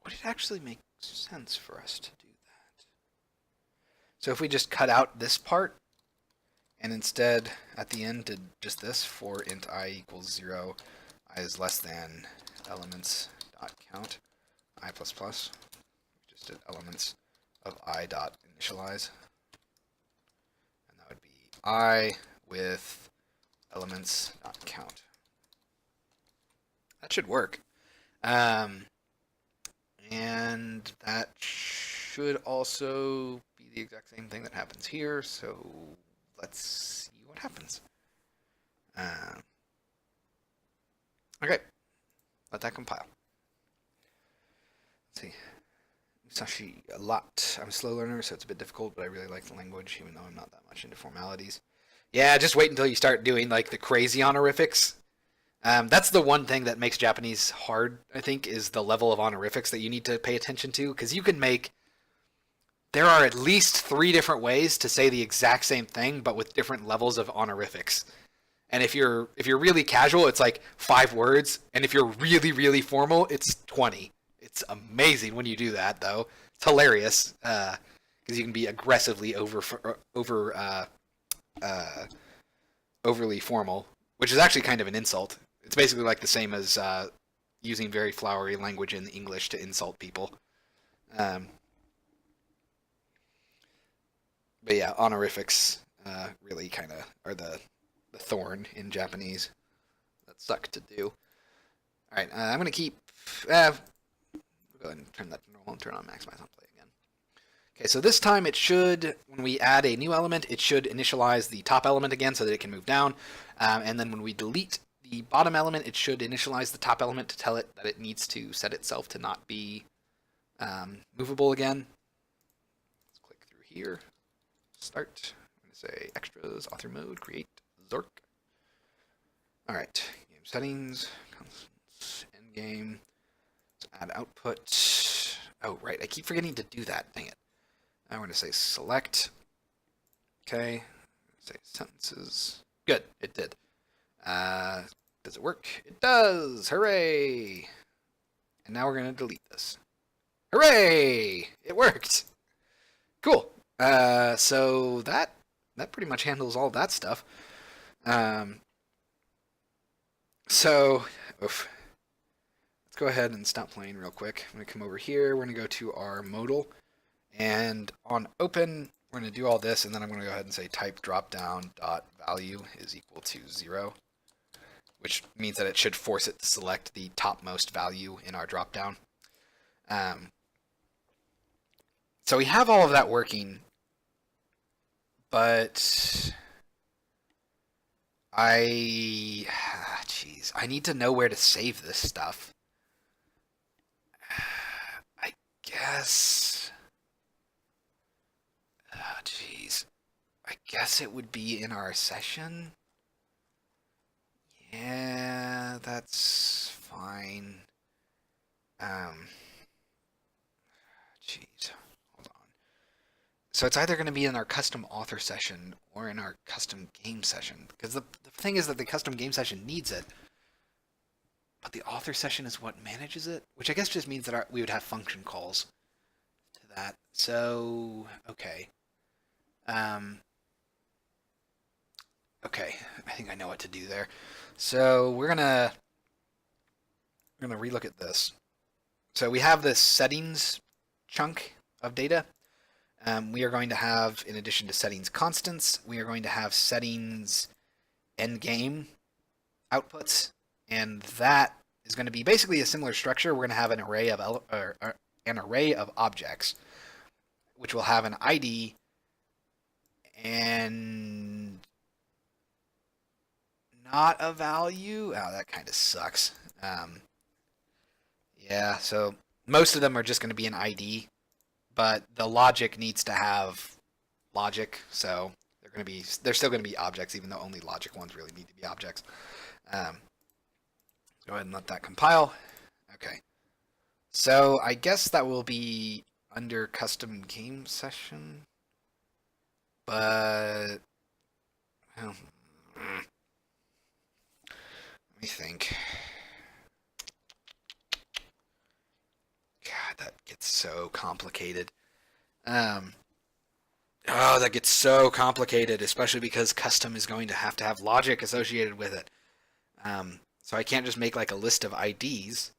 would it actually make sense for us to do that? So if we just cut out this part, and instead at the end did just this, for int I equals 0, I is less than elements dot count, I plus plus, just did elements of I dot initialize, and that would be I with elements dot count. That should work. And that should also be the exact same thing that happens here, so let's see what happens. Okay, let that compile. Let's see. Musashi a lot. I'm a slow learner, so it's a bit difficult, but I really like the language, even though I'm not that much into formalities. Yeah, just wait until you start doing like the crazy honorifics. That's the one thing that makes Japanese hard, I think, is the level of honorifics that you need to pay attention to, because you can make... There are at least 3 different ways to say the exact same thing, but with different levels of honorifics. And if you're really casual, it's like 5 words, and if you're really, really formal, it's 20. It's amazing when you do that, though. It's hilarious, because you can be aggressively overly formal, which is actually kind of an insult. It's basically like the same as using very flowery language in English to insult people. Um, but yeah, honorifics really kind of are the thorn in Japanese that suck to do. All right, I'm gonna keep. We'll go ahead and turn that to normal and turn on maximize on play again. Okay, so this time it should, when we add a new element, it should initialize the top element again so that it can move down. And then when we delete the bottom element, it should initialize the top element to tell it that it needs to set itself to not be movable again. Let's click through here. Start. I'm going to say extras, author mode, create, Zork. All right, game settings, constants, endgame. Let's add output. Oh, right, I keep forgetting to do that. Dang it. I'm going to say select. Okay. Say sentences. Good, it did. Does it work? It does! Hooray! And now we're going to delete this. Hooray! It worked! Cool. So that pretty much handles all that stuff. So, oof. Let's go ahead and stop playing real quick. I'm going to come over here. We're going to go to our modal. And on open, we're going to do all this, and then I'm going to go ahead and say type dropdown dot value is equal to 0, which means that it should force it to select the topmost value in our dropdown. So we have all of that working, but I need to know where to save this stuff. I guess. I guess it would be in our session. Yeah, that's fine. Hold on. So it's either going to be in our custom author session or in our custom game session. Because the thing is that the custom game session needs it. But the author session is what manages it, which I guess just means that we would have function calls to that. So, okay. Okay, I think I know what to do there. So we're gonna relook at this. So we have this settings chunk of data. We are going to have, in addition to settings constants, we are going to have settings endgame outputs, and that is going to be basically a similar structure. We're going to have an array of objects, which will have an ID and not a value. Oh, that kind of sucks. Yeah, so most of them are just going to be an ID, but the logic needs to have logic, so they're still going to be objects, even though only logic ones really need to be objects. Go ahead and let that compile. Okay, so I guess that will be under custom game session, but well, let me think. God, that gets so complicated. That gets so complicated, especially because custom is going to have logic associated with it. So I can't just make like a list of IDs.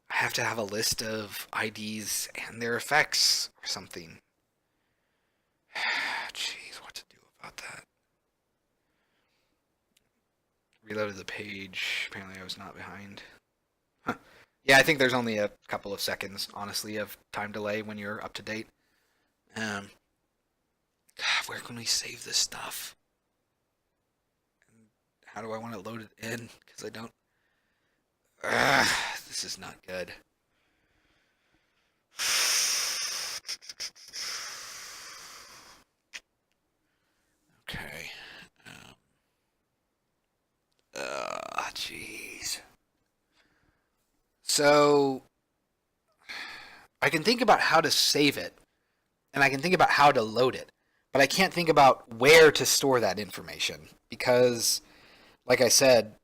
I have to have a list of IDs and their effects or something. Jeez, what to do about that? Reloaded the page. Apparently I was not behind. Huh. Yeah, I think there's only a couple of seconds, honestly, of time delay when you're up to date. God, where can we save this stuff? And how do I want to load it in? Because I don't... this is not good. Okay. Jeez. So, I can think about how to save it, and I can think about how to load it, but I can't think about where to store that information, because, like I said,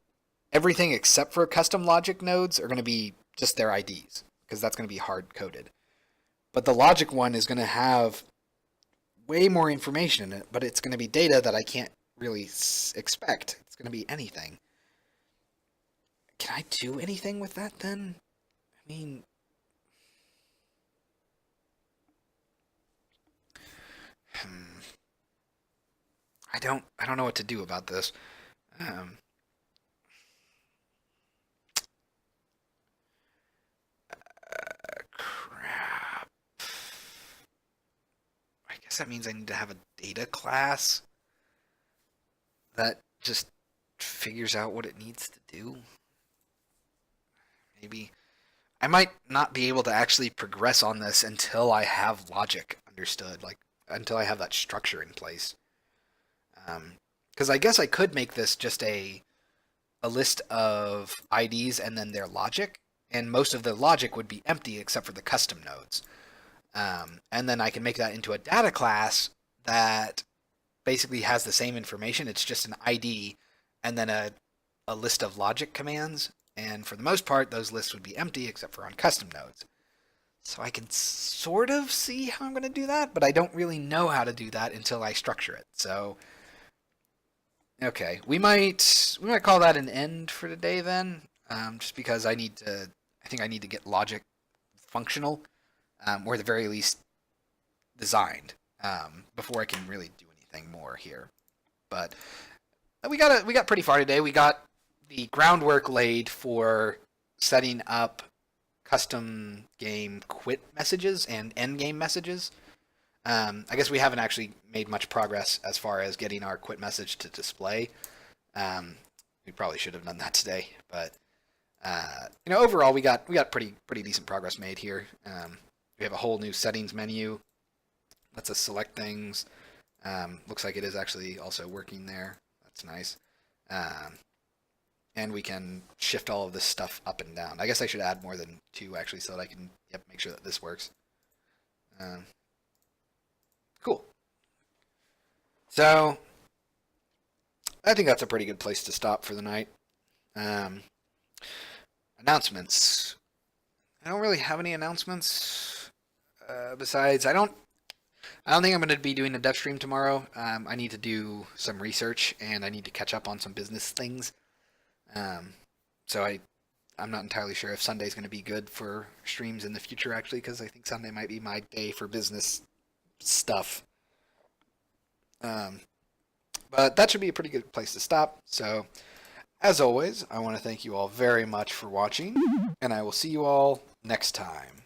everything except for custom logic nodes are going to be just their IDs, because that's going to be hard-coded. But the logic one is going to have way more information in it, but it's going to be data that I can't really expect. It's going to be anything. can I do anything with that then? I mean, I don't know what to do about this. Um, Crap. I guess that means I need to have a data class that just figures out what it needs to do. Maybe I might not be able to actually progress on this until I have logic understood, like until I have that structure in place. Because I guess I could make this just a list of IDs and then their logic, and most of the logic would be empty except for the custom nodes. And then I can make that into a data class that basically has the same information. It's just an ID and then a list of logic commands. And for the most part, those lists would be empty except for on custom nodes. So I can sort of see how I'm going to do that, but I don't really know how to do that until I structure it. So, okay, we might call that an end for today then, just because I think I need to get logic functional, or at the very least designed, before I can really do anything more here. But we got pretty far today. We got the groundwork laid for setting up custom game quit messages and end game messages. I guess we haven't actually made much progress as far as getting our quit message to display. We probably should have done that today, but overall we got pretty decent progress made here. We have a whole new settings menu. Lets us select things. Looks like it is actually also working there. That's nice. And we can shift all of this stuff up and down. I guess I should add more than 2 actually, so that I can make sure that this works. Cool. So I think that's a pretty good place to stop for the night. Announcements. I don't really have any announcements. Besides, I don't think I'm going to be doing a Devstream tomorrow. I need to do some research and I need to catch up on some business things. So I'm not entirely sure if Sunday's going to be good for streams in the future, actually, because I think Sunday might be my day for business stuff. But that should be a pretty good place to stop. So, as always, I want to thank you all very much for watching, and I will see you all next time.